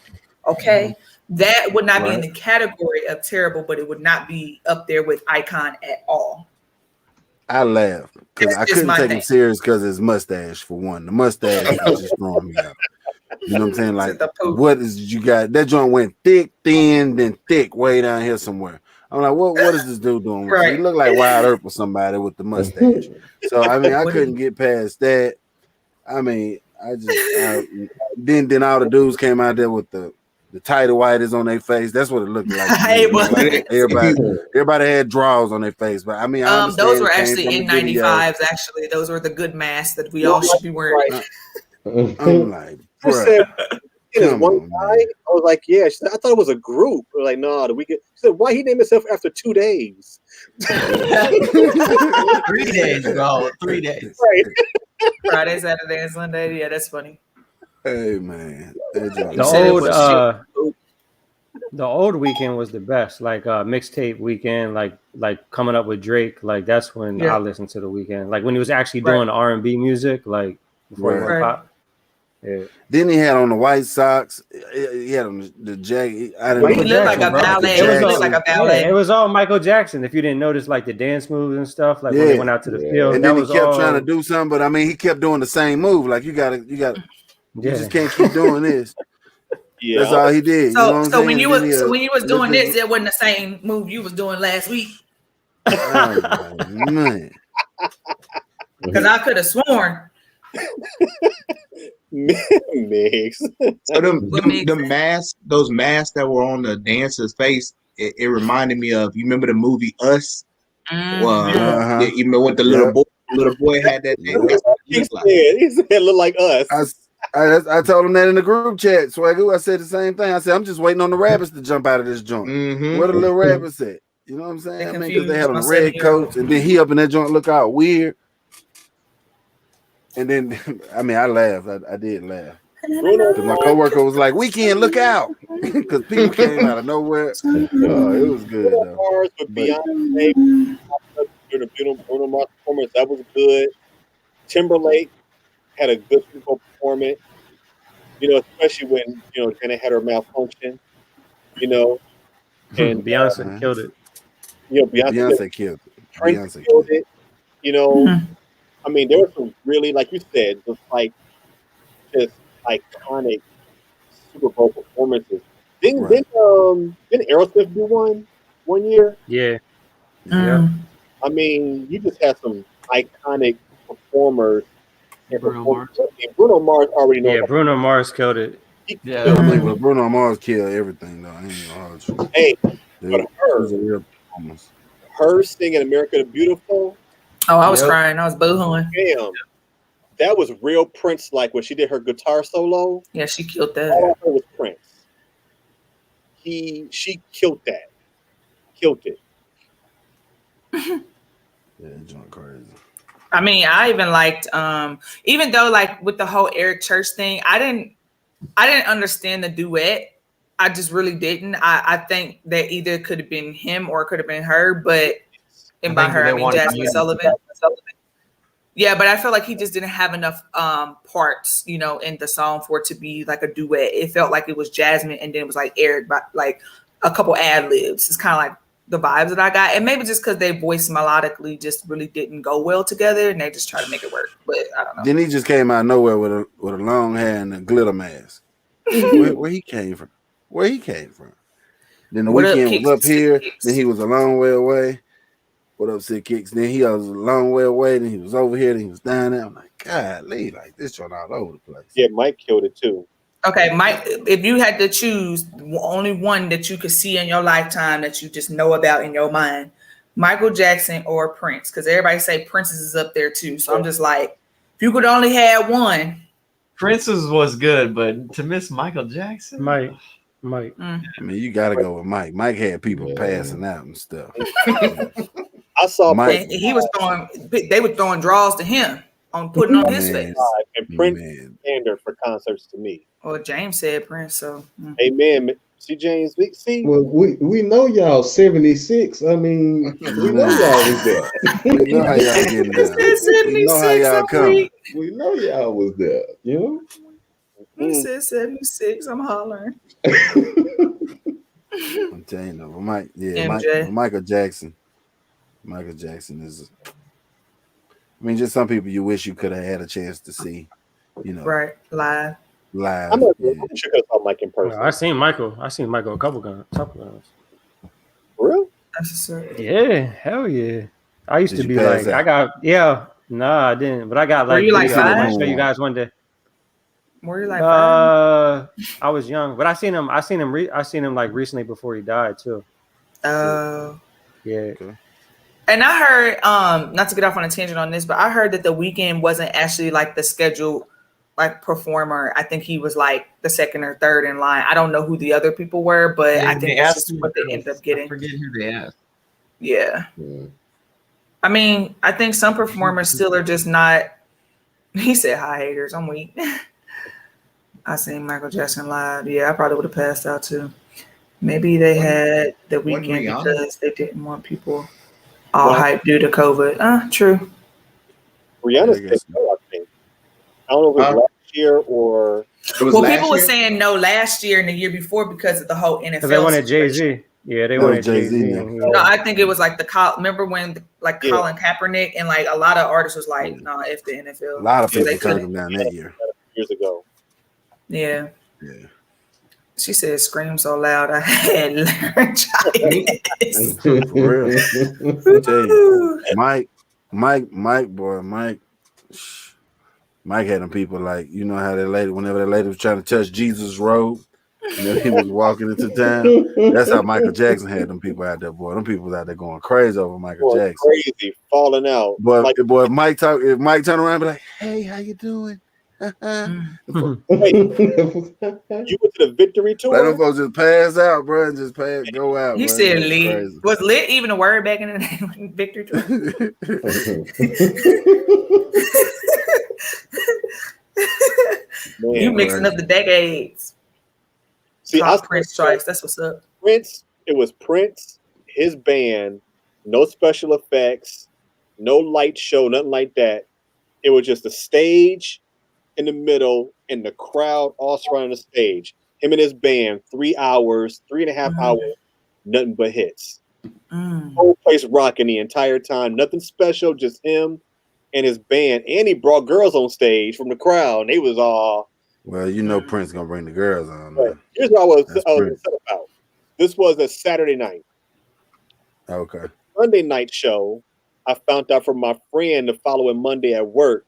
That would not be in the category of terrible, but it would not be up there with icon at all. I laughed because I couldn't take him serious because his mustache, for one. The mustache was just throwing me out. You know what I'm saying? Like, what is you got? That joint went thick, thin, then thick way down here somewhere. I'm like, what is this dude doing? He looked like Wyatt Earp or somebody with the mustache. So, I mean, I couldn't get past that. I mean, then all the dudes came out there with the tighter whiters on their face. That's what it looked like. Everybody had draws on their face. But I mean, those were actually N95s. Actually, those were the good masks that we all should be wearing. I'm like, one guy, I was like, yeah. She said, I thought it was a group. We're like, no, the Weeknd. She said, why he named himself after 2 days? 3 days, bro. 3 days. Right. Friday, Saturday, and Sunday. Yeah, that's funny. Hey man, the old Weeknd was the best. Like mixtape Weeknd, like coming up with Drake. Like that's when I listened to the Weeknd. Like when he was actually doing R&B music. Like before he went pop. Yeah. Then he had on the white socks. He had on the jacket. He looked like a ballet. It was all Michael Jackson. If you didn't notice, like the dance moves and stuff, like when they went out to the field. And then he kept trying to do something, but I mean, he kept doing the same move. Like you got. You just can't keep doing this. That's all he did. So when you was doing this, it wasn't the same move you was doing last week. Oh, man. Because I could have sworn. Mix. So the masks, those masks that were on the dancer's face, it reminded me of. You remember the movie Us? You remember what the little boy had that thing? He said it looked like Us. I told him that in the group chat, Swagoo. I said the same thing. I said, I'm just waiting on the rabbits to jump out of this joint. Where the little rabbits at? You know what I'm saying? I mean, because they had on the red coats, and then he up in that joint look out weird. And then, I mean, I laughed. I did laugh. Because my coworker was like, Weeknd, look out. Because people came out of nowhere. It was good, though. Beyonce, Bruno Mars performance, that was good. Timberlake had a good Super Bowl performance, you know, especially when, you know, Janet had her malfunction, you know. And Beyonce killed it. You know, Beyonce killed it. Prince killed it. You know, I mean, there were some really, like you said, just iconic Super Bowl performances. Didn't Aerosmith do one year? Yeah. I mean, you just had some iconic performers. Bruno Mars already knows. Yeah, Bruno Mars killed it. Bruno Mars killed everything, though. I ain't gonna hey, but her singing "America the Beautiful." Oh, I was crying. I was boo-hooing. Damn, that was real Prince-like when she did her guitar solo. Yeah, she killed that. All I heard was Prince. She killed that. Killed it. Yeah, John crazy. I mean, I even liked, even though like with the whole Eric Church thing, I didn't understand the duet. I just really didn't. I think that either could have been him or it could have been her, but and by her I mean Jasmine Sullivan. Yeah, but I feel like he just didn't have enough parts, you know, in the song for it to be like a duet. It felt like it was Jasmine and then it was like Eric, but like a couple ad libs. It's kind of like the vibes that I got, and maybe just because they voice melodically just really didn't go well together, and they just try to make it work. But I don't know. Then he just came out of nowhere with a long hair and a glitter mask. where he came from? Then the Weeknd was up here. Then he was a long way away. What up, Sick Kicks? Then he was a long way away, then he was over here, then he was down there. I'm like, God, like this joint all over the place. Yeah, Mike killed it too. Okay, Mike, if you had to choose only one that you could see in your lifetime that you just know about in your mind, Michael Jackson or Prince? Because everybody say Prince is up there too. So I'm just like, if you could only have one. Prince's was good, but to miss Michael Jackson? Mike. I mean, you got to go with Mike. Mike had people passing out and stuff. I saw Mike. He was they were throwing draws to him on putting on his face. And Prince standard for concerts to me. Well, James said Prince, so. Amen. See, James, see. Well, we know y'all 76. I mean, we know y'all was there. We know how y'all getting there. We know how y'all coming. We know y'all was there. You know. He said 76. I'm hollering. I'm telling you, Michael Jackson. Michael Jackson is. I mean, just some people you wish you could have had a chance to see. You know, right? Live. I'm sure I saw Mike in person. I seen Michael a couple times. Really? Yeah, hell yeah. I used to be like, I didn't, but I got like. Were you like 5? I show you guys one day. Were you like 5? I was young, but I seen him like recently before he died too. Oh. Yeah. Okay. And I heard, not to get off on a tangent on this, but I heard that The Weeknd wasn't actually like the scheduled like performer. I think he was like the second or third in line. I don't know who the other people were, but I think that's just what they ended up getting. I forget who they asked. Yeah. I mean, I think some performers still are just not. He said, "Hi haters, I'm weak." I seen Michael Jackson live. Yeah, I probably would have passed out too. Maybe they had The Weeknd because they didn't want people all hyped due to COVID. True. Rihanna said no, I think. I don't know if it was last year or. Well, people were saying no last year and the year before because of the whole NFL. They wanted Jay-Z. Yeah, they wanted Jay-Z. No, I think it was like remember when Colin Kaepernick and like a lot of artists was like, no, if the NFL. A lot of people turned him down that year. Years ago. Yeah. Yeah. She said, "Scream so loud, I had laryngitis." For real. I tell you, Mike had them people like, you know how that lady, whenever that lady was trying to touch Jesus' robe, and then he was walking into town. That's how Michael Jackson had them people out there, boy. Them people was out there going crazy over Michael Jackson. Crazy, falling out. But if Mike turned around and be like, "Hey, how you doing?" Wait, you went to the Victory Tour? Let them folks just pass out, bro, and just go out. He said lit. Was lit even a word back in the day? Victory Tour? You mixing up the decades. See, I was Prince choice. That's what's up. Prince, it was Prince, his band, no special effects, no light show, nothing like that. It was just a stage in the middle and the crowd all surrounding the stage. Him and his band, 3 hours, 3.5 hours, nothing but hits. Whole place rocking the entire time. Nothing special, just him and his band. And he brought girls on stage from the crowd. And they was all. Well, you know Prince gonna bring the girls on. Right. Here's what I was upset about. This was a Saturday night. Okay. Sunday night show, I found out from my friend the following Monday at work.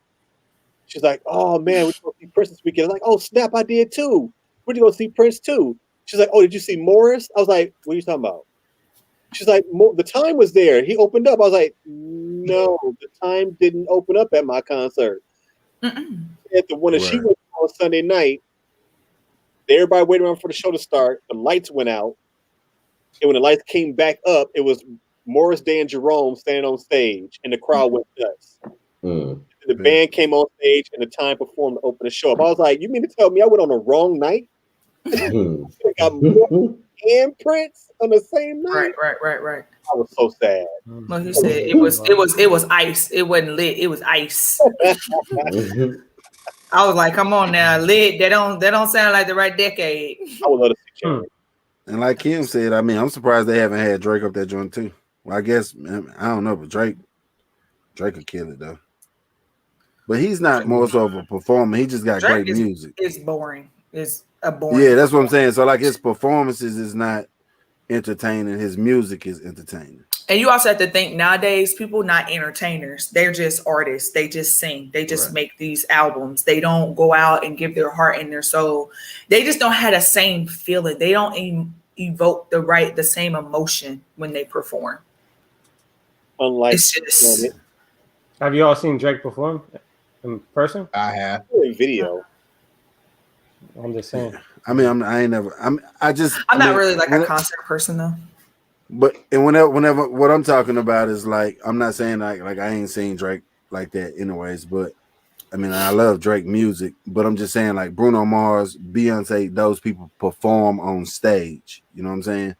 She's like, "Oh man, we're going to see Prince this weekend." I was like, "Oh snap, I did too. We're going to see Prince too." She's like, "Oh, did you see Morris?" I was like, "What are you talking about?" She's like, "The time was there. He opened up." I was like, "No, the time didn't open up at my concert." At the one that she went on Sunday night, everybody waited around for the show to start. The lights went out, and when the lights came back up, it was Morris Day and Jerome standing on stage, and the crowd went nuts. The band came on stage and the time performed to open the show up. I was like, "You mean to tell me I went on the wrong night?" I got Morris and Prince on the same night. Right. I was so sad. Well, he said it was ice. It wasn't lit. It was ice. I was like, "Come on now, lit. That don't sound like the right decade." I would love to see Jerry. And like Kim said, I mean, I'm surprised they haven't had Drake up that joint too. Well, I guess I don't know, but Drake could kill it though. But he's not more so of a performer. He just got great music. It's boring. It's a boring. Yeah, that's what I'm saying. So like his performances is not entertaining. His music is entertaining. And you also have to think nowadays, people not entertainers. They're just artists. They just sing. They just make these albums. They don't go out and give their heart and their soul. They just don't have the same feeling. They don't evoke the same emotion when they perform. Unlike, it's just. Have you all seen Drake perform in person? I have. In video. I'm just saying. I mean, I'm not really like a concert person though. But and whenever what I'm talking about is like, I'm not saying like I ain't seen Drake like that anyways, but I mean I love Drake music, but I'm just saying like Bruno Mars, Beyonce, those people perform on stage. You know what I'm saying?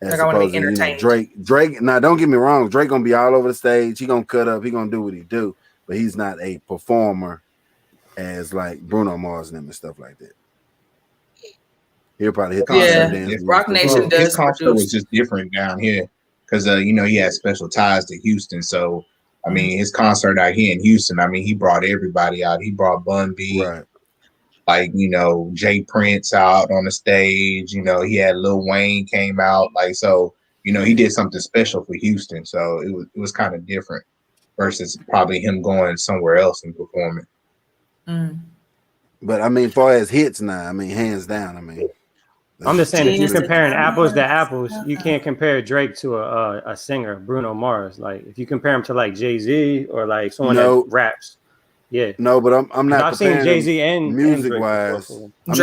As opposed to, you know, Drake. Now don't get me wrong, Drake gonna be all over the stage. He gonna cut up. He gonna do what he do, but he's not a performer as like Bruno Mars and them and stuff like that. He'll probably hit the Rock Nation does. His concert was just different down here because you know, he had special ties to Houston. So I mean, his concert out here in Houston, I mean, he brought everybody out. He brought Bun B, like, you know, Jay Prince out on the stage. You know, he had Lil Wayne came out, like, so, you know, he did something special for Houston. So it was kind of different versus probably him going somewhere else and performing. But I mean, far as hits now, I mean, hands down, I mean. I'm just saying, if you're comparing apples to apples, you can't compare Drake to a singer, Bruno Mars. Like, if you compare him to like Jay-Z or like someone that raps, No, but I'm not. I've seen Jay-Z and music and wise. I'm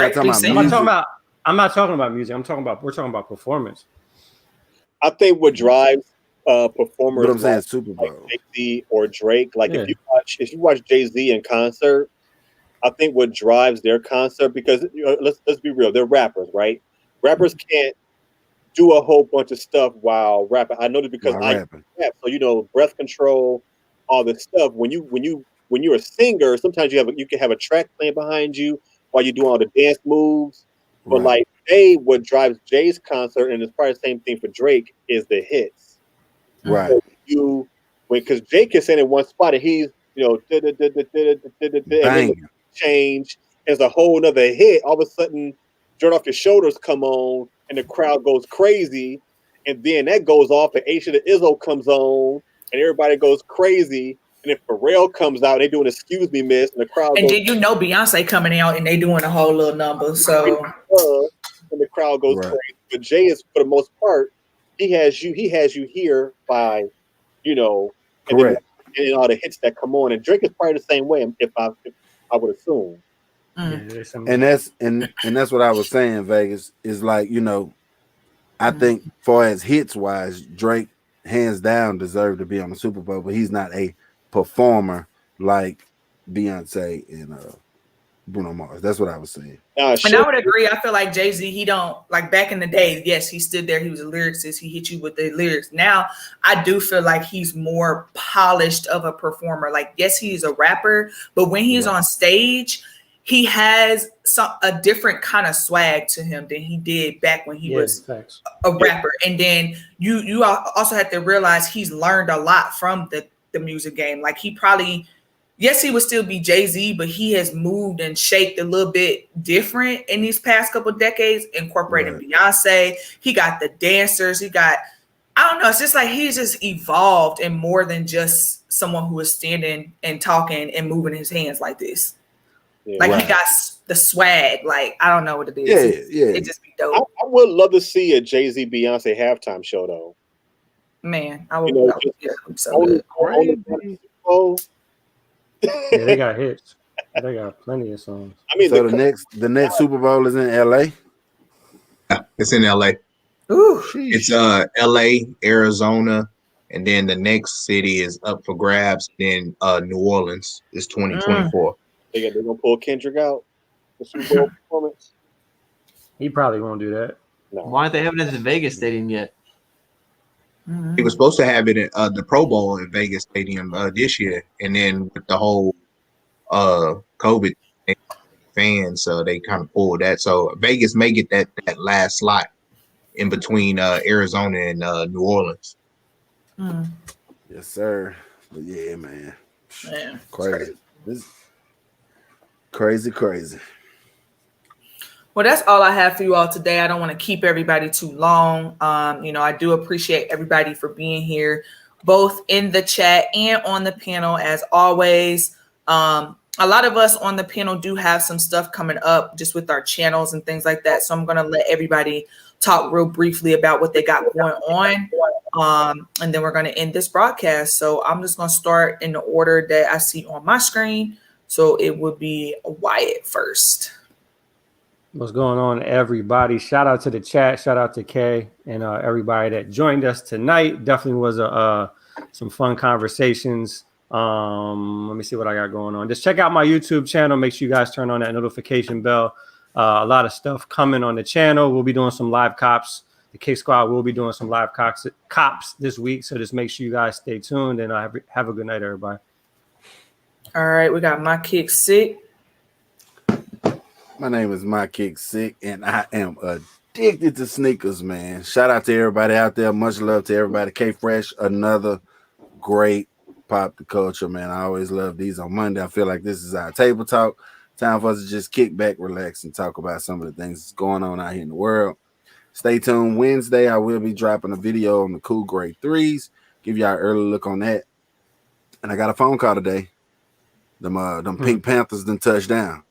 not talking about music. We're talking about performance. I think what drives performers, but I'm saying Super Bowl, like Jay-Z or Drake, like if you watch Jay-Z in concert, I think what drives their concert, because let's be real, they're rappers, right? Rappers can't do a whole bunch of stuff while rapping. I know this because I rap, so you know, breath control, all this stuff. When you're a singer, sometimes you can have a track playing behind you while you're doing all the dance moves. But like what drives Jay's concert, and it's probably the same thing for Drake, is the hits. Right. So because Jake is sitting in one spot and he's, you know, and change as a whole nother hit, all of a sudden Dirt Off Your Shoulders come on and the crowd goes crazy, and then that goes off and Aisha the Izzo comes on and everybody goes crazy, and if Pharrell comes out, they doing Excuse Me Miss, and the crowd and then you know Beyonce coming out and they doing a whole little number, so and the crowd goes crazy. But Jay is, for the most part, he has you here by, you know, and all the hits that come on, and Drake is probably the same way, if I would assume. And that's what I was saying, Vegas, is like, you know, I think far as hits wise, Drake hands down deserved to be on the Super Bowl, but he's not a performer like Beyonce and Bruno Mars. That's what I was saying. And I would agree. I feel like Jay-Z, he don't, like back in the day, yes, he stood there, he was a lyricist, he hit you with the lyrics. Now I do feel like he's more polished of a performer. Like, yes, he's a rapper, but when he's on stage, he has a different kind of swag to him than he did back when he was a rapper. And then you also have to realize he's learned a lot from the music game. Like, he probably, yes, he would still be Jay-Z, but he has moved and shaped a little bit different in these past couple of decades, incorporating Beyonce. He got the dancers. He got, I don't know. It's just like he's just evolved and more than just someone who is standing and talking and moving his hands like this. He got the swag. Like, I don't know what it is. It just be dope. I would love to see a Jay-Z Beyonce halftime show, though. Man, I would. So yeah, they got hits. They got plenty of songs. I mean, so the next Super Bowl is in LA. It's in LA. Ooh, it's LA, Arizona, and then the next city is up for grabs. Then New Orleans is 2024. They're gonna pull Kendrick out for Super Bowl performance. He probably won't do that. No. Why aren't they having it at the Vegas Stadium yet? He was supposed to have it at the Pro Bowl at Vegas Stadium this year, and then with the whole COVID fans, they kind of pulled that. So Vegas may get that last slot in between Arizona and New Orleans. Yes, sir. But yeah, man, crazy. This crazy. Well, that's all I have for you all today. I don't want to keep everybody too long. I do appreciate everybody for being here, both in the chat and on the panel, as always. A lot of us on the panel do have some stuff coming up just with our channels and things like that. So I'm going to let everybody talk real briefly about what they got going on. And then we're going to end this broadcast. So I'm just going to start in the order that I see on my screen. So it would be Wyatt first. What's going on, everybody? Shout out to the chat. Shout out to Kay and everybody that joined us tonight. Definitely was some fun conversations. Let me see what I got going on. Just check out my YouTube channel. Make sure you guys turn on that notification bell. A lot of stuff coming on the channel. We'll be doing some live cops. The KikSquad will be doing some live cops this week. So just make sure you guys stay tuned, and have a good night, everybody. All right, we got My Kick Sick. My name is My Kick Sick, and I am addicted to sneakers, man. Shout out to everybody out there. Much love to everybody. K Fresh, another great pop the culture, man. I always love these on Monday. I feel like this is our table talk. Time for us to just kick back, relax, and talk about some of the things that's going on out here in the world. Stay tuned. Wednesday, I will be dropping a video on the Cool Grade 3s. Give y'all an early look on that. And I got a phone call today. Them Pink Panthers done touched down.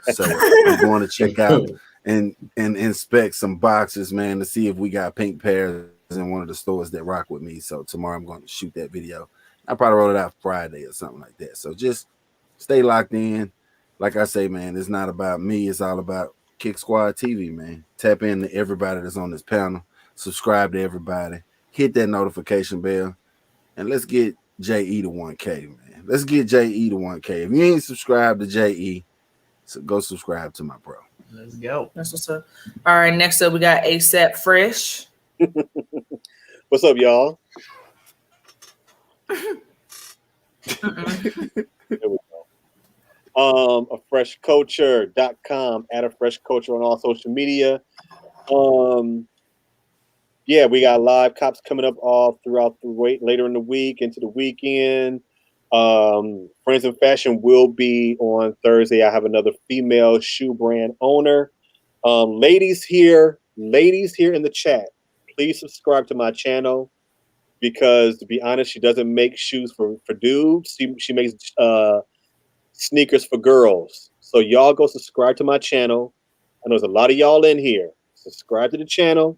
So I'm going to check out and inspect some boxes, man, to see if we got pink pairs in one of the stores that rock with me. So tomorrow I'm going to shoot that video. I'll probably roll it out Friday or something like that. So just stay locked in. Like I say, man, it's not about me. It's all about KikSquad TV, man. Tap into everybody that's on this panel. Subscribe to everybody. Hit that notification bell. And let's get JE to 1K, man. Let's get JE to 1K. If you ain't subscribed to JE, so go subscribe to my bro. Let's go. That's what's up. All right, next up we got ASAP Fresh. What's up, y'all? There we go. AFreshCulture.com, at AFreshCulture on all social media. Yeah, we got live cops coming up all throughout later in the week into the weekend. Friends in Fashion will be on Thursday. I have another female shoe brand owner. Ladies here in the chat, please subscribe to my channel, because to be honest, she doesn't make shoes for dudes. She makes sneakers for girls. So y'all go subscribe to my channel. I know there's a lot of y'all in here. Subscribe to the channel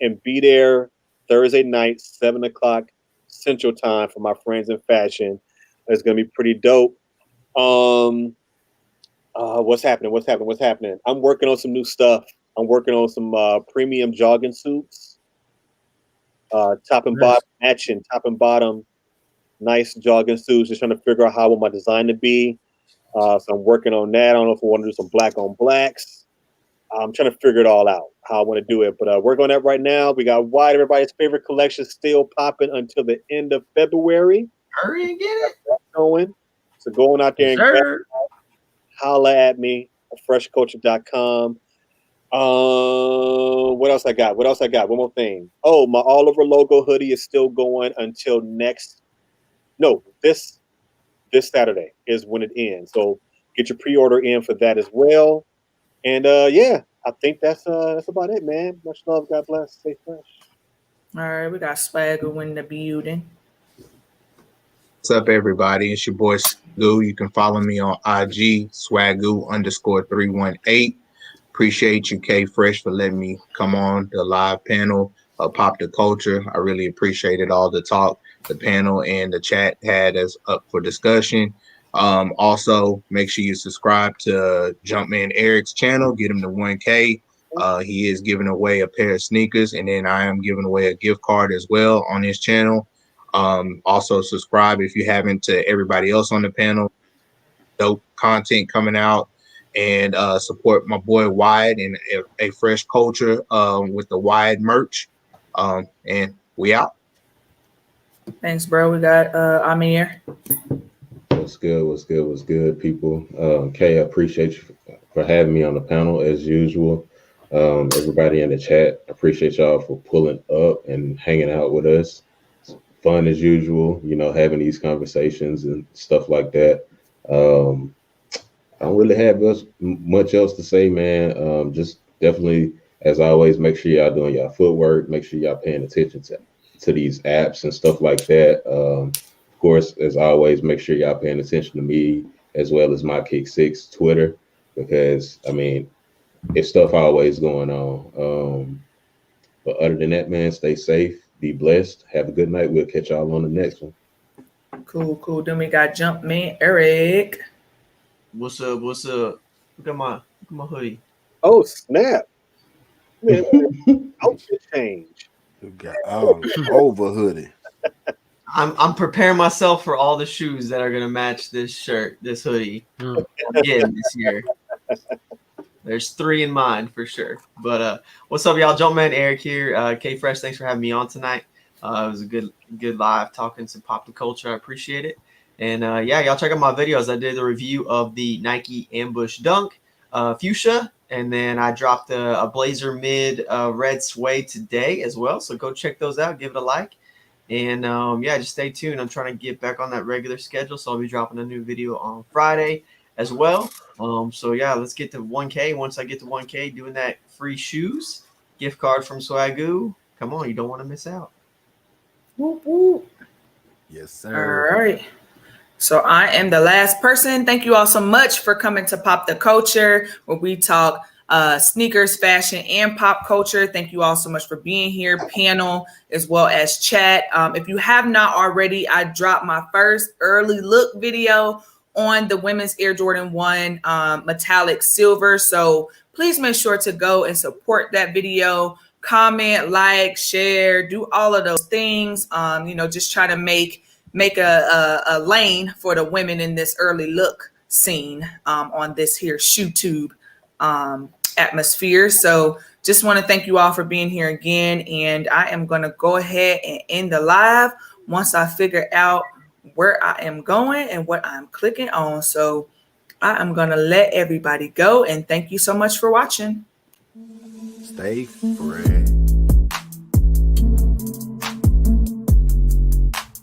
and be there Thursday night, 7:00 Central Time for my Friends in Fashion. It's gonna be pretty dope. What's happening? I'm working on some new stuff. I'm working on some premium jogging suits. Top and bottom matching, top and bottom, nice jogging suits. Just trying to figure out how I want my design to be. So I'm working on that. I don't know if I want to do some black on blacks. I'm trying to figure it all out, how I want to do it. But working on that right now. We got Wide, everybody's favorite collection, still popping until the end of February. Hurry and get it. Going. So going out there and holla at me at freshculture.com. What else I got? One more thing. Oh, my all over logo hoodie is still going until this Saturday is when it ends. So get your pre-order in for that as well. And yeah, I think that's about it, man. Much love. God bless. Stay fresh. All right, we got Swagger in the building. What's up, everybody? It's your boy Swagoo. You can follow me on IG, Swagoo_318. Appreciate you, K Fresh, for letting me come on the live panel of Pop the Culture. I really appreciated all the talk the panel and the chat had us up for discussion. Also, make sure you subscribe to Jumpman Eric's channel. Get him to 1K. He is giving away a pair of sneakers, and then I am giving away a gift card as well on his channel. Also subscribe if you haven't to everybody else on the panel. Dope content coming out, and support my boy Wide and a Fresh Culture with the Wide merch. And we out. Thanks, bro. We got Amir. What's good, people? Kay, I appreciate you for having me on the panel as usual. Everybody in the chat, appreciate y'all for pulling up and hanging out with us. It's fun as usual, having these conversations and stuff like that. don't really have much else to say, man. Just definitely, as always, make sure y'all doing y'all footwork. Make sure y'all paying attention to these apps and stuff like that. Of course, as always, make sure y'all paying attention to me as well as my Kick6 Twitter, because I mean, it's stuff always going on. But other than that, man, stay safe, be blessed, have a good night. We'll catch y'all on the next one. Cool. Then we got Jumpman Eric. What's up? Look at my hoodie. Oh snap! Man, outfit change. You got over hoodie. I'm preparing myself for all the shoes that are gonna match this shirt, this hoodie. Again this year. There's 3 in mind for sure. But what's up, y'all? Jumpman Eric here. K-Fresh, thanks for having me on tonight. It was a good live talking some pop culture. I appreciate it. And yeah, y'all check out my videos. I did the review of the Nike Ambush Dunk Fuchsia, and then I dropped a Blazer Mid red suede today as well. So go check those out. Give it a like. And yeah, just stay tuned. I'm trying to get back on that regular schedule, so I'll be dropping a new video on Friday as well. So yeah, let's get to 1K. Once I get to 1K, doing that free shoes gift card from Swagoo. Come on, you don't want to miss out. Whoop, whoop. Yes, sir. All right. So I am the last person. Thank you all so much for coming to Pop the Culture, where we talk sneakers, fashion, and pop culture. Thank you all so much for being here, panel, as well as chat. If you have not already, I dropped my first early look video on the women's Air Jordan 1 metallic silver. So please make sure to go and support that video. Comment, like, share, do all of those things. Just try to make a lane for the women in this early look scene on this here shoe tube atmosphere. So just want to thank you all for being here again. And I am going to go ahead and end the live once I figure out where I am going and what I'm clicking on. So I am going to let everybody go. And thank you so much for watching. Stay fresh.